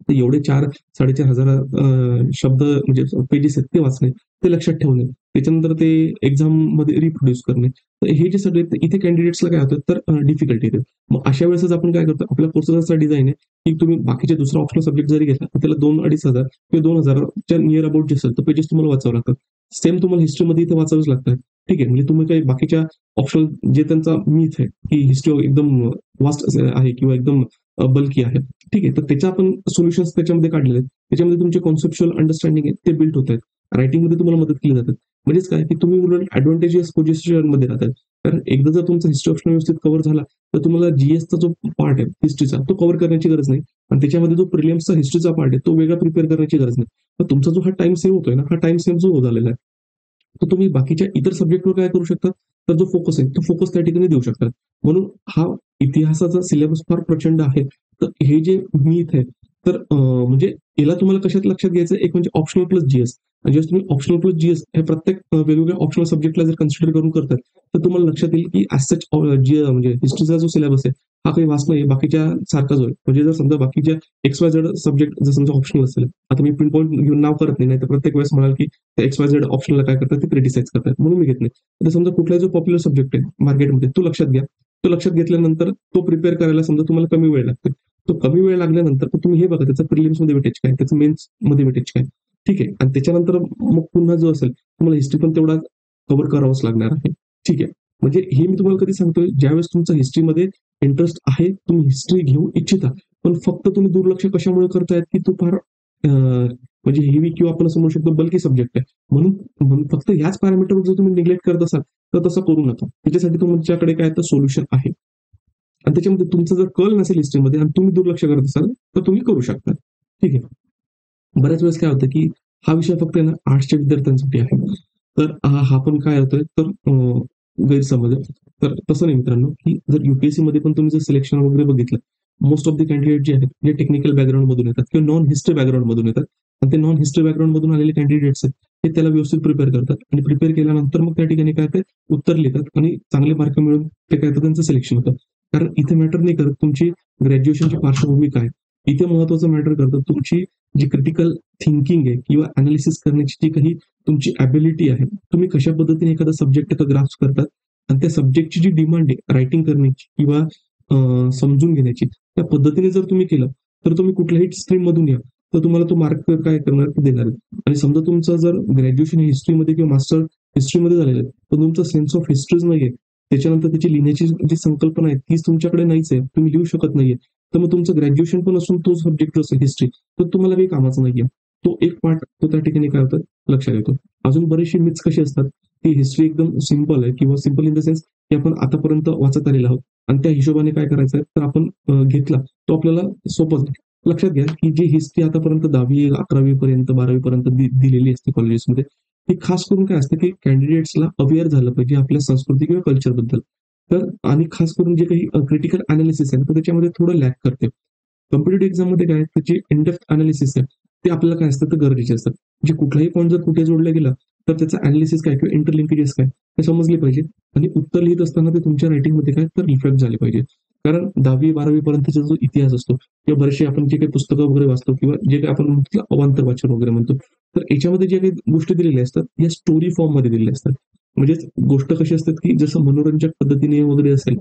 तर एवढे 4,500 शब्द म्हणजे पेजेस आहेत ते वाचणे, ते लक्षात ठेवणे. त्याच्यानंतर ते एक्झाममध्ये रिप्रोड्यूस करणे. तर हे जे सगळे इथे कॅन्डिडेट्सला काय होतं तर डिफिकल्टी येते. मग अशा वेळेसच आपण काय करतो, आपल्या कोर्सचा असा डिझाइन आहे, की तुम्ही बाकीचे दुसरा ऑप्शनल सब्जेक्ट जरी घेतला, तर त्याला 2,000-2,500 किंवा 2,000च्या नियर अबाउट जे असेल, तर पेजेस तुम्हाला वाचावे लागतात. सेम तुम्हाला हिस्ट्रीमध्ये इथे वाचावेच लागतात. ठीक आहे. म्हणजे तुम्ही काही बाकीच्या ऑप्शनल जे त्यांचा मिथ आहे, की हिस्ट्री एकदम वास्ट आहे किंवा एकदम बल्की आहे. ठीक आहे. तर त्याच्या आपण सोल्युशन्स त्याच्यामध्ये काढलेले आहेत. त्याच्यामध्ये तुमचे कॉन्सेप्च्युअल अंडरस्टँडिंग आहे ते बिल्ड होत आहेत. रायटिंगमध्ये तुम्हाला मदत केली जाते. म्हणजेच काय, की तुम्ही उलट एडव्हांटेजेस पोझिशनमध्ये राहतात. कारण एकदा जर तुमचा हिस्ट्री ऑप्शन व्यवस्थित कव्हर झाला, तर तुम्हाला जी-एसचा जो पार्ट आहे हिस्ट्रीचा, तो कव्हर करण्याची गरज नाही. आणि त्याच्यामध्ये जो प्रिलिम्सचा हिस्ट्रीचा पार्ट आहे, तो वेगळा प्रिपेअर करण्याची गरज नाही. तर तुमचा जो हा टाईम सेव्ह होतोय ना, हा टाईम सेव्ह जो झालेला आहे, तर तुम्ही बाकीच्या इतर सब्जेक्टवर काय करू शकता, तर जो फोकस आहे, तो फोकस त्या ठिकाणी देऊ शकता. म्हणून हा इतिहासाचा सिलेबस फार प्रचंड आहे. तर हे जे मिथ आहे, तर म्हणजे याला तुम्हाला कशात लक्षात घ्यायचं एक म्हणजे ऑप्शनल प्लस जी-एस. आणि जेव्हा तुम्ही ऑप्शनल प्लस जी-एस हे प्रत्येक वेगवेगळ्या ऑप्शनल सब्जेक्टला जर कन्सिडर करून करतात, तर तुम्हाला लक्षात येईल की ॲज सच म्हणजे हिस्ट्रीचा जो सिलेबस आहे, हा काही वास्ट नाही बाकीच्या सारखाच होईल. म्हणजे जर समजा बाकीच्या एक्स-वाय-झेड सब्जेक्ट जर समजा ऑप्शनल असेल, आता मी पिन पॉइंट घेऊन नाव करत नाही, तर प्रत्येक वेळेस म्हणाल की एक्स-वाय-झेड ऑप्शनला काय करतात ते क्रिटिसाइज करतात. म्हणून मी घेत नाही. आता समजा कुठलाही जो पॉप्युलर सब्जेक्ट आहे मार्केटमध्ये, तो लक्षात घ्या. तो लक्षात घेतल्यानंतर तो प्रिपेअर करायला समजा तुम्हाला कमी वेळ लागतो. तो कमी वेळ लागल्यानंतर तर तुम्ही हे बघा त्याचं प्रिलिम्समध्ये वेटेज काय, त्याचं मेन्समध्ये वेटेज काय. ठीक आहे. आणि त्याच्यानंतर मग पुन्हा जो असेल तुम्हाला हिस्ट्री पण तेवढा कव्हर करावाच लागणार आहे. ठीक आहे. म्हणजे हे मी तुम्हाला कधी सांगतोय, ज्यावेळेस तुमचा हिस्ट्रीमध्ये इंटरेस्ट आहे, तुम्ही हिस्ट्री घेऊ इच्छिता, पण फक्त तुम्ही दुर्लक्ष कशामुळे करतायत, की तो फार म्हणजे हेवी किंवा आपण असं म्हणू शकतो बल्की सब्जेक्ट आहे. म्हणून फक्त याच पॅरामीटरवर जर तुम्ही निग्लेक्ट करत असाल तर तसं करू नका. त्याच्यासाठी तुमच्याकडे काय तर सोल्युशन आहे. आणि त्याच्यामध्ये तुमचं जर कल नसेल हिस्ट्रीमध्ये आणि तुम्ही दुर्लक्ष करत असाल तर तुम्ही करू शकता. ठीक आहे. बऱ्याच वेळेस काय होतं की हा विषय फक्त आहे ना आर्ट्सच्या विद्यार्थ्यांसाठी आहे. तर हा पण काय होतोय तर गैरसमज आहे. तर तसं नाही मित्रांनो, की जर युपीएससी मध्ये पण तुम्ही जर सिलेक्शन वगैरे बघितलं, मोस्ट ऑफ द कॅन्डिडेट जे आहेत, जे टेक्निकल बॅकग्राऊंड मधून येतात किंवा नॉन हिस्ट्री बॅकग्राऊंड मधून येतात आणि ते नॉन हिस्ट्री बॅकग्राऊंड मधून आलेले कॅन्डिडेट्स आहेत, ते त्याला व्यवस्थित प्रिपेअर करतात आणि प्रिपेअर केल्यानंतर मग त्या ठिकाणी काय ते उत्तर लिहितात आणि चांगले मार्क मिळून ते काय तर त्यांचं सिलेक्शन होतं. कारण इथे मॅटर नाही करत तुमची ग्रॅज्युएशनची पार्श्वभूमी काय. इथे महत्वाचं मॅटर करतं तुमची जी क्रिटिकल थिंकिंग आहे किंवा अनालिसिस करण्याची जी काही तुमची ॲबिलिटी आहे, तुम्ही कशा पद्धतीने एखादा सब्जेक्ट ग्रास्प करतात आणि त्या सब्जेक्टची जी डिमांड आहे रायटिंग करण्याची किंवा समजून घेण्याची, त्या पद्धतीने जर तुम्ही केलं तर तुम्ही कुठल्याही स्ट्रीम मधून या तर तुम्हाला तो मार्क काय करणार देणार आहे. आणि समजा तुमचं जर ग्रॅज्युएशन हिस्ट्रीमध्ये किंवा मास्टर हिस्ट्रीमध्ये झालेलं आहे तर तुमचा सेन्स ऑफ हिस्ट्रीज नाहीये, त्याच्यानंतर त्याची लिहिण्याची जी संकल्पना आहे तीच तुमच्याकडे नाहीच आहे, तुम्ही लिहू शकत नाहीये, तर मग तुमचं ग्रॅज्युएशन पण असून तो सब्जेक्ट असेल हिस्ट्री तर तुम्हाला काही कामाचं नाहीये. तो एक पार्ट तो त्या ठिकाणी काय होतं लक्षात येतो. अजून बरेचसे मिथ्स कशी असतात की हिस्ट्री एकदम सिंपल आहे किंवा सिंपल इन द सेन्स की आपण आतापर्यंत वाचत आलेलो आहोत आणि त्या हिशोबाने काय करायचं आहे तर आपण घेतला तो आपल्याला सोपं जाईल. लक्षात घ्या की जी हिस्ट्री आतापर्यंत 10वी 11वी पर्यंत 12वी पर्यंत दिलेली असते कॉलेजेसमध्ये, ही खास करून काय असतं की कॅन्डिडेट्सला अवेअर झालं पाहिजे आपल्या संस्कृती किंवा कल्चरबद्दल. तर आणि खास करून जे काही क्रिटिकल अनालिसिस आहे तर त्याच्यामध्ये थोडं लॅक करते. कॉम्पिटिटिव्ह एक्झाममध्ये काय त्याची इन डेप्थ अनालिसिस आहे ते आपल्याला काय असतं तर गरजेचे असतात. जे कुठलाही पॉईंट जर कुठे जोडला गेला तर त्याचं अनालिसिस काय किंवा इंटरलिंकेजेस काय हे समजले पाहिजे आणि उत्तर लिहित असताना ते तुमच्या रायटिंगमध्ये काय तर रिफ्लेक्ट झाले पाहिजे. कारण 10वी-12वी पर्यंतचा जो इतिहास असतो किंवा बरेचसे आपण जे काही पुस्तकं वगैरे वाचतो किंवा जे काही आपण म्हणतो अवांतर वाचन वगैरे म्हणतो, तर याच्यामध्ये जे काही गोष्टी दिलेल्या असतात या स्टोरी फॉर्ममध्ये दिलेल्या असतात. म्हणजेच गोष्ट कशी असतात की जसं मनोरंजक पद्धतीने वगैरे असेल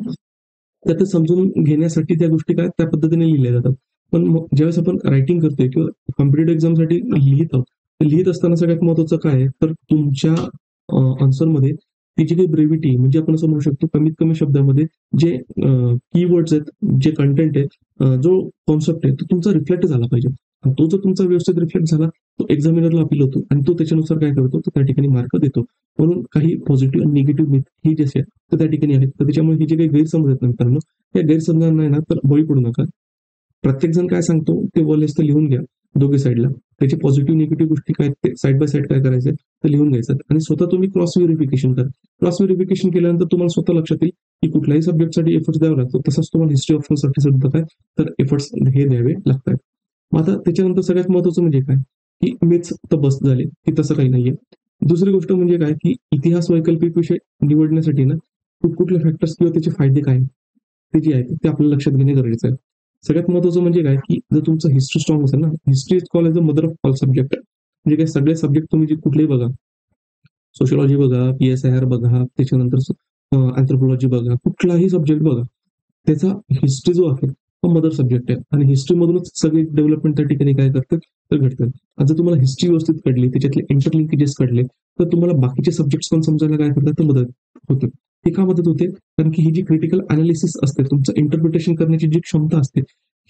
तर ते समजून घेण्यासाठी त्या गोष्टी काय त्या पद्धतीने लिहिल्या जातात. पण मग ज्यावेळेस आपण रायटिंग करतोय किंवा कॉम्पिटिटिव्ह एक्झामसाठी लिहित आहोत, तर लिहित असताना सगळ्यात महत्त्वाचं काय आहे, तर तुमच्या आन्सरमध्ये ती जी काही ब्रेव्हिटी म्हणजे आपण असं म्हणू शकतो कमीत कमी शब्दामध्ये जे कीवर्ड्स आहेत, जे कंटेंट आहे, जो कॉन्सेप्ट आहे, तो तुमचा रिफ्लेक्ट झाला पाहिजे. आणि तो जर तुमचा व्यवस्थित रिफ्लेक्ट झाला, तो एक्झामिनरला अपील होतो आणि तो त्याच्यानुसार काय करतो, तो त्या ठिकाणी मार्क देतो. म्हणून काही पॉझिटिव्ह आणि निगेटिव्ह मिथ ही जी असे तर त्या ठिकाणी आहेत. तर त्याच्यामुळे हे जे काही गैरसमज आहेत ना मित्रांनो, त्या गैरसमजांना आहे ना तर बळी पडू नका. प्रत्येक जण काय सांगतो ते तर लिहून घ्या दोघे साईडला. त्याचे पॉझिटिव्ह निगेटिव्ह गोष्टी काय ते साइड बाय साइड काय करायचं ते लिहून घ्यायचं आणि स्वतः तुम्ही क्रॉस व्हेरिफिकेशन करा. क्रॉस व्हेरिफिकेशन केल्यानंतर तुम्हाला स्वतः लक्षात येईल की कुठल्याही सब्जेक्टसाठी एफर्ट्स द्यावा लागतो. तसंच तुम्हाला हिस्ट्री ऑप्शनसाठी सुद्धा काय तर एफर्ट्स हे द्यावे लागतात. मग आता त्याच्यानंतर सगळ्यात महत्त्वाचं म्हणजे काय, की मीच तर बस झाले, की तसं काही नाहीये. दुसरी गोष्ट म्हणजे काय, की इतिहास वैकल्पिक विषय निवडण्यासाठी ना कुठकुठले फॅक्टर्स किंवा त्याचे फायदे काय ते जे आहेत ते आपल्याला लक्षात घेणे गरजेचं आहे. सगळ्यात महत्त्वाचं म्हणजे काय, की जर तुमचं हिस्ट्री स्ट्रॉंग असेल ना, history is called as a mother of all subject. म्हणजे काय सगळे सब्जेक्ट तुम्ही जे कुठलेही बघा, सोशिओलॉजी बघा, पी-एस-आय-आर बघा, त्याच्यानंतर अँथ्रोपॉलॉजी बघा, कुठलाही सब्जेक्ट बघा. त्याचा हिस्ट्री जो आहे तो मदर सब्जेक्ट आहे आणि हिस्ट्रीमधूनच सगळी डेव्हलपमेंट त्या ठिकाणी काय करतात तर घडतात. आता जर तुम्हाला हिस्ट्री व्यवस्थित कळली, त्याच्यातले इंटरलिंकेजेस कळले, तर तुम्हाला बाकीचे सब्जेक्ट्स पण समजायला काय करतात तर मदत होते. हे का मदत होते? कारण की ही जी क्रिटिकल अनालिसिस असते, तुमचं इंटरप्रिटेशन करण्याची जी क्षमता असते,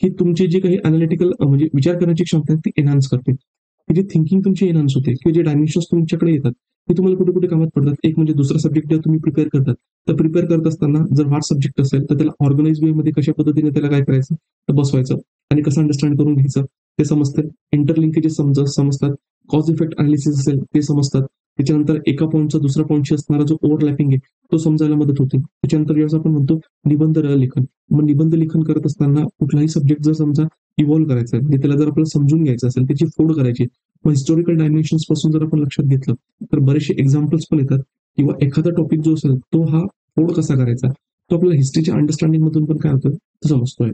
ही तुमची जी काही अनालिटिकल म्हणजे विचार करण्याची क्षमता आहे ती एन्हान्स करते. ही जी थिंकिंग तुमची एन्हान्स होते किंवा जे डायमेन्शन्स तुमच्याकडे येतात, ते तुम्हाला कुठे-कुठे कामात पडतात. एक म्हणजे दुसरा सब्जेक्ट जेव्हा तुम्ही प्रिपेअर करतात, तर प्रिपेअर करत असताना जर हार्ड सब्जेक्ट असेल तर त्याला ऑर्गनाइज वेमध्ये कशा पद्धतीने त्याला काय करायचं तर बसवायचं आणि कसं अंडरस्टँड करून घ्यायचं ते समजतं. इंटरलिंकेजेस समजतात. कॉज इफेक्ट अनालिसिस असेल ते समजतात. त्याच्यानंतर एका पॉईंटचा दुसऱ्या पॉईंटशी असणारा जो ओव्हरलॅपिंग आहे तो समजायला मदत होते. त्याच्यानंतर जेव्हा आपण म्हणतो निबंध लेखन, मग निबंध लेखन करत असताना कुठलाही सब्जेक्ट जर समजा इव्हॉल्व्ह करायचा आहे, म्हणजे त्याला जर आपल्याला समजून घ्यायचं असेल, त्याची फोड करायची, मग हिस्टॉरिकल डायमेन्शन्स पासून जर आपण लक्षात घेतलं तर बरेचसे एक्झाम्पल्स पण येतात किंवा एखादा टॉपिक जो असेल तो हा फोड कसा करायचा तो आपल्याला हिस्ट्रीच्या अंडरस्टँडिंग मधून पण काय होतं तो समजतोय.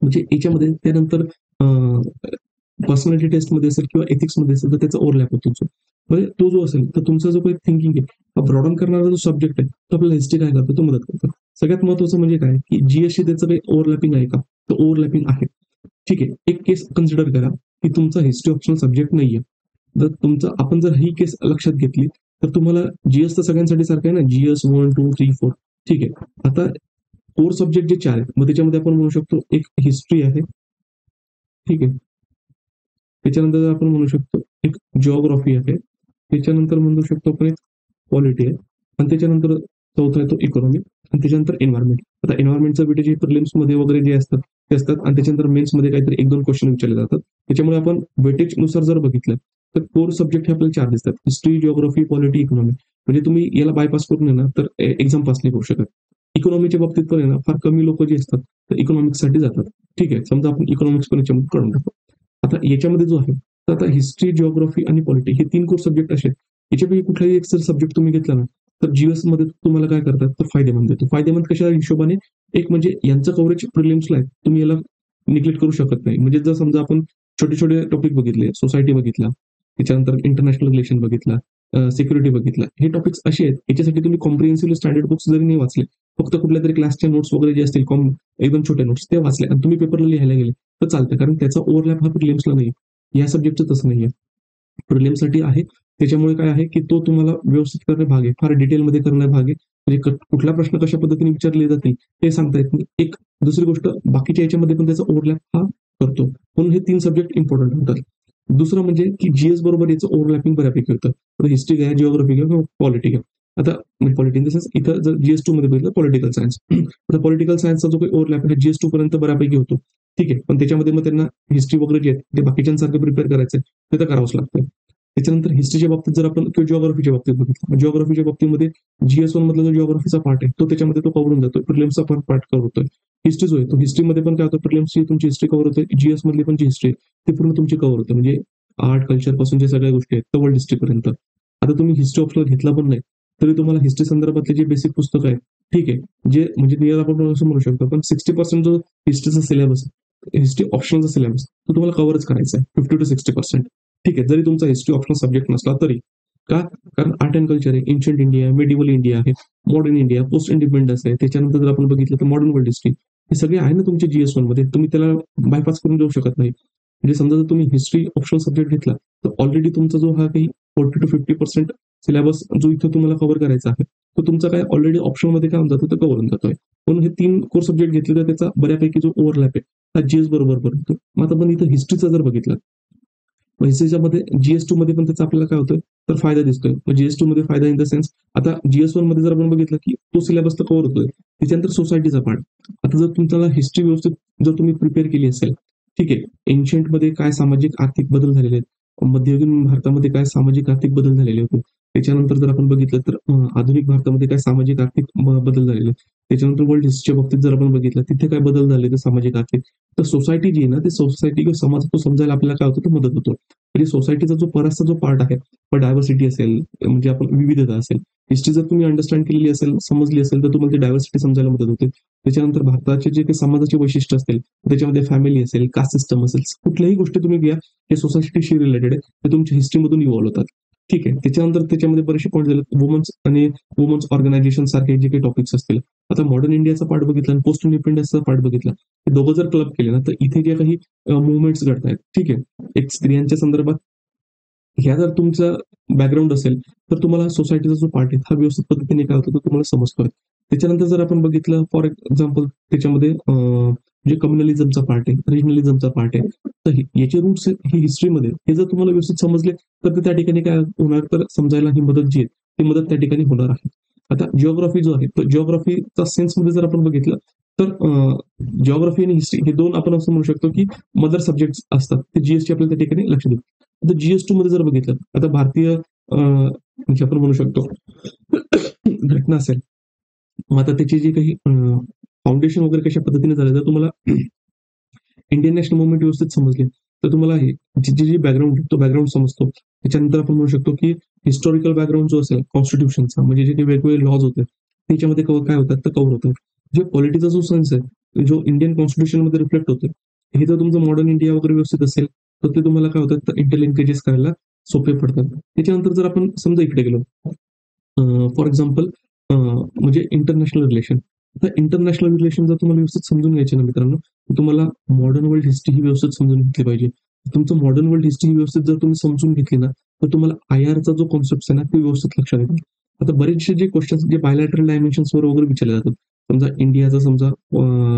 म्हणजे याच्यामध्ये त्यानंतर पर्सनॅलिटी टेस्टमध्ये असेल किंवा एथिक्समध्ये असेल तर त्याचा ओव्हरलॅप होतो. म्हणजे तो जो असेल तर तुमचा जो काही थिंकिंग आहे हा ब्रॉडन करणारा जो सब्जेक्ट आहे तो आपल्याला हिस्ट्री काय करतो तो मदत करतो. सगळ्यात महत्वाचं म्हणजे काय की जीएसशी त्याचं काही ओव्हरलॅपिंग आहे का तर ओव्हरलॅपिंग आहे. ठीक आहे. एक केस कन्सिडर करा की तुमचा हिस्ट्री ऑप्शनल सब्जेक्ट नाहीये. जर तुमचं आपण जर ही केस लक्षात घेतली तर तुम्हाला जीएस तर सगळ्यांसाठी सारखं आहे ना, जीएस 1, 2, 3, 4 ठीक आहे. आता कोर सब्जेक्ट जे 4 आहेत, मग त्याच्यामध्ये आपण म्हणू शकतो एक हिस्ट्री आहे. ठीक आहे. त्याच्यानंतर आपण म्हणू शकतो एक जिओग्राफी आहे, त्याच्यानंतर म्हणू शकतो आपण एक पॉलिटी आहे आणि त्याच्यानंतर चौथा येतो इकॉनॉमी आणि त्याच्यानंतर एन्व्हायरमेंट. आता एन्व्हायरमेंटचं वेटेज प्रिलिम्स मध्ये वगैरे जे असतात ते असतात आणि त्याच्यानंतर मेन्स मध्ये काहीतरी 1-2 क्वेश्चन विचारले जातात. त्याच्यामुळे आपण वेटेज नुसार जर बघितलं तर कोर सब्जेक्ट हे आपल्याला 4 दिसतात: हिस्ट्री, जिओग्राफी, पॉलिटी, इकॉनॉमी. म्हणजे तुम्ही याला बायपास करून आहे ना तर एक्झाम पास नाही करू शकत. इकॉनॉमीच्या बाबतीत पण आहे ना फार कमी लोक जे असतात तर इकॉनॉमिक्ससाठी जातात. ठीक आहे, समजा आपण इकॉनॉमिक्स पण याच्यामध्ये काढून टाकू. आता याच्यामध्ये जो आहे तर आता हिस्ट्री, जिओग्राफी आणि पॉलिटी हे 3 कोर सब्जेक्ट असे आहेत. याच्यापैकी कुठलाही एक जर सब्जेक्ट तुम्ही घेतला ना तर जीएस मध्ये तुम्हाला काय करतात तर फायदेमंद येतो. फायदेमंद कशा हिशोबाने? एक म्हणजे यांचं कव्हरेज प्रिलिम्सला आहे, तुम्ही याला निग्लेक्ट करू शकत नाही. म्हणजे जर समजा आपण छोटे छोटे टॉपिक बघितले, सोसायटी बघितला, त्याच्यानंतर इंटरनॅशनल रिलेशन बघितला, सिक्युरिटी बघितला, हे टॉपिक्स असे आहेत याच्यासाठी तुम्ही कॉम्प्रिहेन्सिव्ह स्टँडर्ड बुक्स जरी नाही वाचले, फक्त कुठल्या तरी क्लासच्या नोट्स वगैरे जे असतील एकदम छोटे नोट्स ते वाचले आणि तुम्ही पेपरला लिहायला गेले तर चालतं, कारण त्याचा ओव्हरलॅप हा प्रिलिम्सला नाही. या सब्जेक्टचं तसं नाहीये, प्रिलिम्ससाठी आहे. त्याच्यामुळे काय आहे की तो तुम्हाला व्यवस्थित करणे भाग आहे, फार डिटेलमध्ये करणं भाग आहे. म्हणजे कुठला प्रश्न कशा पद्धतीने विचारले जातील ते सांगता येत नाही. एक दुसरी गोष्ट, बाकीच्या याच्यामध्ये पण त्याचा ओव्हरलॅप हा करतो, म्हणून हे 3 सब्जेक्ट इम्पॉर्टंट होतात. दुसरं म्हणजे की जीएस बरोबर याचं ओव्हरलॅपिंग बऱ्यापैकी होतं. आता हिस्ट्री घ्या, जिओग्राफी घ्या किंवा पॉलिटी घ्या. आता पॉलिटी इन द सेन्स इथं जर जीएस2 मध्ये बघितलं पॉलिटिकल सायन्स, आता पॉलिटिकल सायन्सचा जो काही ओव्हरलॅप आहे जीएस2 पर्यंत बऱ्यापैकी होतो. ठीक आहे, पण त्याच्यामध्ये मग त्यांना हिस्ट्री वगैरे जे आहे ते बाकीच्यांसारखं प्रिपेअर करायचं ते तर करावंच लागतं. त्याच्यानंतर हिस्ट्रीच्या बाबतीत जर आपण किंवा जिओग्राफीच्या बाबतीत बघितलं, जिओग्राफीच्या बाबतीमध्ये जीएस1 मधला जो जिओग्राफीचा पार्ट आहे तो त्याच्यामध्ये तो कव्हर होऊन जातो, प्रिलिम्सचा पण पार्ट कव्हर होतोय. हिस्ट्री जो आहे तो हिस्ट्रीमध्ये पण काय होतं, प्रिलिम्सची तुमची हिस्ट्री कव्हर होते, जीएस मधली पण जी हिस्ट्री ती पूर्ण तुमची कव्हर होते. म्हणजे आर्ट कल्चर पासून जे सगळ्या गोष्टी आहेत वर्ल्ड हिस्ट्री पर्यंत. आता तुम्ही हिस्ट्री ऑप्शनल घेतला पण नाही तरी तुम्हाला हिस्ट्री संदर्भातले जे बेसिक पुस्तकं आहेत, ठीक आहे, जे म्हणजे नियर आपण असं म्हणू शकतो, पण 60% जो हिस्ट्रीचा सिलेबस, हिस्ट्री ऑप्शनलचा सिलेबस तो तुम्हाला कव्हरच करायचा आहे, 50-60%. ठीक आहे, जरी तुमचा हिस्ट्री ऑप्शनल सब्जेक्ट नसला तरी. का? कारण आर्ट अँड कल्चर आहे, एन्शियंट इंडिया, मेडिवल इंडिया आहे, मॉडर्न इंडिया, पोस्ट इंडिपेंडन्स आहे, त्याच्यानंतर जर आपण बघितलं तर मॉडर्न वर्ल्ड हिस्ट्री, हे सगळे आहे ना तुमचे जीएस1 मध्ये, तुम्ही त्याला बायपास करून जाऊ शकत नाही. म्हणजे समजा जर तुम्ही हिस्ट्री ऑप्शनल सब्जेक्ट घेतला तर ऑलरेडी तुमचा जो हा काही 40-50% सिलेबस जो इथं तुम्हाला कव्हर करायचा आहे तो तुमचा काय ऑलरेडी ऑप्शन मध्ये काय होऊन जातो, तो कव्हर होऊन जातोय. म्हणून हे 3 कोर्स सब्जेक्ट घेतले तर त्याचा बऱ्यापैकी जो ओव्हरलॅप आहे हा जीएस बरोबर बनतो. मग आता आपण इथं हिस्ट्रीचा जर बघितलं, मध्ये जीएस2 मध्ये पण त्याचा आपल्याला काय होतोय तर फायदा दिसतोय. मग जीएस2 मध्ये फायदा इन द सेन्स, आता जीएस1 मध्ये जर आपण बघितलं की तो सिलेबस तर कव्हर होतोय, त्याच्यानंतर सोसायटीचा पार्ट. आता जर तुमच्याला हिस्ट्री व्यवस्थित जर तुम्ही प्रिपेअर केली असेल, ठीक आहे, एन्शियंट मध्ये काय सामाजिक आर्थिक बदल झालेले आहेत, मध्ययुगीन भारतामध्ये काय सामाजिक आर्थिक बदल झालेले होते, त्याच्यानंतर जर आपण बघितलं तर आधुनिक भारतामध्ये काय सामाजिक आर्थिक बदल झालेले, त्याच्यानंतर वर्ल्ड हिस्ट्रीच्या बाबतीत जर आपण बघितलं तिथे काय बदल झाले सामाजिक आर्थिक, तर सोसायटी जी आहे ना ती सोसायटी किंवा समाज तो समजायला आपल्याला काय होतं, तो मदत होतो. म्हणजे सोसायटीचा जो बराचसा जो पार्ट आहे, डायव्हर्सिटी असेल, म्हणजे आपण विविधता असेल, हिस्ट्री जर तुम्ही अंडरस्टँड केलेली असेल, समजली असेल, तर तुम्हाला ती डायव्हर्सिटी समजायला मदत होते. त्याच्यानंतर भारताचे जे काही समाजाचे वैशिष्ट्य असतील, त्याच्यामध्ये फॅमिली असेल, कास्ट सिस्टम असेल, कुठल्याही गोष्टी तुम्ही घ्या हे सोसायटीशी रिलेटेड आहे, ते तुमच्या हिस्ट्रीमधून इव्हॉल्व होतात. ठीक आहे, त्याच्यानंतर त्याच्यामध्ये बरेचसे पॉईंट झाले, वुमन्स आणि वुमन्स ऑर्गनायझेशन सारखे जे काही टॉपिक्स असतील. आता मॉडर्न इंडियाचा पार्ट बघितला आणि पोस्ट इंडिपेंडन्सचा पार्ट बघितला, हे दोघं जर क्लब केले ना तर इथे जे काही मुवमेंट्स घडतायत, ठीक आहे, एक स्त्रियांच्या संदर्भात, ह्या जर तुमचा बॅकग्राऊंड असेल तर तुम्हाला सोसायटीचा जो पार्ट आहे हा व्यवस्थित पद्धतीने काय होतो तो तुम्हाला समजतोय. त्याच्यानंतर जर आपण बघितलं फॉर एक्झाम्पल त्याच्यामध्ये जे कम्युनलिझमचा पार्ट आहे, रिजनलिझमचा पार्ट आहे, तर याचे रूट्स ही हिस्ट्रीमध्ये हे जर तुम्हाला व्यवस्थित समजले तर ते त्या ठिकाणी काय होणार, तर समजायला ही मदत जी आहे ती मदत त्या ठिकाणी होणार आहे. आता जिओग्राफी जो आहे तर जिओग्राफीचा सेन्समध्ये जर आपण बघितलं तर जिओग्राफी आणि हिस्ट्री हे 2 आपण असं म्हणू शकतो की मदर सब्जेक्ट असतात, ते जीएसटी आपल्याला त्या ठिकाणी लक्ष देतात. आता जीएस2 मध्ये जर बघितलं, आता भारतीय म्हणजे आपण म्हणू शकतो घटना असेल, मग आता त्याची जी काही फाउंडेशन वगैरे कशा पद्धतीने झालं, जर तुम्हाला इंडियन नॅशनल मुवमेंट व्यवस्थित समजली तर तुम्हाला हे जे बॅकग्राऊंड तो बॅकग्राऊंड समजतो. त्याच्यानंतर आपण म्हणू शकतो की हिस्टॉरिकल बॅकग्राऊंड जो असेल कॉन्स्टिट्यूशनचा, म्हणजे जे काही वेगवेगळे लॉज होते त्याच्यामध्ये काय होतात तर कव्हर होतात. जे पॉलिटीचा जो सेन्स आहे जो इंडियन कॉन्स्टिट्यूशन मध्ये रिफ्लेक्ट होतो, हे जर तुमचं मॉडर्न इंडिया वगैरे व्यवस्थित असेल तर ते तुम्हाला काय होतात तर इंटरलिंकेजेस करायला सोपे पडतात. त्याच्यानंतर जर आपण समजा इकडे गेलो, फॉर एक्झाम्पल म्हणजे इंटरनॅशनल रिलेशन. आता इंटरनॅशनल रिलेशन जर तुम्हाला व्यवस्थित समजून घ्यायचे ना मित्रांनो, तर तुम्हाला मॉडर्न वर्ल्ड हिस्ट्री ही व्यवस्थित समजून घेतली पाहिजे. तुमचं मॉडर्न वर्ल्ड हिस्ट्री ही व्यवस्थित जर तुम्ही समजून घेतली ना तर तुम्हाला आयआरचा जो कॉन्सेप्ट आहे ना ते व्यवस्थित लक्षात येतो. आता बरेचसे जे क्वेश्चन्स जे बायलॅटरल डायमेन्शन्स वर वगैरे विचारले जातात, समजा इंडियाचा समजा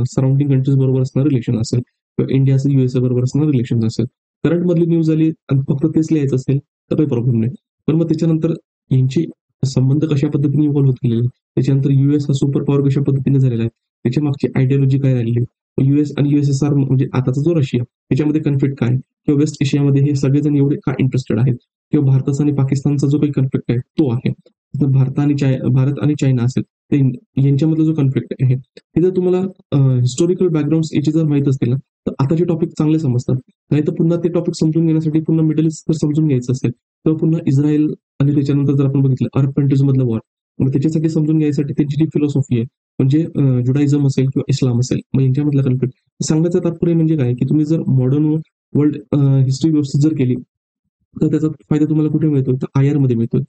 सराउंडिंग कंट्रीज बरोबर असणारं रिलेशन असेल किंवा इंडियाचं युएसए बरोबर असणारं रिलेशन असेल, करंट मधली न्यूज आली आणि फक्त तेच लिहायचं असेल तर काही प्रॉब्लेम नाही. पण मग त्याच्यानंतर यांची संबंध कशा पद्धतीने इव्हॉल्व्ह होत गेलेले, त्याच्यानंतर युएस हा सुपर पॉवर कशा पद्धतीने झालेला आहे, त्याच्या मागची आयडियोलॉजी काय राहिली, युएस आणि युएसएसआर म्हणजे आताचा जो रशिया त्याच्यामध्ये कन्फ्लिक्ट काय, किंवा वेस्ट एशियामध्ये हे सगळेजण एवढे का इंटरेस्टेड आहेत, किंवा भारताचा आणि पाकिस्तानचा जो काही कन्फ्लिक्ट आहे तो आहे. भारत आणि चायना असेल ते यांच्यामधला जो कन्फ्लिक्ट आहे हे जर तुम्हाला हिस्टॉरिकल बॅकग्राऊंड याची जर माहित असतील ना, तर आताचे टॉपिक चांगले समजतात. नाही तर पुन्हा ते टॉपिक समजून घेण्यासाठी पुन्हा मिडल ईस्ट जर समजून घ्यायचं असेल तर पुन्हा इस्रायल आणि त्याच्यानंतर जर आपण बघितलं अरब कंट्रीज मधलं वॉर, मग त्याच्यासाठी समजून घ्यायसाठी त्यांची जी फिलॉसॉफी आहे म्हणजे जुडायझम असेल किंवा इस्लाम असेल, मग यांच्यामधला कन्फ्लिक्ट सांगायचं तात्पर्य म्हणजे काय की तुम्ही जर मॉडर्न वर्ल्ड हिस्ट्री व्यवस्थित जर केली तर त्याचा फायदा तुम्हाला कुठे मिळतोय तर आय आर मध्ये मिळतोय.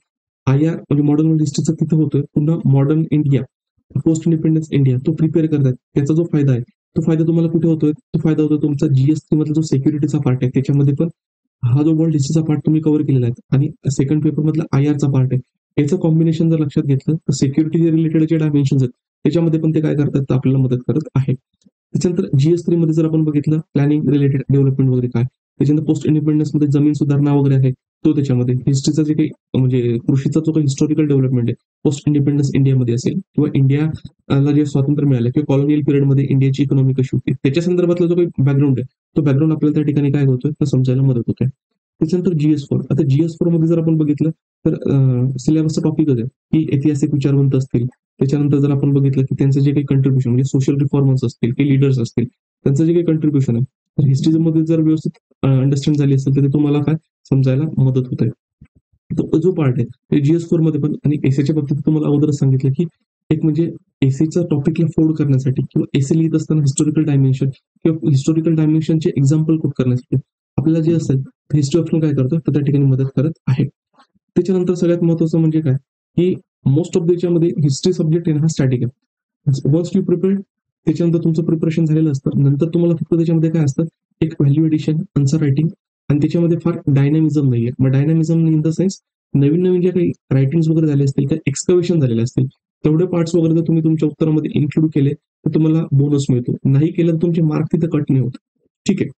आय आर म्हणजे मॉडर्न वर्ल्ड हिस्ट्रीचा तिथं होतोय. पुन्हा modern India, post independence India तो प्रिपेअर करतात, त्याचा जो फायदा आहे तो फायदा तुम्हाला कुठे होतोय, तो फायदा होतो तुमचा जीएसटी मधला जो सिक्युरिटीचा पार्ट आहे त्याच्यामध्ये पण हा जो वर्ल्ड हिस्ट्रीचा पार्ट तुम्ही कव्हर केलेला आहे आणि सेकंड पेपर मधला आय आरचा पार्ट आहे, याचं कॉम्बिनेशन जर लक्षात घेतलं तर सिक्युरिटी रिलेटेड जे डायमेन्शन आहेत त्याच्यामध्ये पण ते काय करतात तर आपल्याला मदत करत आहे. त्याच्यानंतर जीएस3 मध्ये जर आपण बघितलं प्लॅनिंग रिलेटेड डेव्हलपमेंट वगैरे काय, त्याच्यानंतर पोस्ट इंडिपेंडन्स मध्ये जमीन सुधारणा वगैरे आहे तो त्याच्यामध्ये हिस्ट्रीचा जे काही म्हणजे कृषीचा जो काही हिस्टॉरिकल डेव्हलपमेंट आहे पोस्ट इंडिपेंडन्स इंडियामध्ये असेल, किंवा इंडियाला जे स्वातंत्र्य मिळालं किंवा कॉलोनियल पिरियडमध्ये इंडियाची इकॉनॉमी कशी होती त्याच्या संदर्भातला जो काही बॅकग्राऊंड आहे तो बॅकग्राऊंड आपल्याला त्या ठिकाणी काय होतोय तर समजायला मदत होते. त्याच्यानंतर जीएस4, आता जीएस4 मध्ये जर आपण बघितलं तर सिलेबसचा टॉपिकच आहे की ऐतिहासिक विचारवंत असतील, त्याच्यानंतर जर आपण बघितलं की त्यांचं जे काही कंट्रीब्युशन म्हणजे सोशल रिफॉर्मर्स असतील काही लीडर्स असतील त्यांचं जे काही कंट्रीब्युशन आहे तर हिस्ट्रीमध्ये जर व्यवस्थित अंडरस्टँड झाली असेल तर ते तुम्हाला काय समजायला मदत होत आहे. तो जो पार्ट आहे ते जीएस4 मध्ये पण आणि एसएच्या बाबतीत तुम्हाला अगोदरच सांगितलं की एक म्हणजे एसीच्या टॉपिकला फोल्ड करण्यासाठी किंवा एसी लिहित असताना हिस्टॉरिकल डायमेन्शन किंवा हिस्टॉरिकल डायमेन्शनचे एक्झाम्पल कोट करण्यासाठी आपल्याला जे असेल हिस्ट्री ऑप्शन काय करतो तर त्या ठिकाणी मदत करत आहे. त्याच्यानंतर सगळ्यात महत्वाचं म्हणजे काय की मोस्ट ऑफ त्याच्यामध्ये हिस्ट्री सब्जेक्ट आहे ना हा स्टॅटिक आहे. वन्स यू प्रिपेअर त्याच्यानंतर तुमचं प्रिपरेशन झालेलं असतं, नंतर तुम्हाला फक्त त्याच्यामध्ये काय असतं एक व्हॅल्यू एडिशन, आन्सर रायटिंग आणि त्याच्यामध्ये फार डायनामिझम नाहीये. मग डायनामिझम इन द सेन्स नवीन नवीन ज्या काही रायटिंग्स वगैरे झाले असतील किंवा एक्सकवेशन झालेले असतील तेवढे पार्ट्स वगैरे जर तुम्ही तुमच्या उत्तरामध्ये इन्क्लूड केले तर तुम्हाला बोनस मिळतो, नाही केलं तर तुमचे मार्क तिथे कट नाही होत. ठीक आहे,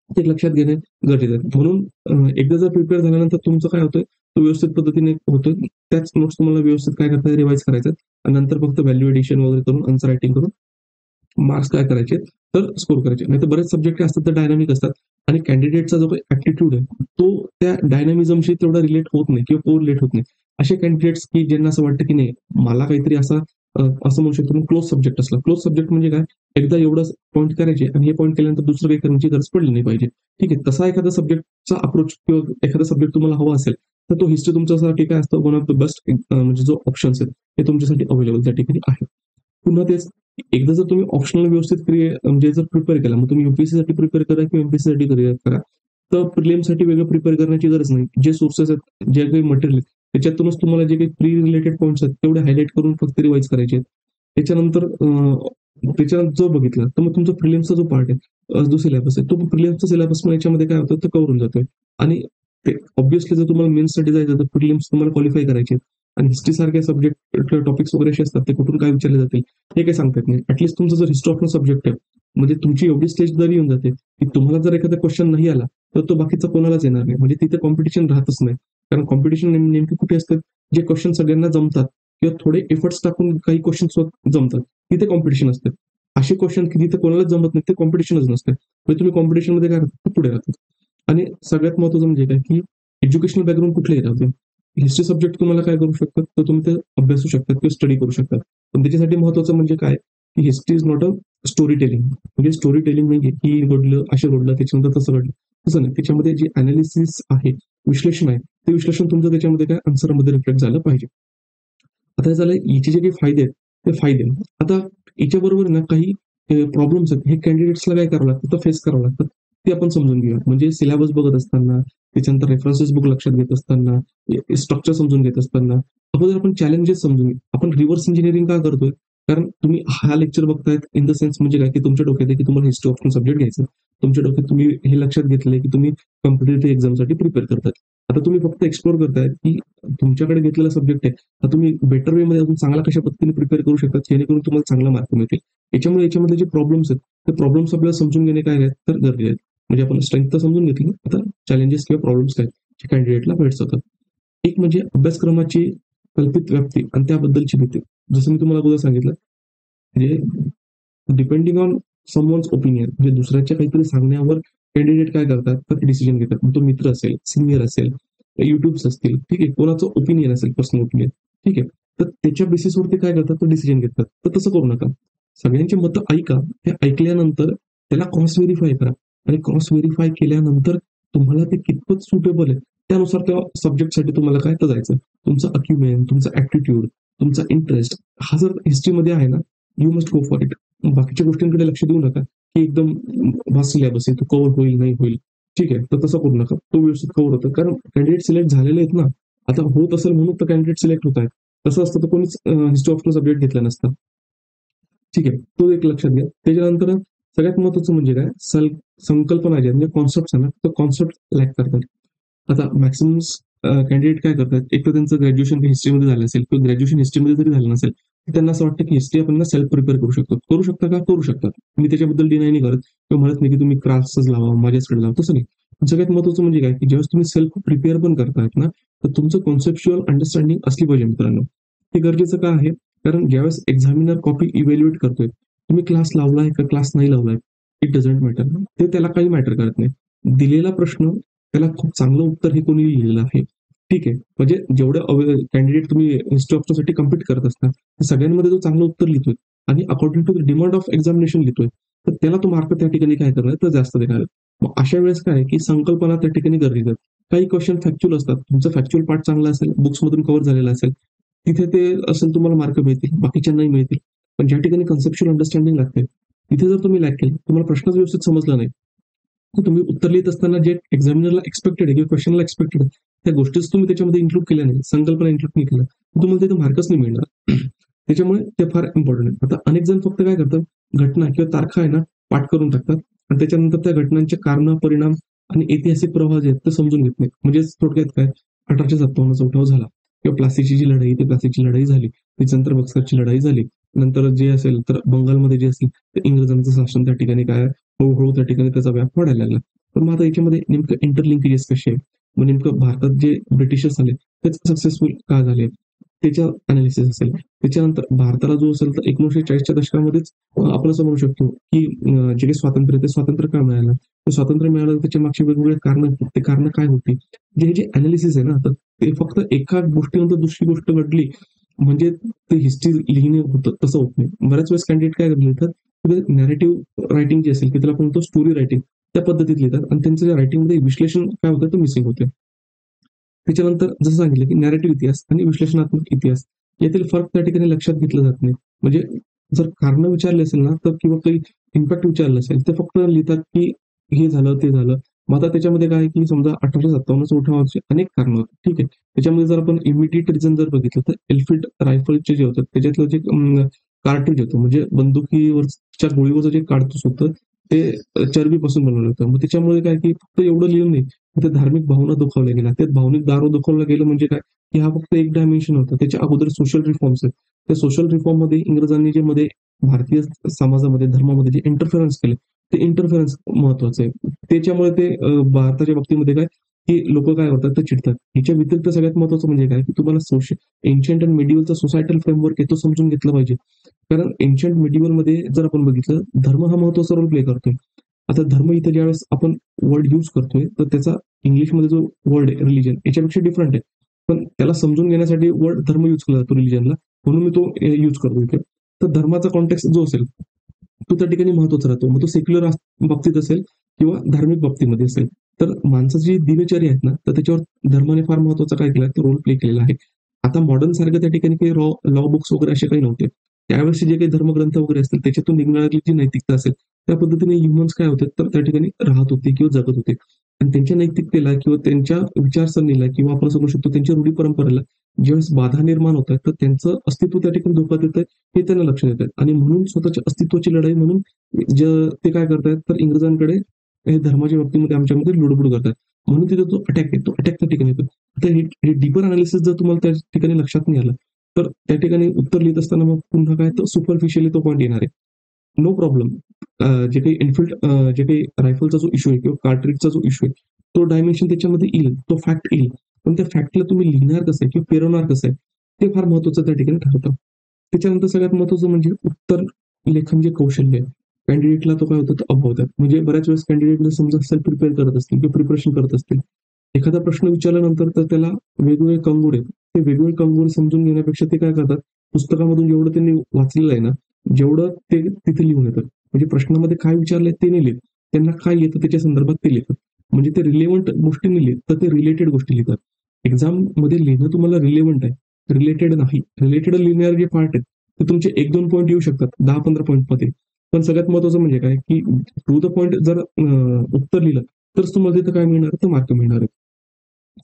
ते लक्षात घेणे गरजेचं आहे. म्हणून एकदा जर प्रिपेअर झाल्यानंतर तुमचं काय होतंय तो व्यवस्थित पद्धतीने होतोय. त्याच नोट्स तुम्हाला व्यवस्थित काय करता रिवाइज करायचं आणि नंतर फक्त व्हॅल्यू एडिशन वगैरे करून आन्सर रायटिंग करून मार्क्स काय करायचे तर स्कोर करायचे. नाही तर बरेच सब्जेक्ट असतात तर डायनामिक असतात आणि कॅन्डिडेटचा जो काही ऍटिट्यूड आहे तो त्या डायनामिझमशी तेवढा रिलेट होत नाही किंवा कोरिलेट होत नाही. असे कॅन्डिडेट्स की ज्यांना असं वाटतं की नाही मला काहीतरी असं म्हणू शकतो क्लोज सब्जेक्ट असला. क्लोज सब्जेक्ट म्हणजे काय एकदा एवढं पॉईंट करायचे आणि हे पॉईंट केल्यानंतर दुसरं काही करण्याची गरज पडली नाही पाहिजे. ठीक आहे, तसा एखादा सब्जेक्टचा अप्रोच किंवा एखादा सब्जेक्ट तुम्हाला हवा असेल तर तो हिस्ट्री तुमच्यासाठी काय असतं वन ऑफ द बेस्ट म्हणजे जो ऑप्शन्स आहेत ते तुमच्यासाठी अवेलेबल त्या ठिकाणी आहे. पुन्हा तेच एकदा जर तुम्ही ऑप्शनल व्यवस्थित म्हणजे जर प्रिपेअर केला मग तुम्ही युपीएससी साठी प्रिपेअर करा किंवा एमपीएससी साठी करा तर प्रिलियम साठी वेगळं प्रिपेअर करण्याची गरज नाही. जे सोर्सेस आहेत जे काही मटेरियल त्याच्यातूनच तुम्हाला जे काही प्री रिलेटेड पॉईंट्स आहेत तेवढे हायलाइट करून फक्त रिवाइज करायचे आहेत. त्याच्यानंतर त्याच्यानंतर जो बघितला तर मग तुमचा प्रिलियमचा जो पार्ट आहे जो सिलेबस आहे तो प्रिलियमचा सिलेबस पण याच्यामध्ये काय होतं तर कव्हर होऊन जातोय. आणि ते ऑब्व्हियसली जर तुम्हाला मेन्ससाठी जायचं तर प्रिलियम्स तुम्हाला क्वालिफाय करायचे आणि हिस्ट्री सारखे सब्जेक्ट टॉपिक्स वगैरे असे असतात ते कुठून काय विचारले जातील हे काही सांगता येत नाही. ऍटलीस्ट तुमचं जर हिस्ट्री ऑफ सब्जेक्ट आहे म्हणजे तुमची एवढी स्टेज जरी येऊन जाते की तुम्हाला जर एखादा क्वेश्चन नाही आला तर तो बाकीचा कोणालाच येणार नाही. म्हणजे तिथे कॉम्पिटिशन राहतच नाही. कारण कॉम्पिटिशन नेमके कुठे असतात जे क्वेश्चन सगळ्यांना जमतात किंवा थोडे एफर्ट्स टाकून काही क्वेश्चन जमतात तिथे कॉम्पिटिशन असते. असे क्वेश्चन की जिथे कोणालाच जमत नाही ते कॉम्पिटिशनच नसते. म्हणजे तुम्ही कॉम्पिटिशन मध्ये काय करता पुढे राहतात. आणि सगळ्यात महत्वाचं म्हणजे काय की एज्युकेशनल बॅकग्राऊंड कुठलेही राहते हिस्ट्री सब्जेक्ट तुम्हाला काय करू शकतात तर तुम्ही ते अभ्यासू शकतात किंवा स्टडी करू शकतात. पण त्याच्यासाठी महत्वाचं म्हणजे काय की history is not a story telling. म्हणजे स्टोरी टेलिंग म्हणजे की घडलं असं घडलं त्याच्यानंतर तसं घडलं तसं नाही. त्याच्यामध्ये जे अनालिसिस आहे विश्लेषण आहे ते विश्लेषण तुमचं त्याच्यामध्ये काय आन्सरमध्ये रिफ्लेक्ट झालं पाहिजे. आता हे झालं याचे जे काही फायदे आहेत ते फायदे. आता याच्याबरोबर ना काही प्रॉब्लेम्स आहेत हे कॅन्डिडेट्सला काय करावं लागतं तर फेस करावं लागतं. ते आपण समजून घेऊया. म्हणजे सिलेबस बघत असताना त्याच्यानंतर रेफरन्सेस बुक लक्षात घेत असताना स्ट्रक्चर समजून घेत असताना अगोदर आपण चॅलेंजेस समजून घेऊ. आपण रिव्हर्स इंजिनिअरिंग का करतोय कारण तुम्ही हा लेक्चर बघतायत इन द सेन्स म्हणजे काय की तुमच्या डोक्यात आहे की तुम्हाला हिस्ट्री ऑप्शन सब्जेक्ट घ्यायचं. तुमच्या डोक्यात तुम्ही हे लक्षात घेतलंय की तुम्ही कॉम्पिटेटिव्ह एक्झामसाठी प्रिपेअर करतात. आता तुम्ही फक्त एक्सप्लोर करताय की तुमच्याकडे घेतलेला सब्जेक्ट आहे तर तुम्ही बेटर वे मध्ये अजून चांगला कशा पद्धतीने प्रिपेअर करू शकतात जेणेकरून तुम्हाला चांगला मार्क मिळतील. याच्यामुळे याच्यामध्ये जे प्रॉब्लेम्स आहेत ते प्रॉब्लेम्स आपल्याला समजून घेणे काय आहेत तर गरजेचे आहेत. म्हणजे आपण स्ट्रेंथ तर समजून घेतली, आता चॅलेंजेस किंवा प्रॉब्लेम्स काय जे कॅन्डिडेटला भेटत होतात. एक म्हणजे अभ्यासक्रमाची कल्पित व्याप्ती आणि त्याबद्दलची भीती. जसं मी तुम्हाला अगोदर सांगितलं, म्हणजे डिपेंडिंग ऑन समवन्स ओपिनियन, म्हणजे दुसऱ्याच्या काहीतरी सांगण्यावर कॅन्डिडेट काय करतात तर डिसिजन घेतात. मग तो मित्र असेल, सिनियर असेल, युट्यूब्स असतील, ठीक आहे, कोणाचं ओपिनियन असेल, पर्सनल ओपिनियन, ठीक आहे, तर त्याच्या बेसिसवरती काय करतात तर डिसिजन घेतात. तर तसं करू नका. सगळ्यांची मतं ऐका, ते ऐकल्यानंतर त्याला क्रॉस व्हेरीफाय करा आणि क्रॉस व्हेरीफाय केल्यानंतर तुम्हाला ते कितपत सुटेबल आहे त्यानुसार त्या सब्जेक्टसाठी तुम्हाला काय तर जायचं. तुमचं अक्युमेंट, तुमचा ऍप्टिट्यूड, तुमचा इंटरेस्ट हा जर हिस्ट्रीमध्ये आहे ना, you must go for it. बाकीच्या गोष्टींकडे लक्ष देऊ नका की एकदम वास्ट सिलेबस आहे, तो कव्हर होईल नाही होईल, ठीक आहे, तर तसं करू नका. तो व्यवस्थित कव्हर होतं, कारण कॅन्डिडेट सिलेक्ट झालेले आहेत ना. आता होत असेल म्हणून तर कॅन्डिडेट सिलेक्ट होत आहेत. तसं असतं तर कोणीच हिस्ट्री ऑप्शनल सब्जेक्ट घेतला नसतं. ठीक आहे, तो एक लक्षात घ्या. त्याच्यानंतर सगळ्यात महत्वाचं म्हणजे काय, संकल्पना ज्या म्हणजे कॉन्सेप्ट आहे ना, तो कॉन्सेप्ट लॅक करतात. आता मॅक्सिमम कॅन्डिडेट काय करतात, एक तर त्यांचं ग्रॅज्युएशन हिस्ट्रीमध्ये झालं असेल किंवा ग्रॅज्युएशन हिस्ट्रीमध्ये जरी झालं नसेल, तर त्यांना असं वाटतं की हिस्ट्री आपण सेल्फ प्रिपेअर करू शकतो. करू शकता का? करू शकतात. मी त्याच्याबद्दल डिनाय नाही करत किंवा म्हणत नाही की तुम्ही क्लासेस लावा, माझ्याचकडे लावा, तसं नाही. पण सगळ्यात महत्वाचं म्हणजे काय, की ज्यावेळेस तुम्ही सेल्फ प्रिपेअर पण करतायत ना, तर तुमचं कॉन्सेप्च्युअल अंडरस्टँडिंग असली पाहिजे मित्रांनो. हे गरजेचं का आहे, कारण ज्यावेळेस एक्झामिनर कॉपी इव्हॅल्युएट करतोय, तुम्ही क्लास लावलाय का क्लास नाही लावलाय, इट डझंट मॅटर. ते त्याला काही मॅटर करत नाही. दिलेला प्रश्न, त्याला खूप चांगलं उत्तर हे कोणी लिहिलेलं आहे, ठीक आहे. म्हणजे जेवढे कॅन्डिडेट तुम्ही हिस्ट्री ऑप्शनसाठी कम्पीट करत असता, सगळ्यांमध्ये जो चांगलं उत्तर लिहितोय आणि according to the demand of examination लिहितोय, तर त्याला तो मार्क त्या ठिकाणी काय करणार तर जास्त देणार आहे. मग अशा वेळेस काय आहे, की संकल्पना त्या ठिकाणी गरजेचं आहे. काही क्वेश्चन फॅक्च्युअल असतात. तुमचा फॅक्च्युअल पार्ट चांगला असेल, बुक्समधून कव्हर झालेला असेल, तिथे ते असेल तुम्हाला मार्क मिळतील, बाकीच्या नाही मिळतील. पण ज्या ठिकाणी कन्सेप्च्युअल अंडरस्टँडिंग लागते, तिथे जर तुम्ही लॅक केलं, तुम्हाला प्रश्नच व्यवस्थित समजला नाही, तर तुम्ही उत्तर लिहित असताना जे एक्झामिनरला एक्सपेक्टेड आहे किंवा क्वेश्चनला एक्सपेक्टेड आहे, त्या गोष्टीच तुम्ही त्याच्यामध्ये इन्क्लूड केल्या नाही, संकल्पना इन्क्लूड नाही केलं, तर तुम्हाला तिथे मार्कच नाही मिळणार. त्याच्यामुळे ते फार इम्पॉर्टंट आहे. आता अनेक जण फक्त काय करतात, घटना किंवा तारखा आहे ना पाठ करून टाकतात आणि त्याच्यानंतर त्या घटनांचे कारण, परिणाम आणि ऐतिहासिक प्रवाह जे आहेत ते समजून घेत नाही. म्हणजे थोडक्यात काय, 1857चा उठाव झाला किंवा प्लासीची जी लढाई, ती प्लासीची लढाई झाली, त्याच्यानंतर बक्सरची लढाई झाली, नंतर जे असेल तर बंगालमध्ये जे असेल तर इंग्रजांचं शासन त्या ठिकाणी काय, हळूहळू त्या ठिकाणी त्याचा व्याप वाढायला लागला. पण मग आता याच्यामध्ये नेमकं इंटरलिंकेजेस कसे आहेत, मग नेमकं भारतात जे ब्रिटिशर्स आले तेच सक्सेसफुल का झाले, त्याच्या अनालिसिस असेल. त्याच्यानंतर भारताला जो असेल तर 1940च्या दशकामध्येच आपण असं म्हणू शकतो की जे काही स्वातंत्र्य, ते स्वातंत्र्य का मिळालं, ते स्वातंत्र्य मिळालं त्याच्या मागची वेगवेगळे कारण, ते कारण काय होती, जे अनालिसिस आहे ना, तर ते फक्त एका गोष्टीनंतर दुसरी गोष्ट घडली म्हणजे ते हिस्ट्री लिहिणे होतं, तसं होत नाही. बऱ्याच वेळेस कॅन्डिडेट काय लिहितात, नॅरेटिव्ह रायटिंग जे असेल की त्याला आपण म्हणतो स्टोरी रायटिंग, त्या पद्धतीत लिहितात आणि त्यांचं जे रायटिंगमध्ये विश्लेषण काय होतं ते मिसिंग होते. त्याच्यानंतर जसं सांगितलं की नॅरेटिव्ह इतिहास आणि विश्लेषणात्मक इतिहास यातील फरक त्या ठिकाणी लक्षात घेतला जात नाही. म्हणजे जर कारण विचारले असेल ना, तर किंवा काही इम्पॅक्ट विचारलं असेल, तर फक्त लिहितात की हे झालं, ते झालं. मग आता त्याच्यामध्ये काय आहे, की समजा 1857चा उठावाचे अनेक कारणं होती. ठीक आहे. त्याच्यामध्ये जर आपण इमिडिएट रिझन जर बघितलं, तर एल्फिल्ड रायफलचे जे होतात, त्याच्यातलं जे कार्ट्रिज होतं, म्हणजे बंदुकीवरच्या गोळीवरचं जे काडतूस होतं, ते चरबीपासून बनवलं होतं. मग त्याच्यामुळे काय, की फक्त एवढं लिहून नाही, ते धार्मिक भावना दुखावल्या गेल्या. त्यात भावनिक दारू दुखावलं गेलं म्हणजे काय, की हा फक्त एक डायमेन्शन होतं. त्याच्या अगोदर सोशल रिफॉर्म्स आहेत. त्या सोशल रिफॉर्ममध्ये इंग्रजांनी जे मध्ये भारतीय समाजामध्ये, धर्मामध्ये जे इंटरफेरन्स केले, ते इंटरफेरन्स महत्वाचं आहे. त्याच्यामुळे ते भारताच्या बाबतीमध्ये काय, की लोकं काय करतात, तर चिडतात. ह्याच्या व्यतिरिक्त सगळ्यात महत्वाचं म्हणजे काय, की तुम्हाला एन्शियंट आणि मिडिव्हलचा सोसायटल फ्रेमवर्क आहे तो समजून घेतलं पाहिजे. कारण एन्शियंट मिडिव्हलमध्ये जर आपण बघितलं, धर्म हा महत्वाचा रोल प्ले करतोय. आता धर्म इथे ज्यावेळेस आपण वर्ड यूज करतोय, तर त्याचा इंग्लिशमध्ये जो वर्ड आहे रिलिजन याच्यापेक्षा डिफरंट आहे. पण त्याला समजून घेण्यासाठी वर्ड धर्म यूज केला जातो रिलिजनला, म्हणून मी तो यूज करतो इथे. तर धर्माचा कॉन्टेक्स्ट जो असेल, तो त्या ठिकाणी महत्वाचा राहतो. मग तो सेक्युलर बाबतीत असेल किंवा धार्मिक बाबतीमध्ये असेल. तर माणसाची जी दिनचर्या आहेत ना, तर त्याच्यावर धर्माने फार महत्वाचा काय केला, तो रोल प्ले केलेला आहे. आता मॉडर्न सारखं त्या ठिकाणी काही लॉ बुक्स वगैरे असे काही नव्हते. त्यावेळेसचे जे काही धर्मग्रंथ वगैरे असतील, त्याच्यातून निघणारी जी नैतिकता असेल, त्या पद्धतीने ह्युमन्स काय होते, तर त्या ठिकाणी राहत होते किंवा जगत होते. आणि त्यांच्या नैतिकतेला किंवा त्यांच्या विचारसरणीला किंवा आपण समजू शकतो त्यांच्या रूढी परंपरेला ज्यावेळेस बाधा निर्माण होत आहे, तर त्यांचं अस्तित्व त्या ठिकाणी धोक्यात येतंय, हे त्यांना लक्षात येतं. आणि म्हणून स्वतःच्या अस्तित्वाची लढाई म्हणून ते काय करतायत, तर इंग्रजांकडे हे धर्माच्या बाबतीमध्ये आमच्यामध्ये लुडबुड करतात. म्हणून तिथे जो अटॅक आहे, तो अटॅक त्या ठिकाणी येतो. आता हे डीपर अनालिसिस जर तुम्हाला त्या ठिकाणी लक्षात नाही आलं, तर त्या ठिकाणी उत्तर लिहित असताना मग पुन्हा काय, तर सुपरफिशियली तो पॉइंट येणार आहे. No problem. जे काही इनफिल्ड जे काही रायफलचा जो इश्यू आहे किंवा कार्ट्रिजचा जो इश्यू आहे, तो डायमेन्शन त्याच्यामध्ये येईल, तो फॅक्ट येईल. पण त्या फॅक्टला तुम्ही लिहिणार कसं आहे किंवा पेरवणार कसं आहे, ते फार महत्वाचं त्या ठिकाणी ठरतं. त्याच्यानंतर सगळ्यात महत्वाचं म्हणजे उत्तर लेखन जे कौशल्य आहे, कॅन्डिडेटला तो काय होतं तर अभावतात. म्हणजे बऱ्याच वेळेस कॅन्डिडेट समजा सेल्फ प्रिपेअर करत असतील किंवा प्रिपरेशन करत असतील. एखादा प्रश्न विचारल्यानंतर तर त्याला वेगवेगळे कंगोरे, ते वेगवेगळे कंगोरे समजून घेण्यापेक्षा ते काय करतात, पुस्तकामधून जेवढं त्यांनी वाचलेलं आहे ना, जेवढं ते तिथे लिहून येतात. म्हणजे प्रश्नामध्ये काय विचारलंय ते नाही लिहित. त्यांना काय येतं त्याच्या संदर्भात ते लिहितात. म्हणजे ते रिलेव्हंट गोष्टी नाही लिहित, तर ते रिलेटेड गोष्टी लिहितात. एक्झाममध्ये लिहिणं तुम्हाला रिलेव्हंट आहे, रिलेटेड नाही. रिलेटेड लिहिणारे जे पार्ट आहेत, ते तुमचे 1-2 पॉइंट येऊ शकतात, 10-15 पॉइंटमध्ये. पण सगळ्यात महत्त्वाचं म्हणजे काय, की टू द पॉइंट जर उत्तर लिहिलं, तरच तुम्हाला तिथं काय मिळणार, तर मार्क मिळणार आहेत.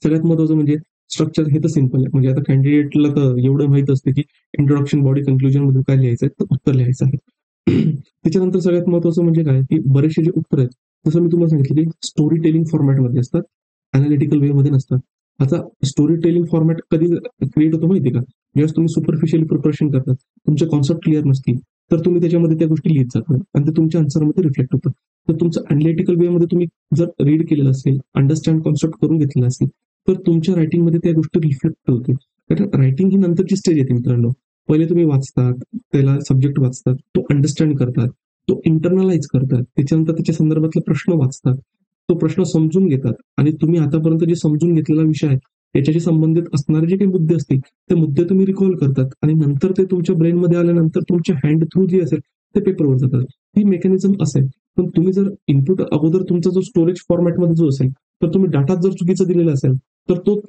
सगळ्यात महत्त्वाचं म्हणजे स्ट्रक्चर हे तर सिंपल आहे. म्हणजे आता कॅन्डिडेटला तर एवढं माहीत असतं, की इंट्रोडक्शन, बॉडी, कन्क्लुजन मध्ये काय लिहायचं आहे, तर उत्तर लिहायचं आहे. त्याच्यानंतर सगळ्यात महत्त्वाचं म्हणजे काय, की बरेचसे जे उत्तर आहेत, जसं मी तुम्हाला सांगितलं, की स्टोरी टेलिंग फॉर्मॅटमध्ये असतात, अनालिटिकल वेमध्ये नसतात. आता स्टोरी टेलिंग फॉर्मॅट कधी क्रिएट होतो माहिती आहे का? ज्यावेळेस तुम्ही सुपरफिशियल प्रिपरेशन करतात, तुमचे कॉन्सेप्ट क्लिअर नसतील, तर तुम्ही त्याच्यामध्ये त्या गोष्टी लिहित जाता आणि ते तुमच्या आन्सरमध्ये रिफ्लेक्ट होतं. तर तुमचं अनालिटिकल वेमध्ये तुम्ही जर रीड केलेलं असेल, अंडरस्टँड कॉन्सेप्ट करून घेतलेलं असेल, तर तुमच्या रायटिंगमध्ये त्या गोष्टी रिफ्लेक्ट होते. कारण रायटिंग ही नंतरची स्टेज येते मित्रांनो. पहिले तुम्ही वाचतात, त्याला सब्जेक्ट वाचतात, तो अंडरस्टँड करतात, तो इंटरनलाइज करतात, त्याच्यानंतर त्याच्या संदर्भातले प्रश्न वाचतात, तो प्रश्न समजून घेतात आणि तुम्ही आतापर्यंत जे समजून घेतलेला विषय आहे, त्याच्याशी संबंधित असणारे जे काही मुद्दे असतील, ते मुद्दे तुम्ही रिकॉल करतात आणि नंतर ते तुमच्या ब्रेनमध्ये आल्यानंतर तुमच्या हँड थ्रू जे असेल, ते पेपरवर जातात. ही मेकॅनिझम असेल. पण तुम्ही जर इनपुट अगोदर तुमचा जो स्टोरेज फॉर्मॅटमध्ये जो असेल, तर तुम्ही डाटा जर चुकीचा दिलेला असेल, तर तो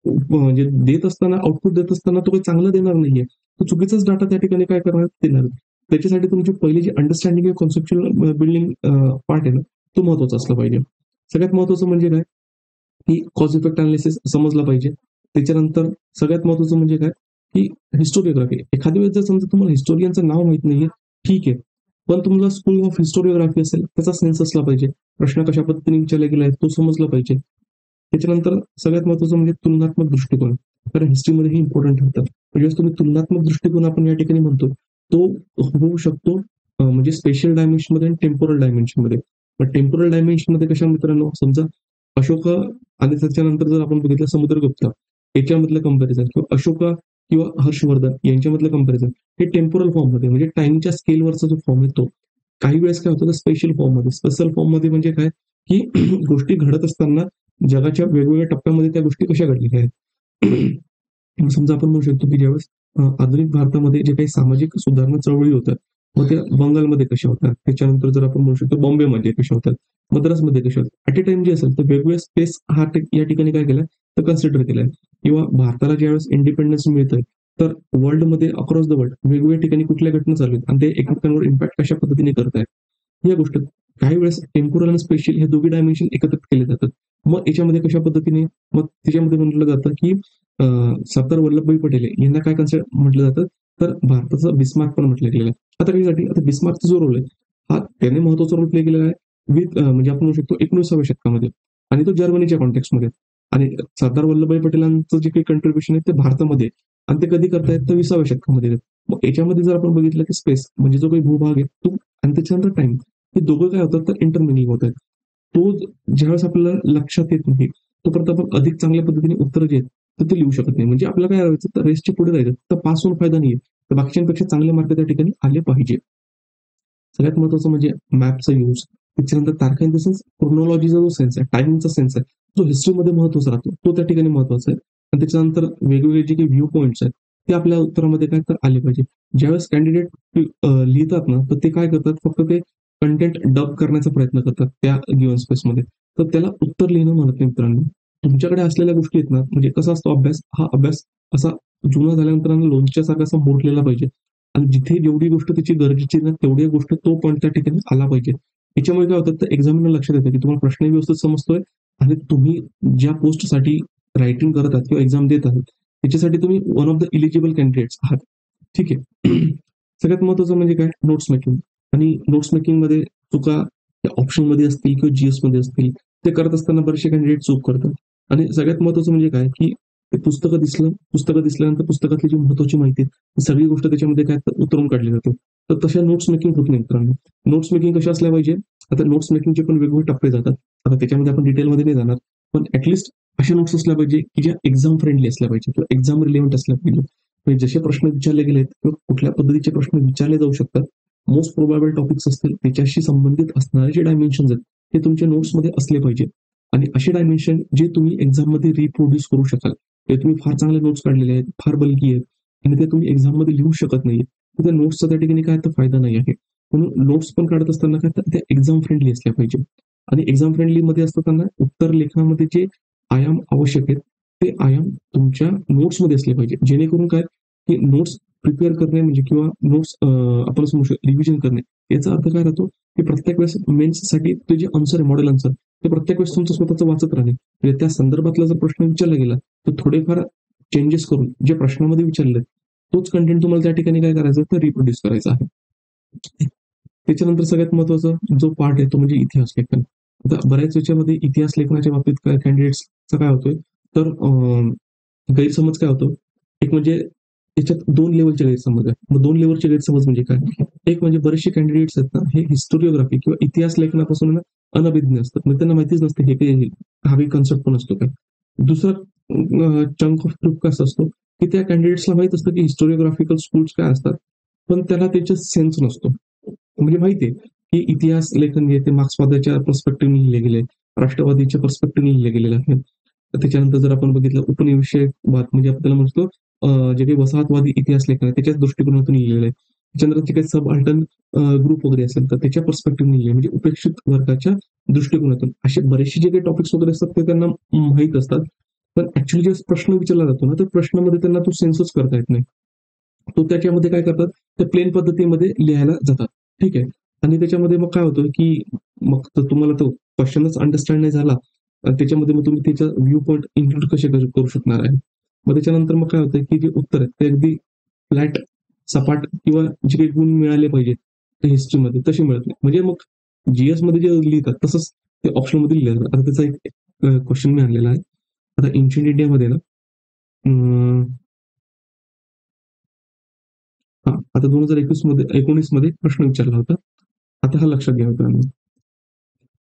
म्हणजे देत असताना, आउटपुट देत असताना तो काही चांगला देणार नाहीये. तो चुकीचाच डाटा त्या ठिकाणी काय करणार, देणार. त्याच्यासाठी तुमची पहिली जी अंडरस्टँडिंग कॉन्सेप्च्युअल बिल्डिंग पार्ट आहे ना, तो महत्वाचा असला पाहिजे. सगळ्यात महत्वाचं म्हणजे काय, की कॉज इफेक्ट अनालिसिस समजला पाहिजे. त्याच्यानंतर सगळ्यात महत्वाचं म्हणजे काय, की हिस्टोरिओग्राफी. एखाद्या वेळेस जर समजा तुम्हाला हिस्टोरियनचं नाव माहित नाहीये, ठीक आहे. पण तुम्हाला स्कूल ऑफ हिस्टोरिओग्राफी असेल, त्याचा सेन्स असला पाहिजे. प्रश्न कशा पद्धतीने विचारला गेला आहे, तो समजला पाहिजे. त्याच्यानंतर सगळ्यात महत्त्वाचं म्हणजे तुलनात्मक दृष्टिकोन. कारण हिस्ट्रीमध्ये हे इम्पॉर्टंट ठरतं. ज्यावेळेस तुम्ही तुलनात्मक दृष्टिकोन आपण या ठिकाणी म्हणतो, तो होऊ शकतो म्हणजे स्पेशल डायमेन्शनमध्ये आणि टेम्पोरल डायमेन्शनमध्ये. पण टेम्पोरल डायमेन्शनमध्ये कशा मित्रांनो, समजा अशोक आणि त्याच्यानंतर जर आपण बघितलं समुद्रगुप्त याच्यामधलं कंपॅरिझन किंवा अशोका किंवा हर्षवर्धन यांच्यामधलं कंपॅरिझन हे टेम्पोरल फॉर्ममध्ये म्हणजे टाइमच्या स्केलवरचा जो फॉर्म आहे तो. काही वेळेस काय होतं स्पेशल फॉर्ममध्ये. स्पेशल फॉर्ममध्ये म्हणजे काय, की गोष्टी घडत असताना जगाच्या वेगवेगळ्या टप्प्यामध्ये त्या गोष्टी कशा घडलेल्या आहेत. समजा आपण म्हणू शकतो की ज्यावेळेस आधुनिक भारतामध्ये जे काही सामाजिक सुधारणा चळवळी होतात, मग त्या बंगालमध्ये कशा होतात, त्याच्यानंतर जर आपण म्हणू शकतो बॉम्बेमध्ये कशा होतात, मद्रासमध्ये कशा होतात. ॲट अ टाइम जे असेल तर वेगवेगळ्या स्पेस हा या ठिकाणी काय केलाय तर कन्सिडर केलाय. किंवा भारताला ज्यावेळेस इंडिपेंडन्स मिळतंय, तर वर्ल्डमध्ये अक्रॉस द वर्ल्ड वेगवेगळ्या ठिकाणी कुठल्या घटना चालू आहेत आणि ते एकमेकांवर इम्पॅक्ट कशा पद्धतीने करत आहेत. या गोष्टी काही वेळेस टेम्पोरल आणि स्पेशल हे दोघी डायमेन्शन एकत्रित केले जातात. मग याच्यामध्ये कशा पद्धतीने, मग त्याच्यामध्ये म्हटलं जातं की सरदार वल्लभभाई पटेल यांना काय कन्सेप्ट म्हटलं जातं, तर भारताचा बिस्मार्क पण म्हटलं गेलेलं आहे. आता कशासाठी, आता बिस्मार्कचा जो रोल आहे, हा त्याने महत्वाचा रोल प्ले केलेला आहे म्हणजे आपण म्हणू शकतो 19व्या शतकामध्ये आणि तो जर्मनीच्या कॉन्टेक्स्टमध्ये. आणि सरदार वल्लभभाई पटेलांचं जे काही कंट्रीब्युशन आहे ते भारतामध्ये आणि ते कधी करतायत तर 20व्या शतकामध्ये. मग याच्यामध्ये जर आपण बघितलं की स्पेस म्हणजे जो काही भूभाग आहे तो आणि त्याच्यानंतर टाइम, हे दोघं काय होतात तर इंटरमिनिंग होत आहेत. तो ज्यावेळेस आपल्याला लक्षात येत नाही, तोपर्यंत आपण अधिक चांगल्या पद्धतीने उत्तर जे आहेत तर ते लिहू शकत नाही. म्हणजे आपल्याला काय करायचं तर रेसच्या पुढे जायचं, तर पास होऊन फायदा नाहीये. तर बाकीच्यांपेक्षा चांगले मार्क त्या ठिकाणी आले पाहिजे. सगळ्यात महत्वाचं म्हणजे मॅपचा यूज. त्याच्यानंतर तारखा इन द सेन्स क्रोनॉलॉजीचा जो सेन्स आहे, टायमिंगचा सेन्स आहे, जो हिस्ट्रीमध्ये महत्वाचा राहतो, तो त्या ठिकाणी महत्वाचा आहे. आणि त्याच्यानंतर वेगवेगळे जे काही व्ह्यू पॉइंट्स आहेत, ते आपल्या उत्तरामध्ये काय तर आले पाहिजे. ज्यावेळेस कॅन्डिडेट लिहितात ना, तर ते काय करतात, फक्त ते कंटेंट डब करण्याचा प्रयत्न करतात त्या गिव्हन स्पेसमध्ये. तर त्याला उत्तर लिहिणं म्हणत नाही मित्रांनो. तुमच्याकडे असलेल्या गोष्टी आहेत ना, म्हणजे कसा असतो अभ्यास, हा अभ्यास असा जुना झाल्यानंतर लोणच्यासारखा असा मुरलेला पाहिजे. आणि जिथे जेवढी गोष्ट त्याची गरजेची ना, तेवढी गोष्ट तो पॉइंट त्या ठिकाणी आला पाहिजे. याच्यामुळे काय होतं, तर एक्झामिनर लक्षात येतं, की तुम्हाला प्रश्न व्यवस्थित समजतोय आणि तुम्ही ज्या पोस्टसाठी रायटिंग करत आहात किंवा एक्झाम देत आहात, त्याच्यासाठी तुम्ही one of the eligible candidates आहात. ठीक आहे. सगळ्यात महत्वाचं म्हणजे काय, नोट्स मेकिंग. आणि नोट्स मेकिंगमध्ये चुका ऑप्शनमध्ये असतील किंवा जीएस मध्ये असतील, ते करत असताना बरेचसे कॅन्डिडेट चूक करतात. आणि सगळ्यात महत्वाचं म्हणजे काय, की ते पुस्तकं दिसल्यानंतर पुस्तकातली जी महत्वाची माहिती आहे, सगळी गोष्ट त्याच्यामध्ये काय उतरून काढली जाते. तर तशा नोट्स मेकिंग होत नाही मित्रांनो. नोट्स मेकिंग कशा असल्या पाहिजे? आता नोट्स मेकिंगचे पण वेगवेगळे टप्पे जातात. आता त्याच्यामध्ये आपण डिटेलमध्ये नाही जाणार. पण ऍटलिस्ट अशा नोट्स असल्या पाहिजे की ज्या एक्झाम फ्रेंडली असल्या पाहिजे किंवा एक्झाम रिलेव्हंट असल्या पाहिजे. म्हणजे जसे प्रश्न विचारले गेलेत किंवा कुठल्या पद्धतीचे प्रश्न विचारले जाऊ शकतात, मोस्ट प्रोबॅबल टॉपिक्स असतील त्याच्याशी संबंधित असणारे जे डायमेन्शन्स आहेत ते तुमच्या नोट्समध्ये असले पाहिजे. आणि असे डायमेन्शन जे तुम्ही एक्झाममध्ये रिप्रोड्यूस करू शकाल. ते तुम्ही फार चांगले नोट्स काढलेले आहेत, फार बल्की आहेत आणि ते तुम्ही एक्झाममध्ये लिहू शकत नाहीये. तर त्या नोट्सचा त्या ठिकाणी काय तर फायदा नाही आहे. म्हणून नोट्स पण काढत असताना काय तर त्या एक्झाम फ्रेंडली असल्या पाहिजे. आणि एक्झाम फ्रेंडली मध्ये असताना उत्तर लेखनामध्ये जे आयाम आवश्यक आहेत ते आयाम तुमच्या नोट्समध्ये असले पाहिजे. जेणेकरून काय की नोट्स प्रिपेअर करणे म्हणजे किंवा नोट्स आपण समजू शकतो रिव्हिजन करणे. याचा अर्थ काय राहतो की प्रत्येक वेळेस मेन्ससाठी ते जे आन्सर आहे मॉडेल आन्सर ते प्रत्येक वेळेस तुमचं स्वतःचं वाचत राहणे. म्हणजे त्या संदर्भातला जर प्रश्न विचारला गेला तर थोडेफार चेंजेस करून जे प्रश्नामध्ये विचारले तोच कंटेंट तुम्हाला त्या ठिकाणी काय करायचं तर रिप्रोड्यूस करायचा आहे. त्याच्यानंतर सगळ्यात महत्वाचा जो पार्ट आहे तो म्हणजे इतिहास लेखन. आता बऱ्याच याच्यामध्ये इतिहास लेखनाच्या बाबतीत काय कॅन्डिडेट्सचा काय होतोय तर गैरसमज काय होतो एक म्हणजे त्याच्यात 2 लेव्हलचे गैरसमज आहे. मग 2 लेव्हलचे गैरसमज म्हणजे काय? एक म्हणजे बरेचसे कॅन्डिडेट्स आहेत ना, हे हिस्टोरिओग्राफी किंवा इतिहास लेखनापासून ना अनभिज्ञ असतात. म्हणजे त्यांना माहितीच नसते हे काही हा काही कन्सेप्ट पण असतो काय. दुसरा चंक ऑफ ट्रूथ कसा असतो, की त्या कॅन्डिडेट्सला माहित असतं की हिस्टोरिओग्राफिकल स्कूल्स काय असतात, पण त्याला त्याचा सेन्स नसतो. म्हणजे माहिती आहे, की इतिहास लेखन जे ते मार्क्सवादाच्या पर्स्पेक्टिव्हने लिहिले गेले, राष्ट्रवादीच्या पर्स्पेक्टिव्हने लिहिले गेलेले आहे. तर त्याच्यानंतर जर आपण बघितलं उपनिवेशिक वाद म्हणजे आपल्याला म्हणतो जे काही वसाहतवादी इतिहास लेखन आहे त्याच्याच दृष्टिकोनातून लिहिलेलं आहे. त्याच्यानंतर जे काही सबअल्टर्न ग्रुप वगैरे असेल तर त्याच्या पर्स्पेक्टिव्हने लिहिले म्हणजे उपेक्षित वर्गाच्या दृष्टिकोनातून असे बरेचसे जे काही टॉपिक्स वगैरे असतात ते त्यांना माहीत असतात. पण ऍक्च्युअली जे प्रश्न विचारला जातो ना त्या प्रश्नामध्ये त्यांना तो सेन्सच करता येत नाही. तो त्याच्यामध्ये काय करतात त्या प्लेन पद्धतीमध्ये लिहायला जातात. ठीक आहे. आणि त्याच्यामध्ये मग काय होतं की मग तर तुम्हाला तो क्वेश्चनच अंडरस्टँड नाही झाला त्याच्यामध्ये मग तुम्ही त्याचा व्ह्यू पॉईंट इन्क्लूड कसे करू शकणार आहे. मग त्याच्यानंतर मग काय होतं की जे उत्तर आहेत ते अगदी फ्लॅट सपाट किंवा जे काही गुण मिळाले पाहिजेत हिस्ट्रीमध्ये तसे मिळत नाही. म्हणजे मग जीएस मध्ये जे लिहितात तसंच ते ऑप्शन मध्ये लिहिलं जातं. आता त्याचा एक क्वेश्चन मी आणलेला आहे. आता एन्शियंट इंडियामध्ये ना हा आता 2019 मध्ये प्रश्न विचारला होता. आता हा लक्षात घ्या मित्रांनो.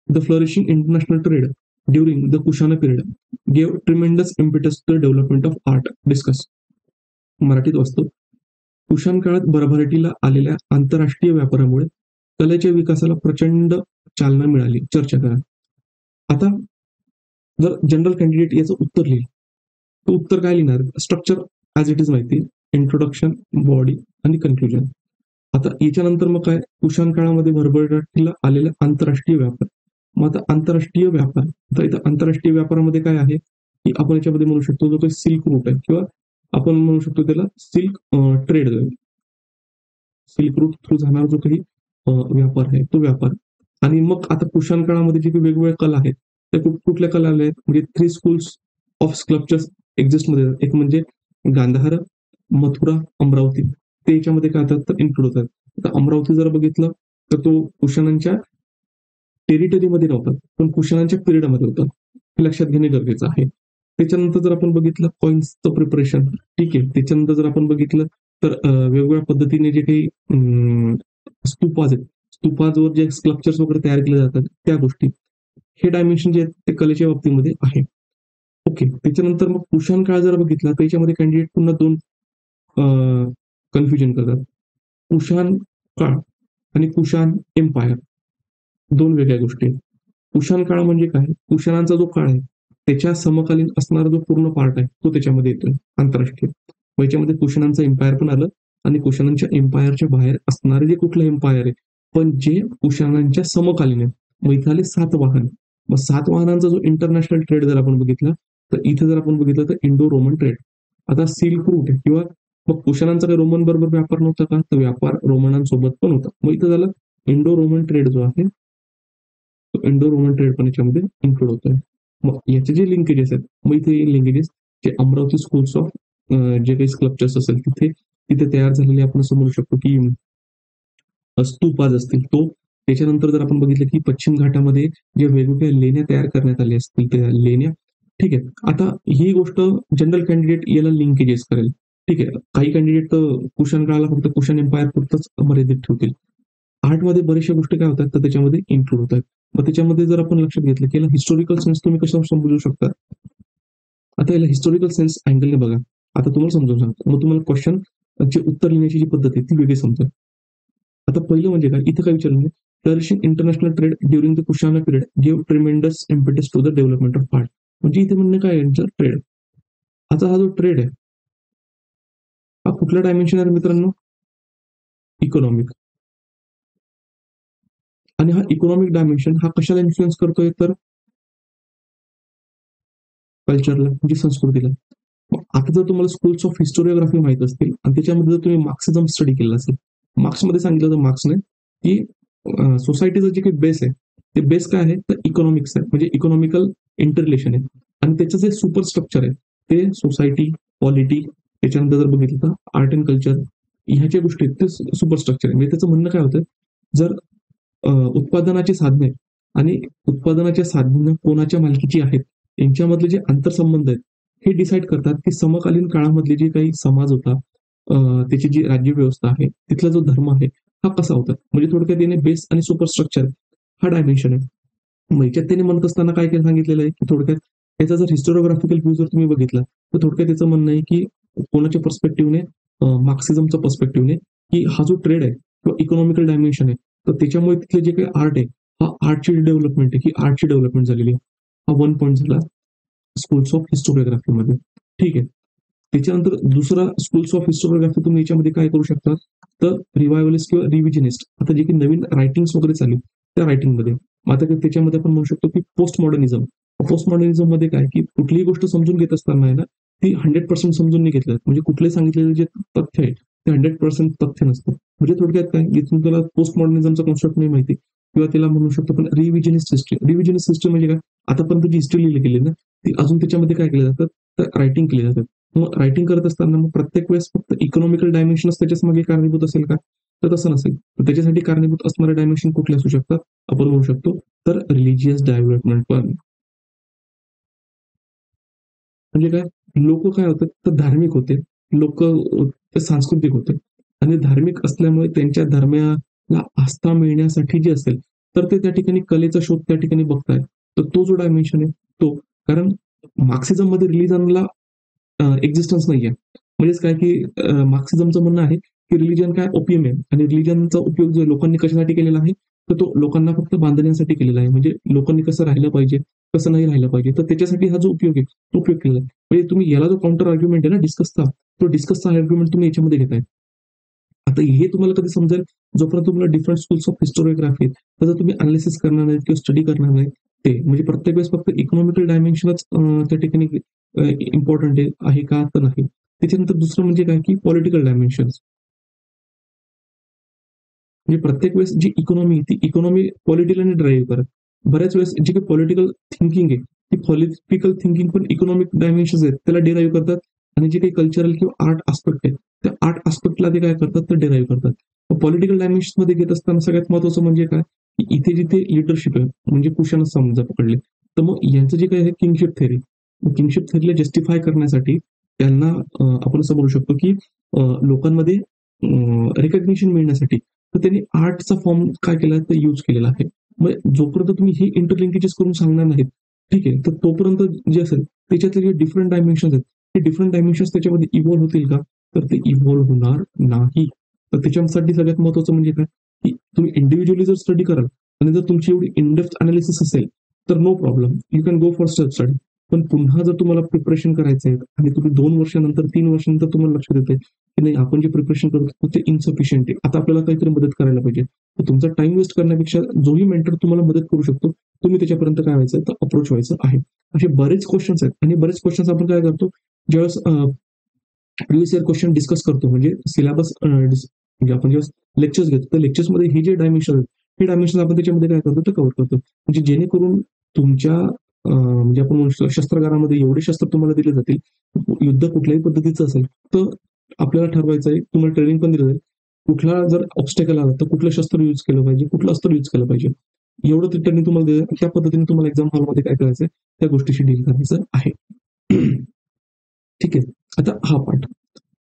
The flourishing international trade during the Kushana period gave tremendous impetus to the development of art discuss. मराठीत वाचतो. कुशाण काळात भरभराटीला आलेल्या आंतरराष्ट्रीय व्यापारामुळे कलेच्या विकासाला प्रचंड चालना मिळाली. चर्चा करा. आता जर जनरल कॅन्डिडेट याचं उत्तर लिहिल तर उत्तर काय लिहिणार स्ट्रक्चर ॲज इट इज माहिती इंट्रोडक्शन बॉडी आणि कन्क्लुजन. आता याच्यानंतर मग काय कुशाण काळामध्ये भरभराटीला आलेला आंतरराष्ट्रीय व्यापार. मग आता आंतरराष्ट्रीय व्यापार तर इथं आंतरराष्ट्रीय व्यापारामध्ये काय आहे की आपण याच्यामध्ये म्हणू शकतो जो काही सिल्क रूट आहे किंवा आपण म्हणू शकतो त्याला silk trade silk route through जाणारा जो काही व्यापार आहे तो व्यापार. आणि मग आता कुशाण काळामध्ये जे काही वेगवेगळ्या कला आहेत त्या कुठल्या कला आल्या आहेत म्हणजे 3 स्कूल्स ऑफ स्कल्पचर्स एक्झिस्ट मध्ये एक म्हणजे गांधार मथुरा अमरावती ते याच्यामध्ये काय होतात तर इन्क्लूड होतात. आता अमरावती जर बघितलं तर तो कुशाणांच्या टेरिटरीमध्ये नव्हता पण कुशाणांच्या पिरियडमध्ये होता. हे लक्षात घेणे गरजेचं आहे. त्याच्यानंतर जर आपण बघितलं कॉइन्सचं प्रिपरेशन ठीक आहे. त्याच्यानंतर जर आपण बघितलं तर वेगवेगळ्या पद्धतीने जे काही स्तूपाज आहेत स्तूपाजवर जे स्कल्पचर्स वगैरे तयार केले जातात त्या गोष्टी हे डायमेन्शन जे आहेत ते कलेच्या बाबतीमध्ये आहे. ओके. त्याच्यानंतर मग कुशाण काळ जर बघितला तर याच्यामध्ये कॅन्डिडेट पुन्हा 2 कन्फ्युजन करतात. कुशाण काळ आणि कुशाण एम्पायर 2 वेगळ्या गोष्टी आहेत. कुशाण काळ म्हणजे काय? कुशाणांचा जो काळ आहे त्याच्या समकालीन असणारा जो पूर्ण पार्ट आहे तो त्याच्यामध्ये येतोय आंतरराष्ट्रीय. मग याच्यामध्ये कुशाणांचं एम्पायर पण आलं आणि कुशाणांच्या एम्पायरच्या बाहेर असणारे जे कुठलं एम्पायर आहे पण जे कुशाणांच्या समकालीन आहे. मग इथे आले सातवाहन. मग सातवाहनांचा जो इंटरनॅशनल ट्रेड जर आपण बघितला तर इथे जर आपण बघितलं तर इंडो रोमन ट्रेड. आता सिल्क रूट किंवा मग कुशाणांचा काही रोमन बरोबर व्यापार नव्हता का तर व्यापार रोमनांसोबत पण होता. मग इथं झालं इंडो रोमन ट्रेड जो आहे इंडो रोमन ट्रेड पण याच्यामध्ये इन्क्लूड होतोय. मग याचे जे लिंकेजेस आहेत मग इथे लिंकेजेस जे अमरावती स्कूल्स ऑफ जे काही स्कल्पचर्स असेल तिथे तिथे तयार झालेले आपण असं म्हणू शकतो की स्तूपाज असतील तो. त्याच्यानंतर जर आपण बघितलं की पश्चिम घाटामध्ये जे वेगवेगळ्या लेण्या तयार करण्यात आल्या असतील त्या लेण्या ठीक आहे. आता ही गोष्ट जनरल कॅन्डिडेट याला लिंकेजेस करेल ठीक आहे. काही कॅन्डिडेट तर कुशन काळाला फक्त कुशन एम्पायर पुरतच मर्यादित ठेवतील. आर्टमध्ये बऱ्याचशा गोष्टी काय होतात तर त्याच्यामध्ये इन्क्लूड होतात. मग त्याच्यामध्ये जर आपण लक्षात घेतलं की हिस्टॉरिकल सेन्स तुम्ही कशावर समजू शकता. आता याला हिस्टॉरिकल सेन्स अँगलने बघा. आता तुम्हाला समजून सांगतो. मग तुम्हाला क्वेश्चन चे उत्तर लिहिण्याची जी पद्धत आहे ती वेगळी समजेल. आता पहिलं म्हणजे काय, इथं काय विचारलं म्हणजे flourishing international trade during the Kushana period give tremendous impetus to the development of art. म्हणजे इथे म्हणणं काय यांचं ट्रेड. आता हा जो ट्रेड आहे हा कुठला डायमेन्शन आहे मित्रांनो, इकॉनॉमिक. आणि हा इकॉनॉमिक डायमेन्शन हा कशाला इन्फ्लुएन्स करतोय तर कल्चरला म्हणजे संस्कृतीला. आता जर तुम्हाला स्कूल्स ऑफ हिस्टोरिओग्राफी माहित असतील आणि त्याच्यामध्ये जर तुम्ही मार्क्सिझम स्टडी केला असेल, मार्क्समध्ये सांगितलं तर मार्क्सने की सोसायटीचं जे काही बेस आहे ते बेस काय आहे तर इकॉनॉमिक्स आहे, म्हणजे इकॉनॉमिकल इंटरलेशन आहे. आणि त्याचं जे सुपर स्ट्रक्चर आहे ते सोसायटी, पॉलिटी, त्याच्यानंतर जर बघितलं तर आर्ट अँड कल्चर, ह्याच्या गोष्टी ते सुपर स्ट्रक्चर आहे. म्हणजे त्याचं म्हणणं काय होतं, जर उत्पादनाची साधने आणि उत्पादनाच्या साधने कोणाच्या मालकीची आहेत यांच्यामधले जे आंतरसंबंध आहेत हे डिसाईड करतात की समकालीन काळामधले जे काही समाज होता, त्याची जी राज्य व्यवस्था आहे, तिथला जो धर्म आहे हा कसा होता. म्हणजे थोडक्यात याने बेस आणि सुपर स्ट्रक्चर हा डायमेन्शन आहे. मग याच्यात त्यांनी म्हणत असताना काय काय सांगितलेलं आहे की थोडक्यात याचा जर हिस्टोरिओग्राफिकल व्ह्यू जर तुम्ही बघितला तर थोडक्यात त्याचं म्हणणं आहे की कोणाच्या पर्स्पेक्टिव्हने, मार्क्सिझमच्या पर्स्पेक्टिव्हने, की हा जो ट्रेड आहे किंवा इकॉनॉमिकल डायमेन्शन आहे तर त्याच्यामुळे तिथले जे काही आर्ट आहे हा आर्टची डेव्हलपमेंट आहे, ही आर्टची डेव्हलपमेंट झालेली आहे. हा वन पॉईंट झाला स्कूल्स ऑफ हिस्टोरिओग्राफीमध्ये. ठीक आहे. त्याच्यानंतर दुसरा स्कूल्स ऑफ हिस्टोरिओग्राफी तुम्ही याच्यामध्ये काय करू शकता तर रिवायवलिस्ट किंवा रिव्हिजनिस्ट. आता जे काही नवीन रायटिंग्स वगैरे चालू त्या रायटिंगमध्ये आता त्याच्यामध्ये आपण म्हणू शकतो की पोस्ट मॉडर्निझम. पोस्ट मॉडर्निझम मध्ये काय की कुठलीही गोष्ट समजून घेत असताना आहे ना ती 100% समजून नाही घेतलं, म्हणजे कुठले सांगितलेले जे तथ्य आहे ते 100% तथ्य नसतं. म्हणजे थोडक्यात काय की तुम्हाला पोस्ट मॉडर्निझमचा कॉन्सेप्ट नाही माहिती किंवा त्याला म्हणू शकतो पण रिव्हिजनिस्ट हिस्ट्री. रिव्हिजनिस्ट हिस्ट्री म्हणजे काय, आतापर्यंत जी हिस्ट्री लिहिली गेली ना ती अजून त्याच्यामध्ये काय केलं जातं तर रायटिंग केली जातं. मग रायटिंग करत असताना मग प्रत्येक वेळेस फक्त इकॉनॉमिकल डायमेन्शनच त्याच्याच मागे कारणीभूत असेल का तर तसं नसेल. तर त्याच्यासाठी कारणीभूत असणारे डायमेन्शन कुठले असू शकतात आपण म्हणू शकतो तर रिलिजियस डेव्हलपमेंट पण. म्हणजे काय, लोक काय होते तर धार्मिक होते, लोक ते सांस्कृतिक होते आणि धार्मिक असल्यामुळे त्यांच्या धर्माला आस्था मिळण्यासाठी जे असेल तर ते त्या ठिकाणी कलेचा शोध त्या ठिकाणी बघतायत. तर तो जो डायमेन्शन आहे तो, कारण मार्क्सिझम मध्ये रिलिजनला एक्झिस्टन्स नाहीये. म्हणजेच काय की मार्क्सिझमचं म्हणणं आहे की रिलिजन काय ओपियम आहे आणि रिलिजनचा उपयोग जो लोकांनी कशासाठी केलेला आहे तर तो लोकांना फक्त बांधण्यासाठी केलेला आहे. म्हणजे लोकांनी कसं राहिलं पाहिजे, कसं नाही राहिलं पाहिजे, तर त्याच्यासाठी हा जो उपयोग आहे तो उपयोग केलेला आहे. म्हणजे तुम्ही याला जो काउंटर आर्ग्युमेंट आहे ना डिस्कसचा, तो डिस्कसचा आर्ग्युमेंट तुम्ही याच्यामध्ये घेताय. आता हे तुम्हाला कधी समजेल जोपर्यंत तुम्हाला डिफरंट स्कूल्स ऑफ हिस्टोरिओग्राफी त्याचं तुम्ही अनालिसिस करणार नाही किंवा स्टडी करणार नाही. ते म्हणजे प्रत्येक वेळेस फक्त इकॉनॉमिकल डायमेन्शनच त्या ठिकाणी इम्पॉर्टंट आहे का तर नाही. त्याच्यानंतर दुसरं म्हणजे काय की पॉलिटिकल डायमेन्शन. म्हणजे प्रत्येक वेळेस जी इकॉनॉमी ती इकॉनॉमी पॉलिटिकलने ड्राईव्ह करत. बऱ्याच वेळेस जी काही पॉलिटिकल थिंकिंग आहे ती पॉलिटिकल थिंकिंग पण इकॉनॉमिक डायमेन्शन आहेत त्याला डिराईव्ह करतात. आणि जे काही कल्चरल किंवा आर्ट आस्पेक्ट आहे त्या आर्ट आस्पेक्टला ते काय करतात तर डिराईव्ह करतात. पॉलिटिकल डायमेन्शन मध्ये घेत असताना सगळ्यात महत्वाचं म्हणजे काय की इथे जिथे लिडरशिप आहे म्हणजे कुशनच समजा पकडले तर मग यांचं जे काही आहे किंगशिप थेअरी. किंगशिप थेअरीला जस्टिफाय करण्यासाठी त्यांना आपण असं म्हणू शकतो की लोकांमध्ये रिकग्निशन मिळण्यासाठी तर त्यांनी आर्टचा फॉर्म काय केला तर यूज केलेला आहे. मग जोपर्यंत तुम्ही हे इंटरलिंकेजेस करून सांगणार नाहीत ठीक आहे तर तोपर्यंत जे असेल त्याच्यातले जे डिफरंट डायमेन्शन आहेत ते डिफरंट डायमेन्शन त्याच्यामध्ये इव्हॉल्व्ह होतील का तर ते इव्हॉल्व्ह होणार नाही. तर त्याच्यासाठी सगळ्यात महत्वाचं म्हणजे काय की तुम्ही इंडिव्हिज्युअली जर स्टडी कराल आणि जर तुमची एवढी इनडेप्थ अनालिसिस असेल तर no problem you can go for self study. पण पुन्हा जर तुम्हाला प्रिपरेशन करायचं आहे आणि तुम्ही 2 वर्षानंतर 3 वर्षानंतर तुम्हाला लक्षात येते की नाही आपण जे प्रिपरेशन करतो ते इन्सफिशियंट आहे, आता आपल्याला काहीतरी मदत करायला पाहिजे. तर तुमचा टाइम वेस्ट करण्यापेक्षा जोही मेंटर तुम्हाला मदत करू शकतो तुम्ही त्याच्यापर्यंत काय व्हायचं तर अप्रोच व्हायचं आहे. असे बरेच क्वेश्चन्स आहेत आणि बरेच क्वेश्चन्स आपण काय करतो ज्यावेळेस प्रिव्हियस इयर क्वेश्चन डिस्कस करतो म्हणजे सिलेबस म्हणजे आपण जेव्हा लेक्चर्स घेतो तर लेक्चर्समध्ये हे जे डायमेन्शन आहेत हे डायमेन्शन आपण त्याच्यामध्ये काय करतो ते कव्हर करतो. म्हणजे जेणेकरून तुमच्या म्हणजे आपण म्हणू शकतो शस्त्रागारामध्ये एवढे शस्त्र तुम्हाला दिले जातील युद्ध कुठल्याही पद्धतीचं असेल तर आपल्याला ठरवायचं आहे. तुम्हाला ट्रेनिंग पण दिलं जाईल कुठला जर ऑब्स्टेकल आला तर कुठलं शस्त्र यूज केलं पाहिजे, कुठलं अस्त्र यूज केलं पाहिजे. एवढं ते त्यांनी तुम्हाला दिलं त्या पद्धतीने तुम्हाला एक्झाम हॉलमध्ये काय करायचं त्या गोष्टीशी डील करायचं आहे. ठीक आहे. आता हा पार्ट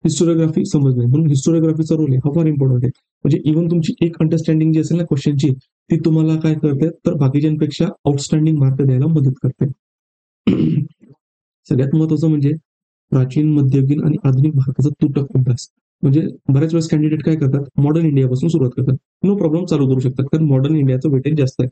हिस्टोरिओग्राफी समजणे, म्हणून हिस्टोरिओग्राफीचा रोल आहे हा फार इम्पॉर्टंट आहे. म्हणजे इव्हन तुमची एक अंडरस्टँडिंग जी असेल ना क्वेश्चनची, ती तुम्हाला काय करते, तर बाकीच्यांपेक्षा आउटस्टँडिंग मार्क द्यायला मदत करते. सगळ्यात महत्वाचं म्हणजे प्राचीन, मध्ययुगीन आणि आधुनिक भारताचा तुटक अभ्यास. म्हणजे बऱ्याच वेळेस कॅन्डिडेट काय करतात, मॉडर्न इंडियापासून सुरुवात करतात. नो प्रॉब्लेम, चालू करू शकतात, कारण मॉडर्न इंडियाचं वेटेज जास्त आहे.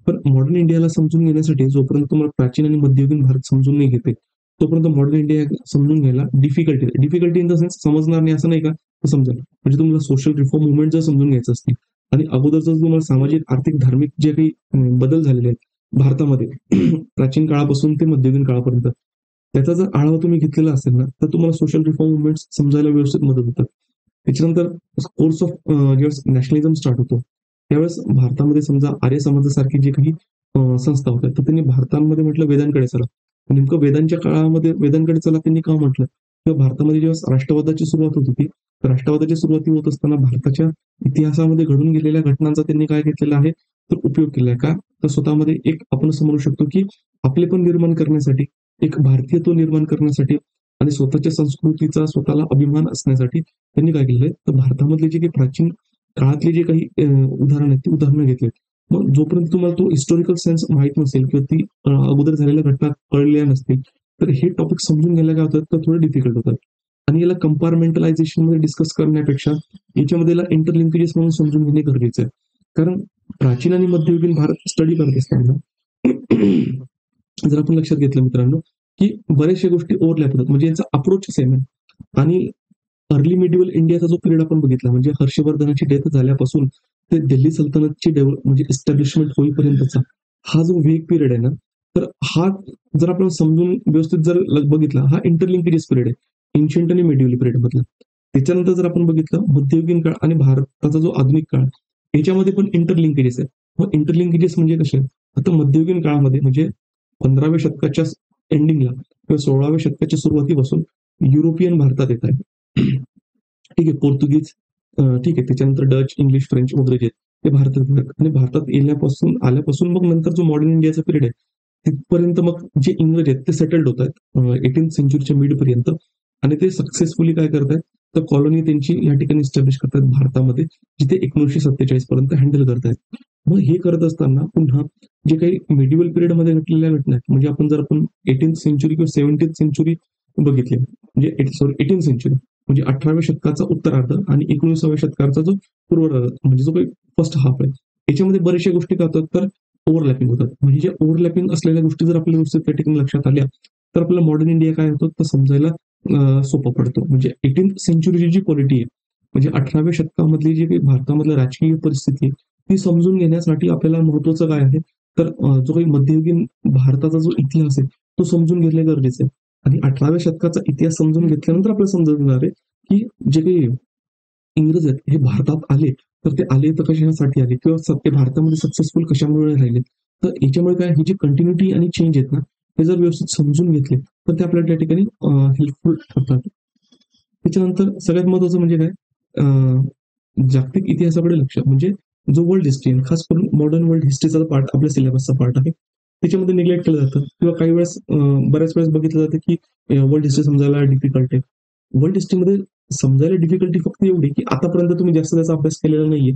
पण मॉडर्न इंडियाला समजून घेण्यासाठी जोपर्यंत तुम्हाला प्राचीन आणि मध्ययुगीन भारत समजून नाही घेते, तोपर्यंत मॉडर्न इंडिया समजून घ्यायला difficulty difficulty in the sense समजणार नाही असं नाही का, तर समजेल. म्हणजे तुम्हाला सोशल रिफॉर्म मुवमेंट जर समजून घ्यायचं असतील आणि अगोदरचं तुम्हाला सामाजिक, आर्थिक, धार्मिक जे काही बदल झालेले आहेत भारतामध्ये प्राचीन काळापासून ते मध्ययुगीन काळापर्यंत, त्याचा जर आढावा तुम्ही घेतलेला असेल ना, तर तुम्हाला सोशल रिफॉर्म मुवमेंट समजायला व्यवस्थित मदत होतात. त्याच्यानंतर कोर्स ऑफ ज्यावेळेस नॅशनलिझम स्टार्ट होतो, त्यावेळेस भारतामध्ये समजा आर्य समाजासारखी जे काही संस्था होत्या, तर त्यांनी भारतामध्ये म्हटलं वेदांकडे चला. नेमकं वेदांच्या काळामध्ये वेदांकडे चला त्यांनी का म्हटलं? किंवा भारतामध्ये जेव्हा राष्ट्रवादाची सुरुवात होत होती, तर राष्ट्रवादाची सुरुवाती होत असताना भारताच्या इतिहासामध्ये घडून गेलेल्या घटनांचा त्यांनी काय घेतलेला आहे, तर उपयोग केला आहे. का? तर स्वतःमध्ये एक आपण असं म्हणू शकतो, की आपलेपण निर्माण करण्यासाठी, एक भारतीयत्व निर्माण करण्यासाठी आणि स्वतःच्या संस्कृतीचा स्वतःला अभिमान असण्यासाठी त्यांनी काय केलेलं आहे, तर भारतामधले जे काही प्राचीन काळातले जे काही उदाहरण आहेत, ती उदाहरणं घेतलीत. मग जोपर्यंत तुम्हाला तो हिस्टॉरिकल सेन्स माहीत नसेल किंवा ती अगोदर झालेल्या घटना कळलेल्या नसतील, तर हे टॉपिक समजून घ्यायला काय होतात, तर थोडं डिफिकल्ट होतात. आणि याला कंपार्टमेंटलायझेशनमध्ये डिस्कस करण्यापेक्षा याच्यामध्ये याला इंटरलिंकेजेस म्हणून समजून घेणे गरजेचं आहे. कारण प्राचीन आणि मध्ययुगीन भारत स्टडी करत असताना जर आपण लक्षात घेतलं मित्रांनो, की बऱ्याचशा गोष्टी ओव्हरलॅप होतात. म्हणजे यांचा अप्रोच सेम आहे. आणि अर्ली मिडिवल इंडियाचा जो पिरियड आपण बघितला, म्हणजे हर्षवर्धनाची डेथ झाल्यापासून ते दिल्ली सल्तनतची म्हणजे एस्टॅब्लिशमेंट होईपर्यंतचा हा जो वेग पिरियड आहे ना, तर हा जर आपण समजून व्यवस्थित जर बघितला, हा इंटरलिंकेजेस पिरियड आहे, एन्शियंट आणि मिडिवल पिरियड मधला. त्याच्यानंतर जर आपण बघितलं मध्ययुगीन काळ आणि भारताचा जो आधुनिक काळ, याच्यामध्ये पण इंटरलिंकेजेस आहे. मग इंटरलिंकेजेस म्हणजे कसे? आता मध्ययुगीन काळामध्ये म्हणजे 15व्या शतकाच्या एंडिंगला किंवा 16व्या शतकाच्या सुरुवातीपासून युरोपियन भारतात येत आहे. ठीक आहे, पोर्तुगीज, ठीक आहे, त्याच्यानंतर डच, इंग्लिश, फ्रेंच वगैरे जे आहेत, ते भारतात येतात आणि भारतात आल्यापासून मग नंतर जो मॉडर्न इंडियाचा पिरियड आहे, तिथपर्यंत मग जे इंग्रज आहेत ते सेटल्ड होत आहेत 18th सेंचुरीच्या मिड पर्यंत. आणि ते सक्सेसफुली काय करतायत, तर कॉलनी त्यांची या ठिकाणी इस्टॅब्लिश करतात भारतामध्ये, जिथे 1947 पर्यंत हँडल करतायत. मग हे करत असताना पुन्हा जे काही मिडिवल पिरियड मध्ये घडलेल्या घटना आहेत, म्हणजे आपण 18th सेंचुरी किंवा 17th सेंचुरी बघितली, म्हणजे सॉरी 18th सेंचुरी म्हणजे 18व्या शतकाचा उत्तरार्ध आणि 19व्या शतकाचा जो पूर्वार्ध, म्हणजे जो काही फर्स्ट हाफ आहे, याच्यामध्ये बऱ्याचशा गोष्टी काय होतात, तर ओव्हरलॅपिंग होतात. म्हणजे ज्या ओव्हरलॅपिंग असलेल्या गोष्टी जर आपल्याला व्यवस्थित त्या ठिकाणी लक्षात आल्या, तर आपल्याला मॉडर्न इंडिया काय होतं, तर समजायला सोपं पडतो. म्हणजे 18th सेंचुरीची जी क्वालिटी आहे, म्हणजे 18व्या शतकामधली जी काही भारतामधली राजकीय परिस्थिती आहे, ती समजून घेण्यासाठी आपल्याला महत्वाचं काय आहे, तर जो काही मध्ययुगीन भारताचा जो इतिहास आहे, तो समजून घेणे गरजेचं आहे. आणि 18व्या शतकाचा इतिहास समजून घेतल्यानंतर आपल्याला समजणार आहे, की जे काही इंग्रज आहेत हे भारतात आले, तर ते आले तर कशासाठी आले किंवा ते भारतामध्ये सक्सेसफुल कशामुळे राहिले. तर याच्यामुळे काय, ही जी कंटिन्युटी आणि चेंज आहेत ना, हे जर व्यवस्थित समजून घेतले, तर ते आपल्याला त्या ठिकाणी हेल्पफुल ठरतात. त्याच्यानंतर सगळ्यात महत्वाचं म्हणजे काय, जागतिक इतिहासाकडे लक्ष, म्हणजे जो वर्ल्ड हिस्ट्री आहे, खास करून मॉडर्न वर्ल्ड हिस्ट्रीचा पार्ट आपल्या सिलेबसचा पार्ट आहे. त्याच्यामध्ये निग्लेक्ट केलं जातं किंवा काही वेळेस बऱ्याच वेळेस बघितलं जातं, की वर्ल्ड हिस्ट्री समजायला डिफिकल्ट आहे. वर्ल्ड हिस्ट्रीमध्ये समजायला डिफिकल्टी फक्त एवढी, की आतापर्यंत तुम्ही जास्त त्याचा अभ्यास केलेला नाहीये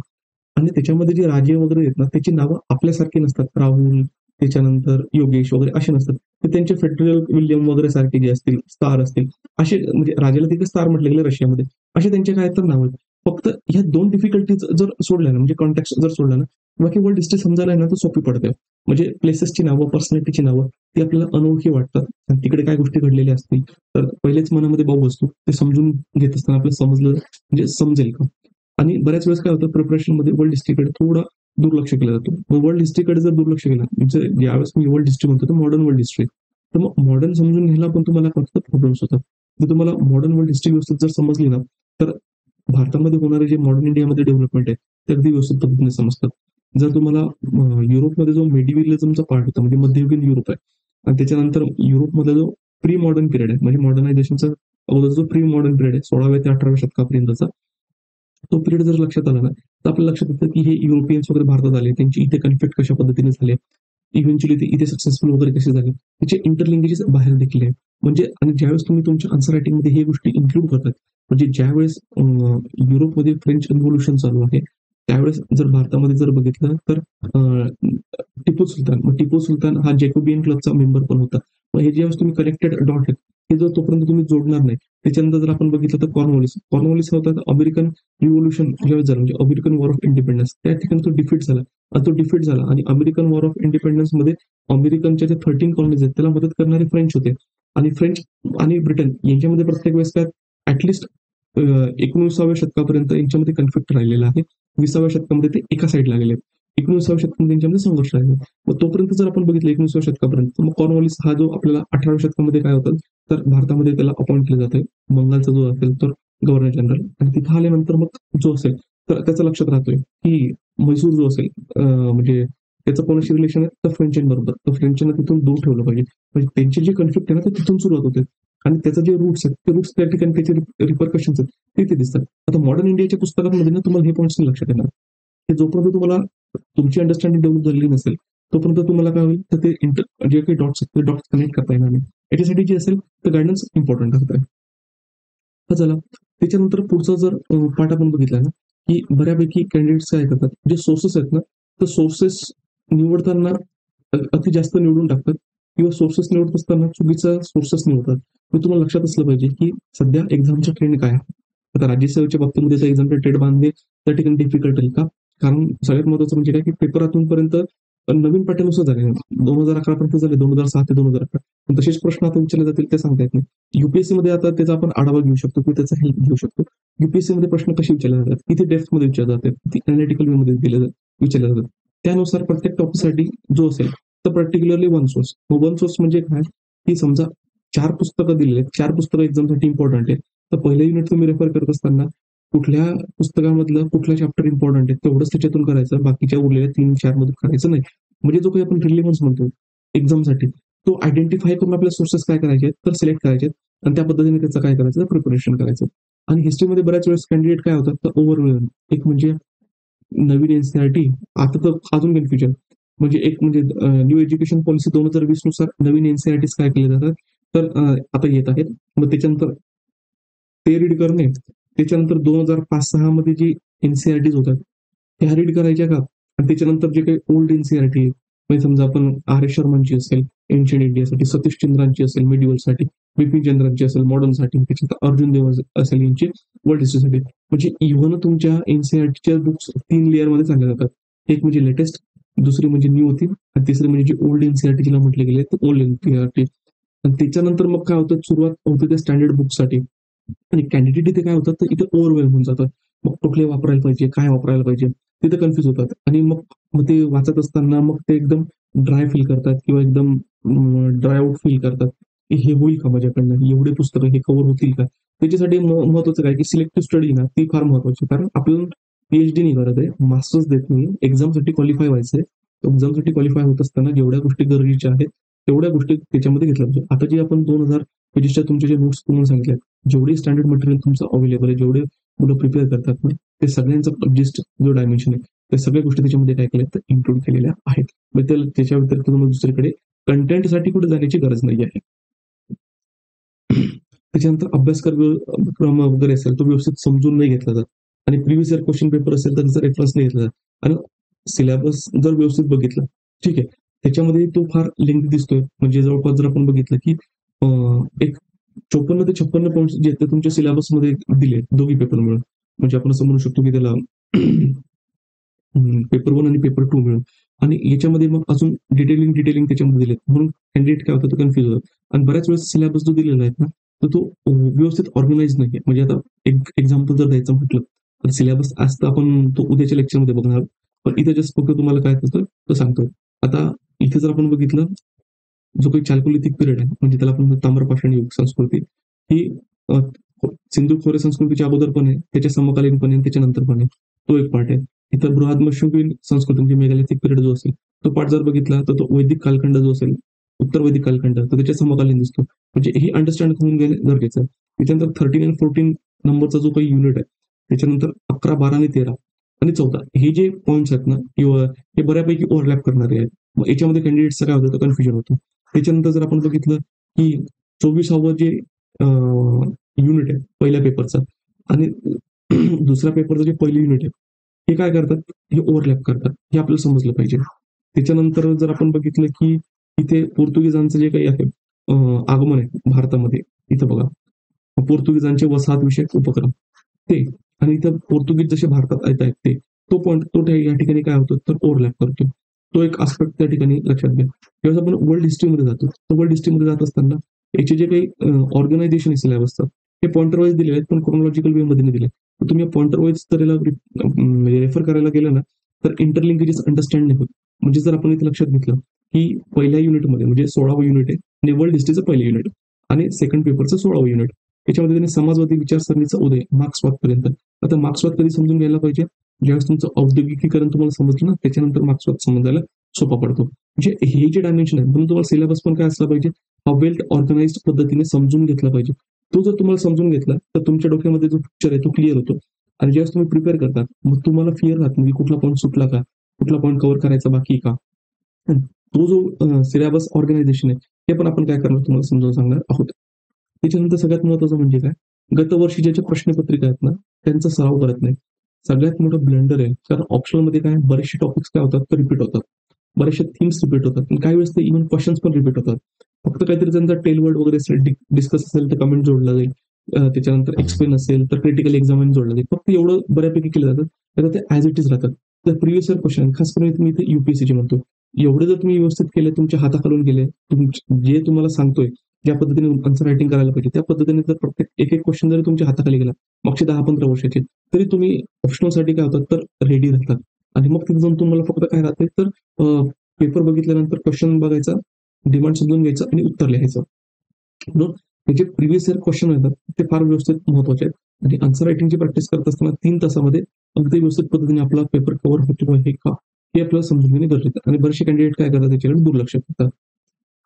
आणि त्याच्यामध्ये जे राजे वगैरे आहेत ना, त्याची नावं आपल्यासारखी नसतात. राहुल, त्याच्यानंतर योगेश वगैरे असे नसतात. ते त्यांचे फेडरल विल्यम वगैरे सारखे जे असतील, स्टार असतील, असे म्हणजे राजाला तिथे स्टार म्हटलं गेलं रशियामध्ये, असे त्यांचे काय तर नाव आहेत. फक्त ह्या 2 डिफिकल्टीज जर सोडल्या ना, म्हणजे कॉन्टेक्स्ट जर सोडला ना, बाकी वर्ल्ड हिस्ट्री समजायला आहे ना, तर सोपी पडते. म्हणजे प्लेसेसची नावं, पर्सनॅलिटीची नावं, ती आपल्याला अनोळखी वाटतात आणि तिकडे काय गोष्टी घडलेल्या असतील, तर पहिलेच मनामध्ये भाव असतो. ते समजून घेत असताना आपल्याला समजलं म्हणजे समजेल का? आणि बऱ्याच वेळेस काय होतं, प्रिपरेशनमध्ये वर्ल्ड हिस्ट्रीकडे थोडं दुर्लक्ष केलं जातं. मग वर्ल्ड हिस्ट्रीकडे जर दुर्लक्ष केलं, म्हणजे ज्यावेळेस मी वर्ल्ड हिस्ट्री म्हणतो, तर मॉडर्न वर्ल्ड हिस्ट्री. तर मग मॉडर्न समजून घ्यायला पण तुम्हाला फक्त प्रॉब्लेम्स होतात. जर तुम्हाला मॉडर्न वर्ल्ड हिस्ट्री व्यवस्थित जर समजली ना, तर भारतामध्ये होणारे जे मॉडर्न इंडियामध्ये डेव्हलपमेंट आहे, ते अगदी व्यवस्थित पद्धतीने समजतात. जर तुम्हाला युरोपमध्ये जो मेडिव्हिलिझमचा पार्ट होता, म्हणजे मध्ययुगीन युरोप आहे आणि त्याच्यानंतर युरोपमधला जो प्री मॉडर्न पिरियड आहे, म्हणजे मॉडर्नायझेशनचा अगोदर जो प्री मॉडर्न पिरियड आहे 16व्या ते 18व्या शतकापर्यंतचा, तो पिरियड जर लक्षात आला ना, तर आपल्या लक्षात येतं, की हे युरोपियन्स वगैरे भारतात आले, त्यांची इथे कन्फ्लिक्ट कशा पद्धतीने झाले, इव्हेंच्युअली ते इथे सक्सेसफुल वगैरे कसे झाले, त्याचे इंटरलिंकेजेस बाहेर देखील आहे. म्हणजे आणि ज्यावेळेस तुम्ही तुमच्या आन्सर रायटिंगमध्ये हे गोष्टी इन्क्लूड करतात, म्हणजे ज्यावेळेस युरोपमध्ये फ्रेंच रिव्होल्यूशन चालू आहे, त्यावेळेस जर भारतामध्ये जर बघितलं तर टिपू सुलतान. मग टिपू सुलतान हा जॅकोबियन क्लबचा मेंबर पण होता. मग हे ज्यावेळेस तुम्ही कनेक्टेड डॉट आहेत, हे जर तोपर्यंत तुम्ही जोडणार नाही. त्याच्यानंतर जर आपण बघितलं तर कॉर्नवॉलिस होता अमेरिकन रिव्होल्यूशन ज्यावेळेस झालं म्हणजे अमेरिकन वॉर ऑफ इंडिपेंडन्स त्या ठिकाणी तो डिफीट झाला. तो डिफीट झाला आणि अमेरिकन वॉर ऑफ इंडिपेंडन्स मध्ये अमेरिकनच्या जे 13 कॉलनीज आहेत त्याला मदत करणारे फ्रेंच होते आणि फ्रेंच आणि ब्रिटन यांच्यामध्ये प्रत्येक वेळेस काय ऍटलिस्ट 19व्या शतकापर्यंत यांच्यामध्ये कन्फ्लिक्ट राहिलेला आहे. 20व्या शतकामध्ये ते एका साईडला आलेले आहेत. 19व्या शतकामध्ये त्यांच्यामध्ये संघर्ष राहिले. मग तोपर्यंत जर आपण बघितलं 19व्या शतकापर्यंत मग कॉर्नवॉलिस हा जो आपल्याला 18व्या शतकामध्ये काय होतं तर भारतामध्ये त्याला अपॉइंट केलं जातं बंगालचा जो असेल तर गव्हर्नर जनरल आणि तिथं आल्यानंतर मग जो असेल तर त्याचं लक्षात राहतोय की म्हैसूर जो असेल म्हणजे त्याचं कोणाशी रिलेशन आहे तर फ्रेंचांबरोबर तर फ्रेंचांना तिथून दूर ठेवलं पाहिजे म्हणजे त्यांचे जे कन्फ्लिक्ट आहे ना ते तिथून सुरुवात होते आणि त्याचं जे रूट्स आहेत ते रूट्स त्या ठिकाणी त्याचे रिपरकशन्स आहेत ते इथे दिसतात. आता मॉडर्न इंडियाच्या पुस्तकांमध्ये ना तुम्हाला हे पॉईंट्स लक्षात येणार हे जोपर्यंत तुम्हाला तुमची अंडरस्टँडिंग डेव्हलप झालेली नसेल तोपर्यंत तुम्हाला काय होईल तर ते जे काही डॉट्स आहेत ते डॉट्स कनेक्ट करता येणार नाही. याच्यासाठी जे असेल तर गायडन्स इम्पॉर्टंट असतं. हा झाला. त्याच्यानंतर पुढचा जर पार्ट आपण बघितला ना की बऱ्यापैकी कॅन्डिडेट्स काय करतात जे सोर्सेस आहेत ना तर सोर्सेस निवडताना अति जास्त निवडून टाकतात किंवा सोर्सेस निवडत असताना चुकीचा सोर्सेस निवडतात. मग तुम्हाला लक्षात असलं पाहिजे की सध्या एक्झामचा ट्रेंड काय आहे. आता राज्यसेवेच्या बाबतीमध्ये तर एक्झामचा ट्रेंड बांधणे त्या ठिकाणी डिफिकल्ट आहे का कारण सगळ्यात महत्वाचं म्हणजे काय की पेपर आतूनपर्यंत नवीन पॅटर्ननुसार झाले 2011 पर्यंत झाले 2006 ते 2011 पण तसेच प्रश्न आता विचारले जातील ते सांगता येत नाही. युपीएससी मध्ये आता त्याचा आपण आढावा घेऊ शकतो किंवा त्याचा हेल्प घेऊ शकतो. युपीएससी मध्ये प्रश्न कसे विचारले जातात किती डेप्थ मध्ये विचारले जातात किती अनालिटिकल वे मध्ये विचारले जातात त्यानुसार प्रत्येक टॉपिकसाठी जो असेल तर particularly one source one source म्हणजे काय की समजा 4 पुस्तकं दिलेले आहेत 4 पुस्तकं एक्झामसाठी इम्पॉर्टंट आहे तर पहिलं युनिट तुम्ही रेफर करत असताना कुठल्या पुस्तकामधलं कुठलं चॅप्टर इम्पॉर्टंट आहे तेवढंच त्याच्यातून करायचं बाकीच्या उरलेल्या 3-4 मधून करायचं नाही. म्हणजे जो काही आपण रिलेव्हन्स म्हणतो एक्झामसाठी तो आयडेंटिफाय करून आपल्या सोर्सेस काय करायचे तर सिलेक्ट करायचे आणि त्या पद्धतीने त्याचं काय करायचं प्रिपरेशन करायचं. आणि हिस्ट्रीमध्ये बऱ्याच वेळेस कॅन्डिडेट काय होतात तर ओव्हरवेल्म एक म्हणजे नवीन एनसीआरटी आता तर अजून कन्फ्युजन म्हणजे एक म्हणजे न्यू एज्युकेशन पॉलिसी 2020 नुसार नवीन एनसीआरटी काय केले जातात तर आता येत आहेत. मग त्याच्यानंतर ते रीड करणे त्याच्यानंतर 2005-6 मध्ये जी एनसीआरटीज होतात त्या रीड करायच्या का आणि त्याच्यानंतर जे काही ओल्ड एनसीआरटी म्हणजे समजा आपण आर एस शर्मांची असेल एन्शियंट इंडियासाठी सतीश चंद्रांची असेल मिडिवलसाठी बिपिन चंद्रांची असेल मॉडर्नसाठी त्याच्यात अर्जुन देव असेल यांची वर्ल्ड हिस्ट्रीसाठी म्हणजे इव्हन तुमच्या एनसीआरटीच्या बुक्स 3 लेअर मध्ये चालल्या जातात. एक म्हणजे लेटेस्ट दुसरी म्हणजे न्यू होती आणि तिसरी म्हणजे जी ओल्ड एनसीआरटी जिला म्हटले गेले तर ओल्ड एनसीआरटी आणि त्याच्यानंतर मग काय होतं सुरुवात होते त्या स्टँडर्ड बुकसाठी आणि कॅन्डिडेट इथे काय होतात तर इथे ओव्हरवेल होऊन जातात. मग कुठले वापरायला पाहिजे काय वापरायला पाहिजे तिथे कन्फ्युज होतात आणि मग मग ते वाचत असताना मग ते एकदम ड्राय फील करतात किंवा एकदम ड्राय आउट फील करतात की हे होईल का माझ्याकडनं एवढे पुस्तकं हे कव्हर होतील का. त्याच्यासाठी महत्वाचं काय की सिलेक्टिव्ह स्टडी ना ती फार महत्वाची कारण आपल्याला पीएचडी नाही करत आहे मास्टर्स देत नाही एक्झामसाठी क्वालिफाय व्हायचंय. एक्झामसाठी क्वालिफाय होत असताना जेवढ्या गोष्टी गरजेच्या आहेत तेवढ्या गोष्टी त्याच्यामध्ये घेतल्या पाहिजे. आता जे आपण 2000 तुमचे जे नोट्स तुम्हाला सांगितले जेवढे स्टँडर्ड मटेरियल तुमचं अवेलेबल आहे जेवढे मुलं प्रिपेअर करतात ना ते सगळ्यांचा जिस्ट जो डायमेन्शन आहे त्या सगळ्या गोष्टी त्याच्यामध्ये काय केल्या तर इन्क्लूड केलेल्या आहेत. त्याच्या व्यतिरिक्त तुम्हाला दुसरीकडे कंटेंटसाठी कुठे जाण्याची गरज नाही आहे. त्याच्यानंतर अभ्यासक्रम वगैरे असेल तो व्यवस्थित समजून नाही घेतला जात आणि प्रिव्हियस इयर क्वेश्चन पेपर असेल तर त्याचा रेफरन्स नाही घेतला जात आणि सिलेबस जर व्यवस्थित बघितला ठीक आहे त्याच्यामध्ये तो फार लेंथ दिसतोय म्हणजे जवळपास जर आपण बघितलं की एक 54 ते 56 पॉईंट्स जे ते तुमच्या सिलेबसमध्ये दिले दोघी पेपर मिळून म्हणजे आपण असं म्हणू शकतो की त्याला पेपर 1 आणि पेपर 2 मिळून आणि याच्यामध्ये मग अजून डिटेलिंग त्याच्यामध्ये दिलेत म्हणून कॅन्डिडेट काय होतं कन्फ्युज होतं आणि बऱ्याच वेळेस सिलेबस जो दिलेला आहे ना तर तो व्यवस्थित ऑर्गनाइज नाहीये म्हणजे आता एक एक्झाम्पल जर द्यायचं म्हटलं तर सिलेबस आज तर आपण तो उद्याच्या लेक्चरमध्ये बघणार पण इथे जस्ट फक्त तुम्हाला काय होतं तो सांगतो. आता इथे जर आपण बघितलं जो काही चालकोलिथिक पिरियड आहे म्हणजे त्याला आपण ताम्रपाषाण युग संस्कृती ही अ, सिंधू खोरे संस्कृतीच्या अगोदर पण आहे त्याच्या समकालीन पण आहे त्याच्यानंतर पण आहे तो एक पार्ट आहे. इथं बृहदमश्यकालीन संस्कृती म्हणजे मेगालिथिक पिरियड जो असेल तो पार्ट जर बघितला तर तो वैदिक कालखंड जो असेल उत्तर वैदिक कालखंड तर त्याच्या समकालीन दिसतो म्हणजे ही अंडरस्टँड होऊन गेले गरजेचं आहे. त्याच्यानंतर 13 आणि 14 नंबरचा जो काही युनिट आहे त्याच्यानंतर 11, 12 आणि 13 आणि 14 हे जे पॉईंट्स आहेत ना किंवा हे बऱ्यापैकी ओव्हरलॅप करणारे आहेत. मग याच्यामध्ये कॅन्डिडेटचं काय होतं कन्फ्युजन होतं. त्याच्यानंतर जर आपण बघितलं की 24वा जे युनिट आहे पहिल्या पेपरचा आणि दुसऱ्या पेपरचं जे पहिलं युनिट आहे हे काय करतात, हे ओव्हरलॅप करतात, हे आपल्याला समजलं पाहिजे. त्याच्यानंतर जर आपण बघितलं की इथे पोर्तुगीजांचं जे काही आहे आगमन आहे भारतामध्ये, इथं बघा पोर्तुगीजांचे वसाहत विषयक उपक्रम ते आणि इथं पोर्तुगीज जसे भारतात येत आहेत ते तो पॉईंट तो या ठिकाणी काय होतो तर ओव्हरलॅप करतो. तो एक आस्पेक्ट त्या ठिकाणी लक्षात घ्या. ज्यावेळेस आपण वर्ल्ड हिस्ट्रीमध्ये जातो तर वर्ल्ड हिस्ट्रीमध्ये जात असताना याचे जे काही ऑर्गनायझेशन सिलेबस हे पॉइंटर वाईज दिलेले आहेत पण क्रोनॉलॉजिकल वे मध्ये नाही दिले. तर तुम्ही पॉइंटर वाईज तर याला रेफर करायला गेलं ना तर इंटरलिंकेजेस अंडरस्टँड नाही होत. म्हणजे जर आपण इथे लक्षात घेतलं की पहिल्या युनिटमध्ये म्हणजे 16वं युनिट आहे आणि वर्ल्ड हिस्ट्रीचं पहिलं युनिट आणि सेकंड पेपरचं 16वं युनिट याच्यामध्ये त्यांनी समाजवादी विचारसरणीचा उदय मार्क्सवाद पर्यंत. आता मार्क्सवाद कधी समजून घ्यायला पाहिजे, ज्यावेळेस तुमचं औद्योगिकीकरण तुम्हाला समजलं ना त्याच्यानंतर मार्क्सवाद समजायला सोपा पडतो. म्हणजे हे जे डायमेन्शन आहे म्हणून तुम्हाला सिलेबस पण काय असला पाहिजे, हा वेल ऑर्गनाइज्ड पद्धतीने समजून घेतला पाहिजे. तो जर तुम्हाला समजून घेतला तर तुमच्या डोक्यामध्ये जो पिक्चर आहे तो क्लिअर होतो आणि ज्यावेळेस तुम्ही प्रिपेअर करता मग तुम्हाला क्लिअर राहत म्हणजे कुठला पॉईंट सुटला का, कुठला पॉईंट कव्हर करायचा बाकी का. तो जो सिलेबस ऑर्गनायझेशन आहे ते पण आपण काय करणार तुम्हाला समजावून सांगणार आहोत. त्याच्यानंतर सगळ्यात महत्वाचं म्हणजे काय, गतवर्षीच्या ज्या प्रश्नपत्रिका आहेत ना त्यांचा सराव करत नाही. सगळ्यात मोठं ब्लंडर आहे कारण ऑप्शनल मध्ये काय बरेचसे टॉपिक्स काय होतात तर रिपीट होतात, बरेचसे थीम्स रिपीट होतात आणि काही वेळेस ते इव्हन क्वेश्चन्स पण रिपीट होतात. फक्त काहीतरी त्यांचा टेलवर्ड वगैरे असेल डिस्कस असेल तर कमेंट जोडला जाईल, त्याच्यानंतर एक्सप्लेन असेल तर क्रिटिकल एक्झामिन जोडला जाईल. फक्त एवढं बऱ्यापैकी केलं जातं तर ते ऍज इट इज राहतात. तर प्रिव्हियस इयर क्वेश्चन खास करून तुम्ही इथे युपीएससीचे म्हणतो एवढे जर तुम्ही व्यवस्थित केले तुमच्या हाताखालून गेले जे तुम्हाला सांगतोय ज्या पद्धतीने आन्सर रायटिंग करायला पाहिजे त्या पद्धतीने जर प्रत्येक एक एक क्वेश्चन जरी तुमच्या हाताखाली गेला मागचे 10-15 वर्षाचे तरी तुम्ही ऑप्शनलसाठी काय होतात तर रेडी राहतात. आणि मग तिथे जाऊन तुम्हाला फक्त काय राहते तर पेपर बघितल्यानंतर क्वेश्चन बघायचा, डिमांड समजून घ्यायचं आणि उत्तर लिहायचं. म्हणून हे जे प्रिव्हियस इयर क्वेश्चन येतात ते फार व्यवस्थित महत्वाचे आहेत आणि आन्सर रायटिंगची प्रॅक्टिस करत असताना 3 तासामध्ये अगदी व्यवस्थित पद्धतीने आपला पेपर कव्हर होतो आहे का हे आपल्याला समजून घेणे गरजेचं आहे. आणि बरेचसे कॅन्डिडेट काय करतात त्याच्याकडे दुर्लक्ष करतात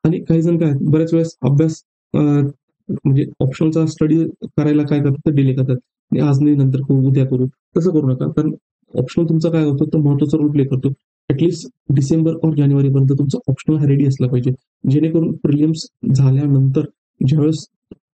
आणि काही जण काय बऱ्याच वेळेस अभ्यास म्हणजे ऑप्शनचा स्टडी करायला काय करतात तर डिले करतात आणि आज नाही नंतर करू उद्या करू. तसं करू नका कारण ऑप्शनल तुमचा काय होतो तर महत्वाचा रोल प्ले करतो. ऍटलीस्ट डिसेंबर और जानेवारीपर्यंत तुमचा ऑप्शनल हा रेडी असला पाहिजे जेणेकरून प्रिलिम्स झाल्यानंतर ज्यावेळेस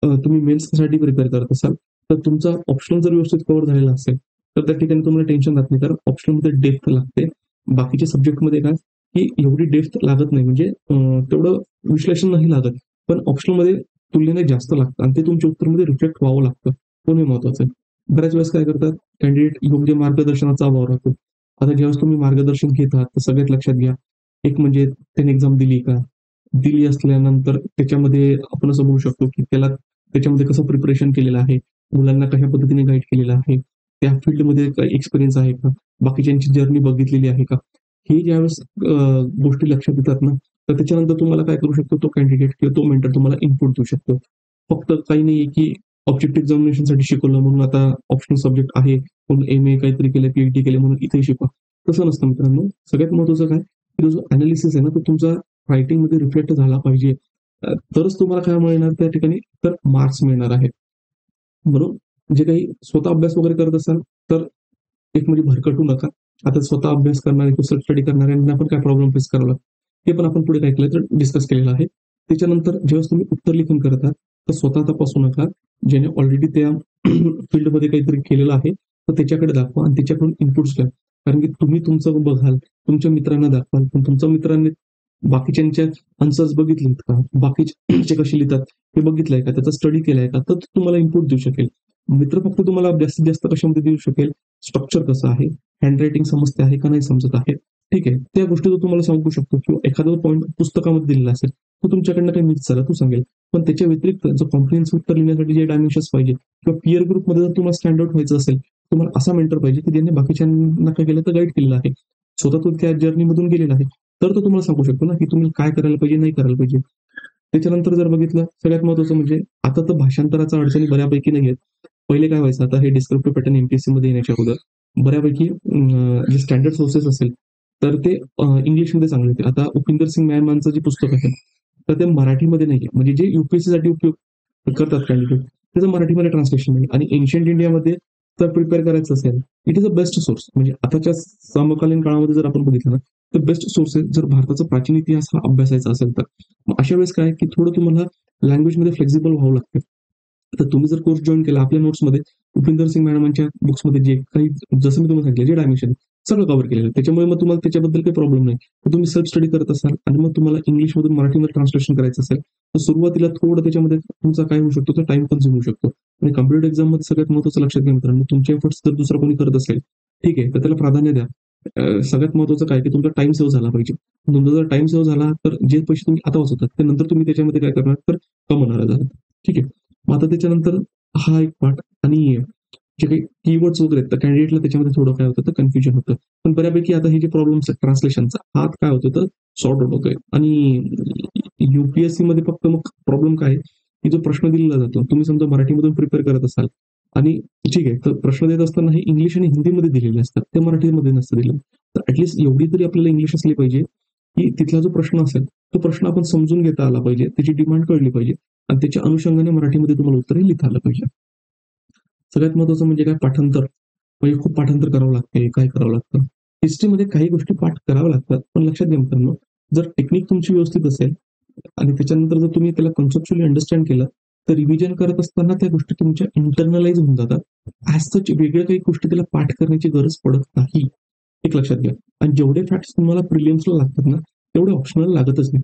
तुम्ही मेन्ससाठी प्रिपेअर करत असाल तर तुमचा ऑप्शनल जर व्यवस्थित कव्हर झालेला असेल तर त्या ठिकाणी तुम्हाला टेन्शन राहत नाही कारण ऑप्शनलमध्ये डेप्थ लागते. बाकीच्या सब्जेक्टमध्ये काय की एवढी डेप्थ लागत नाही म्हणजे तेवढं विश्लेषण नाही लागत पण ऑप्शनलमध्ये तुलनेने जास्त लागतं आणि ते तुमच्या उत्तरमध्ये रिफ्लेक्ट व्हावं लागतं. पण हे महत्वाचं आहे. बऱ्याच वेळेस काय करतात कॅन्डिडेट योग्य मार्गदर्शनाचा अभाव राहतो. आता ज्यावेळेस तुम्ही मार्गदर्शन घेत आहात तर सगळ्यात लक्षात घ्या एक म्हणजे त्याने एक्झाम दिली का, दिली असल्यानंतर त्याच्यामध्ये आपण असं बोलू शकतो की त्याला त्याच्यामध्ये कसं प्रिपरेशन केलेलं आहे, मुलांना कशा पद्धतीने गाईड केलेलं आहे, त्या फील्डमध्ये काही एक्सपिरियन्स आहे का, बाकीच्यांची जर्नी बघितलेली आहे का. हे ज्यावेळेस गोष्टी लक्षात येतात ना तर त्याच्यानंतर तुम्हाला काय करू शकतो तो कॅन्डिडेट किंवा तो मेंटर तुम्हाला इनपुट देऊ शकतो. फक्त काही नाहीये की ऑब्जेक्टिव्ह एक्झामिनेशनसाठी शिकवलं म्हणून आता ऑप्शनल सब्जेक्ट आहे म्हणून MA काहीतरी केलं पीएचडी केले म्हणून इथे शिकवा. तसं नसतं मित्रांनो. सगळ्यात महत्वाचं काय की जो अनालिसिस आहे ना तो तुमचा रायटिंग मध्ये रिफ्लेक्ट झाला पाहिजे. तरच तुम्हाला काय मिळणार त्या ठिकाणी तर मार्क्स मिळणार आहेत. म्हणून जे काही स्वतः अभ्यास वगैरे करत असाल तर एक म्हणजे भरकटू नका. आता स्वतः अभ्यास करणारे किंवा सेल्फ स्टडी करणाऱ्यांना पण काय प्रॉब्लेम फेस करावा लागतो ते पण आपण पुढे काय केलं तर डिस्कस केलेलं आहे. त्याच्यानंतर ज्यावेळेस तुम्ही उत्तर लेखन करत आहात तर स्वतः तपासू नका, ज्याने ऑलरेडी त्या फील्डमध्ये काहीतरी केलेलं आहे तर त्याच्याकडे दाखवा आणि त्याच्याकडून इनपुट्स घ्या. कारण की तुम्ही तुमचं बघाल, तुमच्या मित्रांना दाखवाल पण तुमच्या मित्रांनी बाकीच्यांच्या आन्सर्स बघितलेत का, बाकीचे कसे लिहितात हे बघितलंय का, त्याचा स्टडी केलाय का, तर तुम्हाला इनपुट देऊ शकेल. मित्र फक्त तुम्हाला जास्तीत जास्त कशामध्ये देऊ शकेल, स्ट्रक्चर कसं आहे, हँड रायटिंग समजते आहे का नाही समजत आहे, ठीक आहे त्या गोष्टी तो तुम्हाला सांगू शकतो किंवा एखादा पॉईंट पुस्तकामध्ये दिलेला असेल तो तुमच्याकडनं काही मिस झाला तो सांगेल. पण त्याच्या व्यतिरिक्त जर कॉम्प्रिहेन्सिव्ह उत्तर लिहिण्यासाठी जे डायमेन्शन्स पाहिजे किंवा पिअर ग्रुपमध्ये जर तुम्हाला स्टँड आउट व्हायचं असेल तुम्हाला असा मेंटर पाहिजे की ज्यांनी बाकीच्यांना काय केलं तर गाईड केलेलं आहे, स्वतः तो त्या जर्नीमधून गेलेला आहे, तर तो तुम्हाला सांगू शकतो ना की तुम्ही काय करायला पाहिजे नाही करायला पाहिजे. त्याच्यानंतर जर बघितलं सगळ्यात महत्वाचं म्हणजे आता तर भाषांतराचा अडचणी बऱ्यापैकी नाही आहेत. पहिले काय व्हायचं आता हे डिस्क्रिप्टिव्ह पॅटर्न एमपीएससी मध्ये येण्याच्या अगोदर बऱ्यापैकी जे स्टँडर्ड सोर्सेस असेल तर ते इंग्लिशमध्ये चांगले होते. आता उपिंदर सिंग म्यानमारचं जे पुस्तक आहे तर ते मराठीमध्ये नाहीये म्हणजे जे युपीएससी साठी उपयोग करतात कॅन्डिडेट त्याचं मराठीमध्ये ट्रान्सलेशन नाही. आणि एन्शियंट इंडियामध्ये जर प्रिपेअर करायचं असेल it is a best source. म्हणजे आताच्या समकालीन काळामध्ये जर आपण बघितलं ना तर बेस्ट सोर्सेस जर भारताचा प्राचीन इतिहास हा अभ्यासायचा असेल तर अशा वेळेस काय की थोडं तुम्हाला लँग्वेजमध्ये फ्लेक्झिबल व्हावं लागतं. तर तुम्ही जर कोर्स जॉईन केला आपल्या नोट्समध्ये उपिंदर सिंग मॅडमांच्या बुक्समध्ये जे काही जसं मी तुम्हाला सांगितलं जे डायमेन्शन सगळं कव्हर केलेलं आहे. त्याच्यामुळे मग तुम्हाला त्याच्याबद्दल काही प्रॉब्लेम नाही. तर तुम्ही सेल्फ स्टडी करत असाल आणि मग तुम्हाला इंग्लिशमधून मराठीमध्ये ट्रान्सलेशन करायचं असेल तर सुरुवातीला थोडं त्याच्यामध्ये तुमचा काय होऊ शकतो तर टाइम कन्झ्युम होऊ शकतो. आणि कॉम्पिटेटिव्ह एक्झाममध्ये सगळ्यात महत्त्वाचं लक्षात घ्या मित्रांनो तुमचे एफर्ट्स जर दुसरा कोणी करत असेल ठीक आहे तर त्याला प्राधान्य द्या. सगळ्यात महत्त्वाचं काय की तुमचा टाइम सेव्ह झाला पाहिजे. तुमचा जर टाइम सेव्ह झाला तर जे पैसे तुम्ही आता वाचवतात ते नंतर तुम्ही त्याच्यामध्ये काय करणार तर कमवणार आहात. ठीक आहे. मग आता त्याच्यानंतर हा एक पार्ट आणि जे काही कीवर्ड्स वगैरे आहेत तर कॅन्डिडेटला त्याच्यामध्ये थोडं काय होतं तर कन्फ्युजन होतं. पण बऱ्यापैकी आता हे जे प्रॉब्लेम्स आहेत ट्रान्सलेशनचा हा काय होतं तर सॉर्ट आउट होतोय. आणि युपीएससी मध्ये फक्त मग प्रॉब्लेम काय आहे की जो प्रश्न दिलेला जातो तुम्ही समजा मराठीमधून प्रिपेअर करत असाल आणि ठीक आहे तर प्रश्न देत असताना हे इंग्लिश आणि हिंदीमध्ये दिलेले असतात ते मराठीमध्ये नसतं दिलं. तर ऍटलीस्ट एवढी तरी आपल्याला इंग्लिश असली पाहिजे की तिथला जो प्रश्न असेल तो प्रश्न आपण समजून घेता आला पाहिजे त्याची डिमांड कळली पाहिजे आणि त्याच्या अनुषंगाने मराठीमध्ये तुम्हाला उत्तरही लिहिता आलं पाहिजे. सगळ्यात महत्त्वाचं म्हणजे काय पाठांतर म्हणजे खूप पाठांतर करावं लागते काय करावं लागतं. हिस्ट्रीमध्ये काही गोष्टी पाठ कराव्या लागतात पण लक्षात घ्या मित्रांनो जर टेक्निक तुमची व्यवस्थित असेल आणि त्याच्यानंतर जर तुम्ही त्याला कन्सेप्च्युअली अंडरस्टँड केलं तर रिव्हिजन करत असताना त्या गोष्टी तुमच्या इंटरनलाइज होऊन जातात. ॲज सच वेगळ्या काही गोष्टी त्याला पाठ करण्याची गरज पडत नाही. एक लक्षात घ्या. आणि जेवढे फॅक्ट्स तुम्हाला प्रिलिम्सला लागतात ना तेवढे ऑप्शनल लागतच नाही.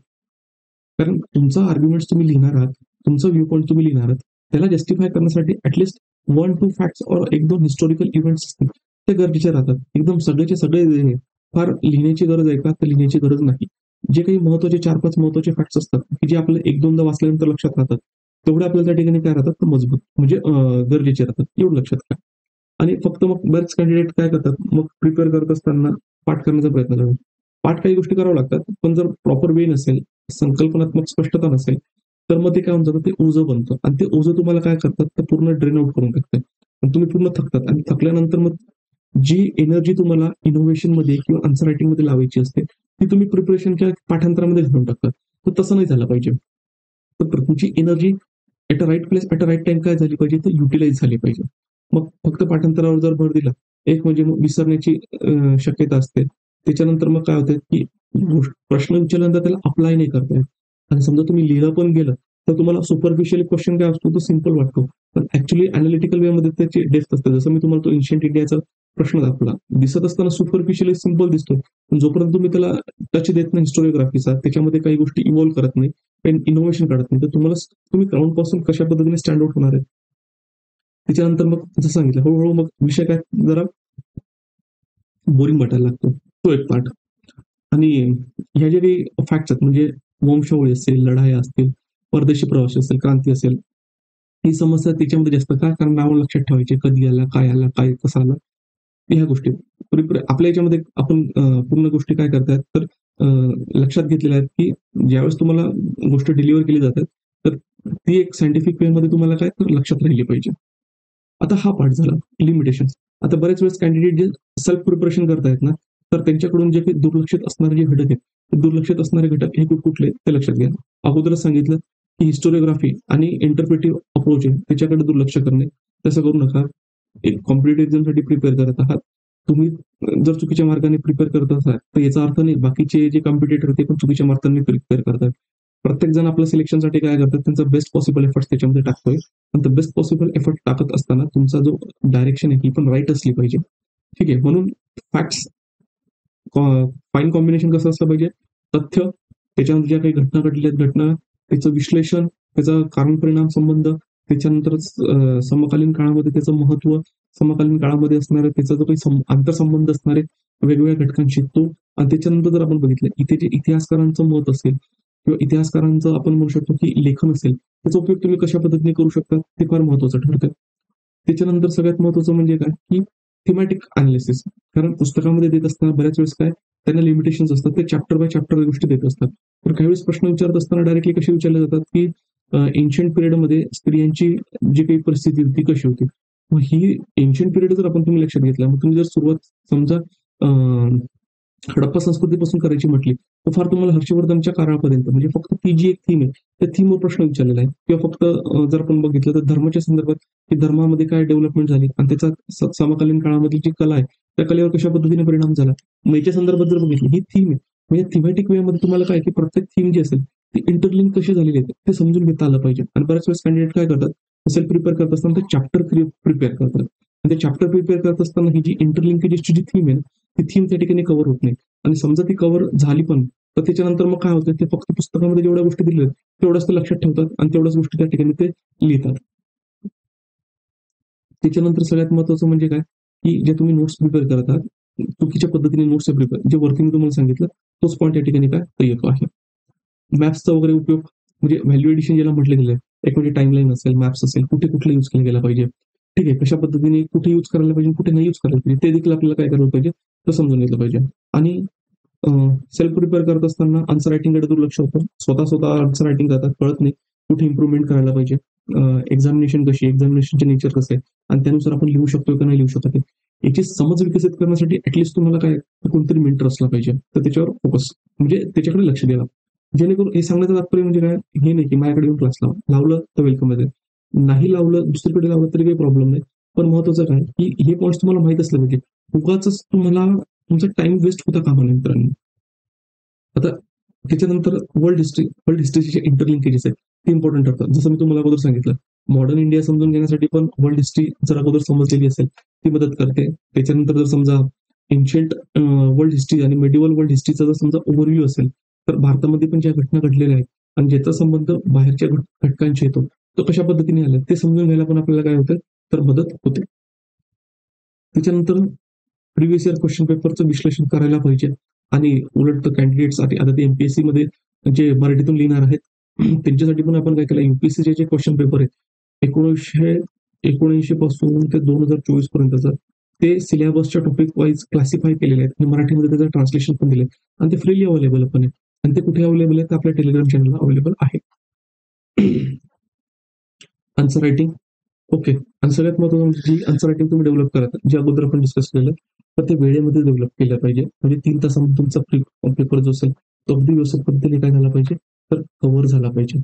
कारण तुमचा आर्ग्युमेंट्स तुम्ही लिहिणार आहात, तुमचा व्ह्यू पॉईंट तुम्ही लिहिणार आहात. त्याला जस्टिफाय करण्यासाठी ॲटलीस्ट 1-2 फॅक्ट्स और 1-2 हिस्टॉरिकल इव्हेंट्स असतील ते गरजेचे राहतात. एकदम सगळेचे सगळे फार लिहिण्याची गरज आहे का? तर लिहिण्याची गरज नाही. जे काही महत्त्वाचे 4-5 महत्त्वाचे फॅक्ट्स असतात, की जे आपल्याला 1-2दा वाचल्यानंतर लक्षात राहतात. तेवढे आपल्याला त्या ठिकाणी काय राहतात तर मजबूत म्हणजे गरजेचे राहतात. एवढं लक्षात घ्या. आणि फक्त मग बरेच कॅन्डिडेट काय करतात, मग प्रिपेअर करत असताना पाठ करण्याचा प्रयत्न करतात. पाठ काही गोष्टी कराव्या लागतात, पण जर प्रॉपर वे नसेल, संकल्पनात्मक स्पष्टता नसेल, तर मग ते काय होऊन जातं, ते ओझं बनतं आणि ते ओझं तुम्हाला काय करतात, ते पूर्ण ड्रेन आउट करून टाकतात. आणि तुम्ही पूर्ण थकतात आणि थकल्यानंतर मग जी एनर्जी तुम्हाला इनोव्हेशनमध्ये किंवा आन्सर रायटिंगमध्ये लावायची असते, ती तुम्ही प्रिपरेशनच्या पाठांतरामध्ये घालून टाकतात. तर तसं नाही झालं पाहिजे. तर तुमची energy at a right place at a right time काय झाली पाहिजे, तर युटिलाइज झाली पाहिजे. मग फक्त पाठांतरावर जर भर दिला, एक म्हणजे मग विसरण्याची शक्यता असते. त्याच्यानंतर मग काय होतं, की प्रश्न विचारल्यानंतर त्याला अप्लाय नाही करता येत. आणि समजा तुम्ही लिहिलं पण गेलं, तर तुम्हाला सुपरफिशियल क्वेश्चन काय असतो, तो सिंपल वाटतो. पण ॲक्चुअली एनालिटिकल वेमध्ये त्याची डेप्थ असते. जसं मी तुम्हाला तो एन्शियंट इंडियाचा प्रश्न दाखवला. दिसत असताना सुपरफिशियली सिंपल दिसतो. पण जोपर्यंत तुम्ही त्याला टच देत नाही हिस्टोरिओग्राफीचा, त्याच्यामध्ये काही गोष्टी इव्हॉल्व करत नाही, पण इनोव्हेशन करत नाही, तर तुम्ही ग्राउंड पासून कशा पद्धतीने स्टँड आउट होणार आहे. त्याच्यानंतर मग जसं सांगितलं हळू-हळू मग विषय काय जरा बोरिंग वाटायला लागतो. तो एक पार्ट. आणि ह्या ज्या काही फॅक्ट्स आहेत म्हणजे वंशावळी असेल, लढाया असतील, परदेशी प्रवास असेल, क्रांती असेल, ही समस्या त्याच्यामध्ये जास्त का? कारण नावं लक्षात ठेवायचे. कधी आला, काय आला, काय कसा आला, ह्या गोष्टी. आपल्या याच्यामध्ये आपण पूर्ण गोष्टी काय करतायत तर अ, लक्षात घेतलेल्या आहेत, की ज्यावेळेस तुम्हाला गोष्ट डिलिव्हर केली जाते, तर ती एक सायंटिफिक वेमध्ये तुम्हाला काय तर लक्षात राहिली पाहिजे. आता हा पार्ट झाला लिमिटेशन्स. आता बऱ्याच वेळेस कॅन्डिडेट जे सेल्फ प्रिपरेशन करतायत ना, तर त्यांच्याकडून जे काही दुर्लक्षित असणारे जे घटक आहेत, ते दुर्लक्षित असणारे घटक हे कुठले ते लक्षात घ्या. अगोदरच सांगितलं, की हिस्टोरिओग्राफी आणि इंटरप्रिटिव्ह अप्रोच आहे त्याच्याकडे दुर्लक्ष करणे. तसं करू नका. एक कॉम्पिटिटिव्ह एक्झामसाठी प्रिपेअर करत आहात. तुम्ही जर चुकीच्या मार्गाने प्रिपेअर करत असाल, तर याचा अर्थ नाही बाकीचे जे कॉम्पिटिटर ते पण चुकीच्या मार्गाने प्रिपेअर करतात. प्रत्येक जण आपल्या सिलेक्शनसाठी काय करतात, त्यांचा बेस्ट पॉसिबल एफर्ट्स त्याच्यामध्ये टाकतोय. पण द बेस्ट पॉसिबल एफर्ट टाकत असताना तुमचा जो डायरेक्शन आहे, ही पण राईट असली पाहिजे. ठीक आहे. म्हणून फॅक्ट्स फाईन कॉम्बिनेशन कसं असलं पाहिजे, तथ्य, त्याच्यानंतर ज्या काही घटना घडलेल्या आहेत घटना, त्याचं विश्लेषण, त्याचा कारण परिणाम संबंध, त्याच्यानंतर समकालीन काळामध्ये त्याचं महत्व, समकालीन काळामध्ये असणारे त्याचा जो काही आंतरसंबंध असणारे वेगवेगळ्या घटकांशी तो. आणि त्याच्यानंतर जर आपण बघितलं इथे जे इतिहासकारांचं मत असेल किंवा इतिहासकारांचं आपण म्हणू शकतो की लेखन असेल, त्याचा उपयोग तुम्ही कशा पद्धतीने करू शकता ते फार महत्वाचं ठरतं. त्याच्यानंतर सगळ्यात महत्वाचं म्हणजे काय, की थीमॅटिक अनालिसिस. कारण पुस्तकामध्ये देत असताना बऱ्याच वेळेस काय त्यांना लिमिटेशन्स असतात. ते चॅप्टर बाय चॅप्टर गोष्टी देत असतात. तर काही वेळेस प्रश्न विचारत असताना डायरेक्टली कसे विचारले जातात, की एन्शियंट पिरियडमध्ये स्त्रियांची जी काही परिस्थिती होती ती कशी होती. मग ही एन्शियंट पिरियड जर आपण तुम्ही लक्षात घेतला, मग तुम्ही जर सुरुवात समजा हडप्पा संस्कृतीपासून करायची म्हटली, तर फार तुम्हाला हर्षवर्धनच्या काळापर्यंत म्हणजे फक्त ती जी एक थीम आहे, त्या थीमवर प्रश्न विचारलेला आहे. किंवा फक्त जर आपण बघितलं तर धर्माच्या संदर्भात, की धर्मामध्ये काय डेव्हलपमेंट झाली आणि त्याचा समकालीन काळामधली जी कला आहे, त्या कलेवर कशा पद्धतीने परिणाम झाला. मग याच्या संदर्भात जर बघितलं, ही थीम आहे. म्हणजे थीमॅटिक वेमध्ये तुम्हाला काय की प्रत्येक थीम जी असेल, ती इंटरलिंक कशी झालेली आहे, ते समजून घेता आलं पाहिजे. आणि बऱ्याच वेळेस कॅन्डिडेट काय करतात, सेल्फ प्रिपेअर करत असताना ते चॅप्टर प्रिपेअर करतात. आणि ते चॅप्टर प्रिपेअर करत असताना ही जी इंटरलिंकेजेसची जी थीम आहे ना, ती थीम त्या ठिकाणी कव्हर होत नाही. आणि समजा ती कव्हर झाली पण, तर त्याच्यानंतर मग काय होतं, ते फक्त पुस्तकामध्ये जेवढ्या गोष्टी दिल्या आहेत, तेवढ्याच ते लक्षात ठेवतात आणि तेवढ्याच गोष्टी त्या ठिकाणी ते लिहितात. त्याच्यानंतर सगळ्यात महत्त्वाचं म्हणजे काय, की जे तुम्ही नोट्स प्रिपेअर करत आहात, चुकीच्या पद्धतीने नोट्स प्रिपेअर जे वरती मी तुम्हाला सांगितलं, तोच पॉइंट या ठिकाणी काय येतो आहे. मॅप्सचा वगैरे उपयोग म्हणजे व्हॅल्यू एडिशन ज्याला म्हटलं गेलं, एक म्हणजे टाइमलाईन असेल, मॅप्स असेल, कुठे कुठला यूज केला गेला पाहिजे. ठीक आहे, कशा पद्धतीने कुठे यूज करायला पाहिजे, कुठे नाही यूज करायला पाहिजे, ते देखील आपल्याला काय करायला पाहिजे, ते समजून घेतलं पाहिजे. आणि सेल्फ प्रिपेअर करत असताना आन्सर रायटिंगकडे दुर्लक्ष होतं. स्वतः आन्सर रायटिंग करतात, कळत नाही कुठे इम्प्रुव्हमेंट करायला पाहिजे. एक्झामिनेशन कशी, एक्झामिनेशनचे नेचर कसं आहे आणि त्यानुसार आपण लिहू शकतो का नाही लिहू शकत आहे. याची समज विकसित करण्यासाठी ऍटलीस्ट तुम्हाला काय कोणतरी मेंटर असला पाहिजे. तर त्याच्यावर फोकस म्हणजे त्याच्याकडे लक्ष द्यावं. जेणेकरून हे सांगण्याचं तात्पर्य म्हणजे काय, हे नाही की माझ्याकडे येऊन क्लास लावलं तर वेलकम आहे. नाही लावलं, दुसरीकडे लावलं तरी काही प्रॉब्लेम नाही. पण महत्वाचं काय, की हे पॉईंट्स तुम्हाला माहित असले पाहिजे. उगाचच तुम्हाला तुमचा टाइम वेस्ट होता कामा नये मित्रांनो. आता त्याच्यानंतर वर्ल्ड हिस्ट्रीचे जे इंटरलिंकेजेस आहेत ते इम्पॉर्टंट ठरतात. जसं मी तुम्हाला अगोदर सांगितलं, मॉडर्न इंडिया समजून घेण्यासाठी पण वर्ल्ड हिस्ट्री जर अगोदर समजलेली असेल ती मदत करते. त्याच्यानंतर जर समजा एन्शियंट वर्ल्ड हिस्ट्री आणि मेडिवल वर्ल्ड हिस्ट्रीचा जर समजा ओव्हरव्ह्यू असेल, तर भारतामध्ये पण ज्या घटना घडलेल्या आहेत आणि ज्याचा संबंध बाहेरच्या घटकांशी येतो, तो कशा पद्धतीने आला ते समजून घ्यायला पण आपल्याला काय होतं, तर मदत होते. त्याच्यानंतर प्रिव्हियस इयर क्वेश्चन पेपरचं विश्लेषण करायला पाहिजे. आणि उलट कॅन्डिडेटसाठी आता ते एमपीएससी मध्ये जे मराठीतून लिहिणार आहेत, त्यांच्यासाठी पण आपण काय केलं, युपीएससीचे जे क्वेश्चन पेपर आहेत 1979 पासून ते 2024 पर्यंतचं, ते सिलेबसच्या टॉपिक वाईज क्लासिफाय केलेले आहेत आणि मराठीमध्ये त्याचं ट्रान्सलेशन पण दिले आणि ते फ्रीली अवेलेबल पण आहे. आणि ते कुठे अवेलेबल आहे, तर आपल्या टेलिग्राम चॅनलला अवेलेबल आहे. Answer writing okay. आणि सगळ्यात महत्त्वाचं म्हणजे जी आन्सर रायटिंग तुम्ही डेव्हलप करत, जे अगोदर आपण डिस्कस केलं, तर ते वेळेमध्ये डेव्हलप केलं पाहिजे. म्हणजे 3 तासामध्ये तुमचा पेपर जो असेल तो अगदी व्यवस्थित पद्धतीने काय झाला पाहिजे, तर कव्हर झाला पाहिजे.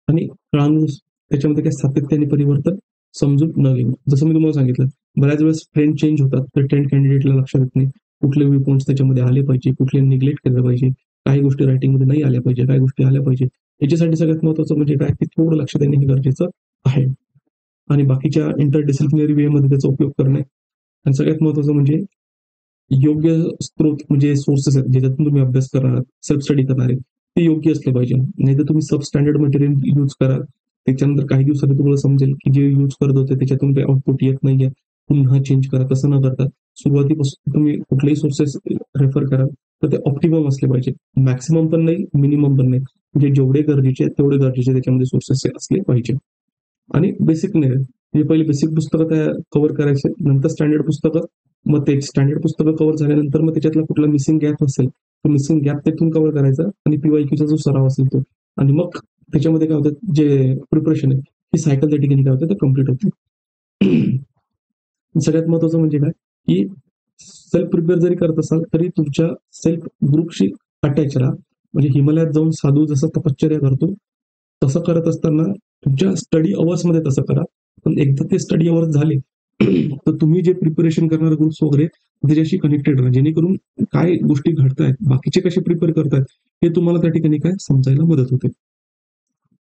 आणि काळानुसार त्याच्यामध्ये काय सातत्य आणि परिवर्तन समजून न घेणं. जसं मी तुम्हाला सांगितलं, बऱ्याच वेळेस ट्रेंड चेंज होतात, तर ट्रेंड कॅन्डिडेटला लक्षात येत नाही. कुठले व्यू पॉईंट्स त्याच्यामध्ये आले पाहिजे, कुठले निग्लेक्ट केलं पाहिजे, काही गोष्टी रायटिंगमध्ये नाही आल्या पाहिजे, काही गोष्टी आल्या पाहिजे. याच्यासाठी सगळ्यात महत्त्वाचं म्हणजे काय, की थोडं लक्ष देणे हे गरजेचं आहे. आणि बाकीच्या इंटरडिसिप्लिनरी वेमध्ये त्याचा उपयोग करणे. आणि सगळ्यात महत्त्वाचं म्हणजे योग्य स्त्रोत म्हणजे सोर्सेस आहेत ज्याच्यातून तुम्ही अभ्यास करणार, सेल्फ स्टडी करणार आहे, ते योग्य असले पाहिजे. नाहीतर तुम्ही सब स्टँडर्ड मटेरियल यूज करा. त्याच्यानंतर काही दिवसांनी तुम्हाला समजेल की जे यूज करत होते त्याच्यातून काही आउटपुट येत नाहीये. पुन्हा चेंज करा. तसं न करता सुरुवातीपासून तुम्ही कुठलेही सोर्सेस रेफर कराल तर ते ऑप्टिमम असले पाहिजे. मॅक्सिमम पण नाही, मिनिमम पण नाही. म्हणजे जेवढे गरजेचे आहेत तेवढे गरजेचे त्याच्यामध्ये सोर्सेस असले पाहिजे. आणि बेसिक नाही म्हणजे पहिले बेसिक पुस्तकं त्या कव्हर करायचे, नंतर स्टँडर्ड पुस्तकं, मग ते स्टँडर्ड पुस्तकं कव्हर झाल्यानंतर मग त्याच्यातला कुठला मिसिंग गॅप असेल तो मिसिंग गॅप त्यातून कव्हर करायचा आणि पीवायक्यूचा जो सराव असेल तो. आणि मग त्याच्यामध्ये काय होतं, जे प्रिपरेशन आहे ही सायकल त्या ठिकाणी काय होतं, ते कम्प्लीट होते. सगळ्यात महत्वाचं म्हणजे काय, की सेल्फ प्रिपेअर जरी करत असाल तरी तुमच्या सेल्फ ग्रुपशी अटॅच राहा. म्हणजे हिमालयात जाऊन साधू जसं तपश्चर्या करतो तसं करत असताना तुमच्या स्टडी अवर्समध्ये तसं करा. पण एकदा ते स्टडी अवर्स झाले तर तुम्ही जे प्रिपरेशन करणारे ग्रुप्स वगैरे त्याच्याशी कनेक्टेड राहा, जेणेकरून काय गोष्टी घडतायत, बाकीचे कसे प्रिपेअर करतायत हे तुम्हाला त्या ठिकाणी काय समजायला मदत होते.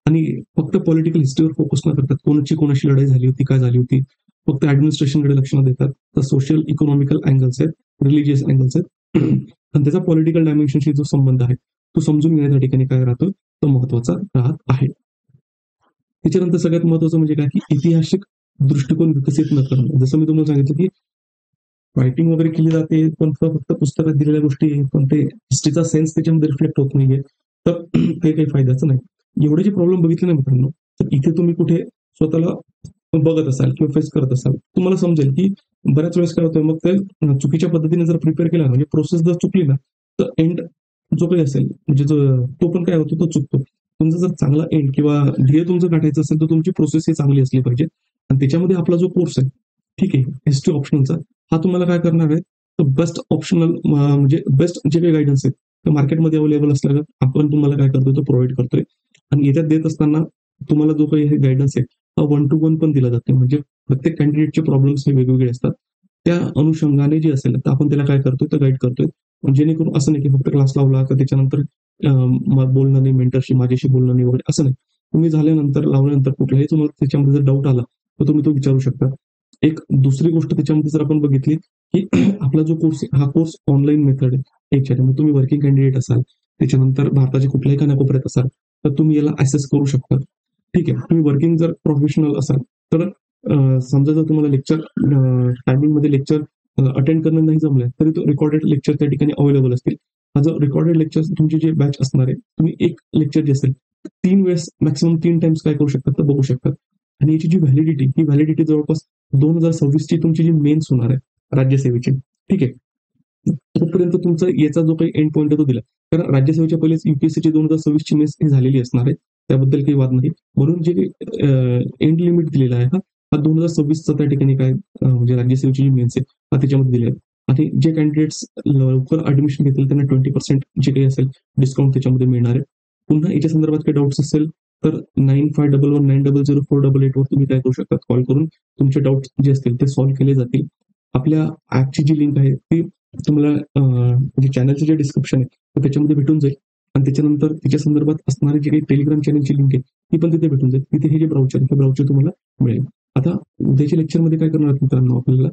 आणि फक्त पॉलिटिकल हिस्ट्रीवर फोकस न करतात, कोणाची लढाई झाली होती, काय झाली होती, फक्त ऍडमिनिस्ट्रेशनकडे लक्ष न देतात, तर सोशल इकॉनॉमिकल अँगल्स आहेत, रिलिजियस अँगल्स आहेत आणि त्याचा पॉलिटिकल डायमेन्शनशी जो संबंध आहे तो समजून घेण्या त्या ठिकाणी काय राहतो, तो महत्वाचा राहत आहे. त्याच्यानंतर सगळ्यात महत्वाचं म्हणजे काय, की ऐतिहासिक दृष्टिकोन विकसित न करणं. जसं मी तुम्हाला सांगितलं, की रायटिंग वगैरे केली जाते, पण फक्त पुस्तकात दिलेल्या गोष्टी, पण ते हिस्ट्रीचा सेन्स त्याच्यामध्ये रिफ्लेक्ट होत नाहीये, तर ते काही फायद्याचं नाही. एवढे जे प्रॉब्लेम बघितले ना मित्रांनो, तर इथे तुम्ही कुठे स्वतःला बघत असाल किंवा फेस करत असाल, तुम्हाला समजेल की बऱ्याच वेळेस काय होतं, मग ते चुकीच्या पद्धतीने जर प्रिपेअर केला, म्हणजे प्रोसेस जर चुकली ना, तर एंड जो काही असेल म्हणजे तो पण काय होतो, तो चुकतो. तुमचा जर चांगला एंड किंवा ध्येय तुमचं गाठायचं असेल तर तुमची प्रोसेस ही चांगली असली पाहिजे. आणि त्याच्यामध्ये आपला जो कोर्स आहे, ठीक आहे, हिस्ट्री ऑप्शनलचा, हा तुम्हाला काय करणार आहे, तर बेस्ट ऑप्शनल म्हणजे बेस्ट जे काही गायडन्स आहे ते मार्केटमध्ये अवेलेबल असल्यानं आपण तुम्हाला काय करतोय, तो प्रोव्हाइड करतोय. आणि याच्यात देत असताना तुम्हाला जो काही गायडन्स आहे हा 1-to-1 पण दिला जाते. म्हणजे प्रत्येक कॅन्डिडेटचे प्रॉब्लेम्स हे वेगवेगळे असतात. त्या अनुषंगाने जे असेल तर आपण त्याला काय करतोय, तर गाईड करतोय. जेणेकरून असं नाही की फक्त क्लास लावला तर त्याच्यानंतर बोलणं नाही, मेंटरशी माझ्याशी बोलणं नाही वगैरे असं नाही. तुम्ही झाल्यानंतर लावल्यानंतर कुठलाही तुम्हाला त्याच्यामध्ये जर डाऊट आला तर तुम्ही तो विचारू शकता. एक दुसरी गोष्ट त्याच्यामध्ये जर आपण बघितली की आपला जो कोर्स आहे हा कोर्स ऑनलाईन मेथड आहे. एक तुम्ही वर्किंग कॅन्डिडेट असाल, त्याच्यानंतर भारताच्या कुठल्याही कानाकोपऱ्यात असाल तर तुम्ही याला ऍसेस करू शकता. ठीक आहे. तुम्ही वर्किंग जर प्रोफेशनल असाल तर समजा जर तुम्हाला लेक्चर टायमिंग मध्ये लेक्चर अटेंड करणं नाही जमलं तरी तो रेकॉर्डेड लेक्चर त्या ठिकाणी अवेलेबल असतील. हा जो रेकॉर्डेड लेक्चर तुमची जे बॅच असणार आहे, तुम्ही एक लेक्चर जे असेल 3 वेळेस मॅक्सिमम 3 टाइम्स काय करू शकतात तर बघू शकतात. आणि याची जी व्हॅलिडिटी ही व्हॅलिडिटी जवळपास 2026 ची तुमची जी मेन्स होणार आहे राज्यसेवेची. ठीक आहे. तोपर्यंत तुमचा याचा जो काही एंड पॉईंट आहे तो दिला. कारण राज्यसेवेच्या पहिलेच युपीएससीची 2026 ची मेन्स ही झालेली असणार आहे. त्याबद्दल काही वाद नाही. म्हणून जे एंड लिमिट दिलेला आहे हा 2026 चा त्या ठिकाणी काय म्हणजे राज्यसेवेची जी मेन्स आहे हा त्याच्यामध्ये दिलेला आहे. आणि जे कॅन्डिडेट्स लवकर ऍडमिशन घेतील त्यांना 20% जे काही असेल डिस्काउंट त्याच्यामध्ये मिळणार आहे. पुन्हा याच्या संदर्भात काही डाऊट्स असेल तर 9511900488 वर तुम्ही काय करू शकता, कॉल करून तुमचे डाऊट जे असतील ते सॉल्व्ह केले जातील. आपल्या ऍपची जी लिंक आहे ती तुम्हाला म्हणजे चॅनलचं जे डिस्क्रिप्शन आहे तर त्याच्यामध्ये भेटून जाईल. आणि त्याच्यानंतर त्याच्या संदर्भात असणारी जी काही टेलिग्राम चॅनलची लिंक आहे ती पण तिथे भेटून जाईल. तिथे हे जे ब्राउचर हे ब्राउचर तुम्हाला मिळेल. आता उद्याच्या लेक्चरमध्ये काय करणार मित्रांनो आपल्याला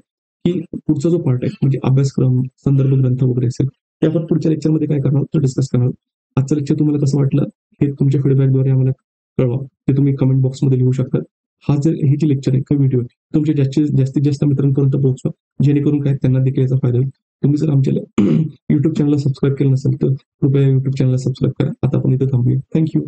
की पुढचा जो पार्ट आहे म्हणजे अभ्यासक्रम, संदर्भ ग्रंथ वगैरे असेल ते आपण पुढच्या लेक्चरमध्ये काय करणार तो डिस्कस करणार. आजचं लेक्चर तुम्हाला कसं वाटलं हे तुमच्या फीडबॅकद्वारे आम्हाला कळवा. ते तुम्ही कमेंट बॉक्समध्ये लिहू शकता. हे जे लेक्चर आहे किंवा व्हिडिओ आहे तुमच्या जास्तीत जास्त मित्रांपर्यंत पोहोचवा, जेणेकरून काय त्यांना देखील याचा फायदा होईल. तुम्ही जर आमच्या युट्यूब चॅनलला सबस्क्राईब केलं नसेल तर कृपया युट्यूब चॅनलला सबस्क्राईब करा. आता आपण इथे थांबूया. थँक्यू.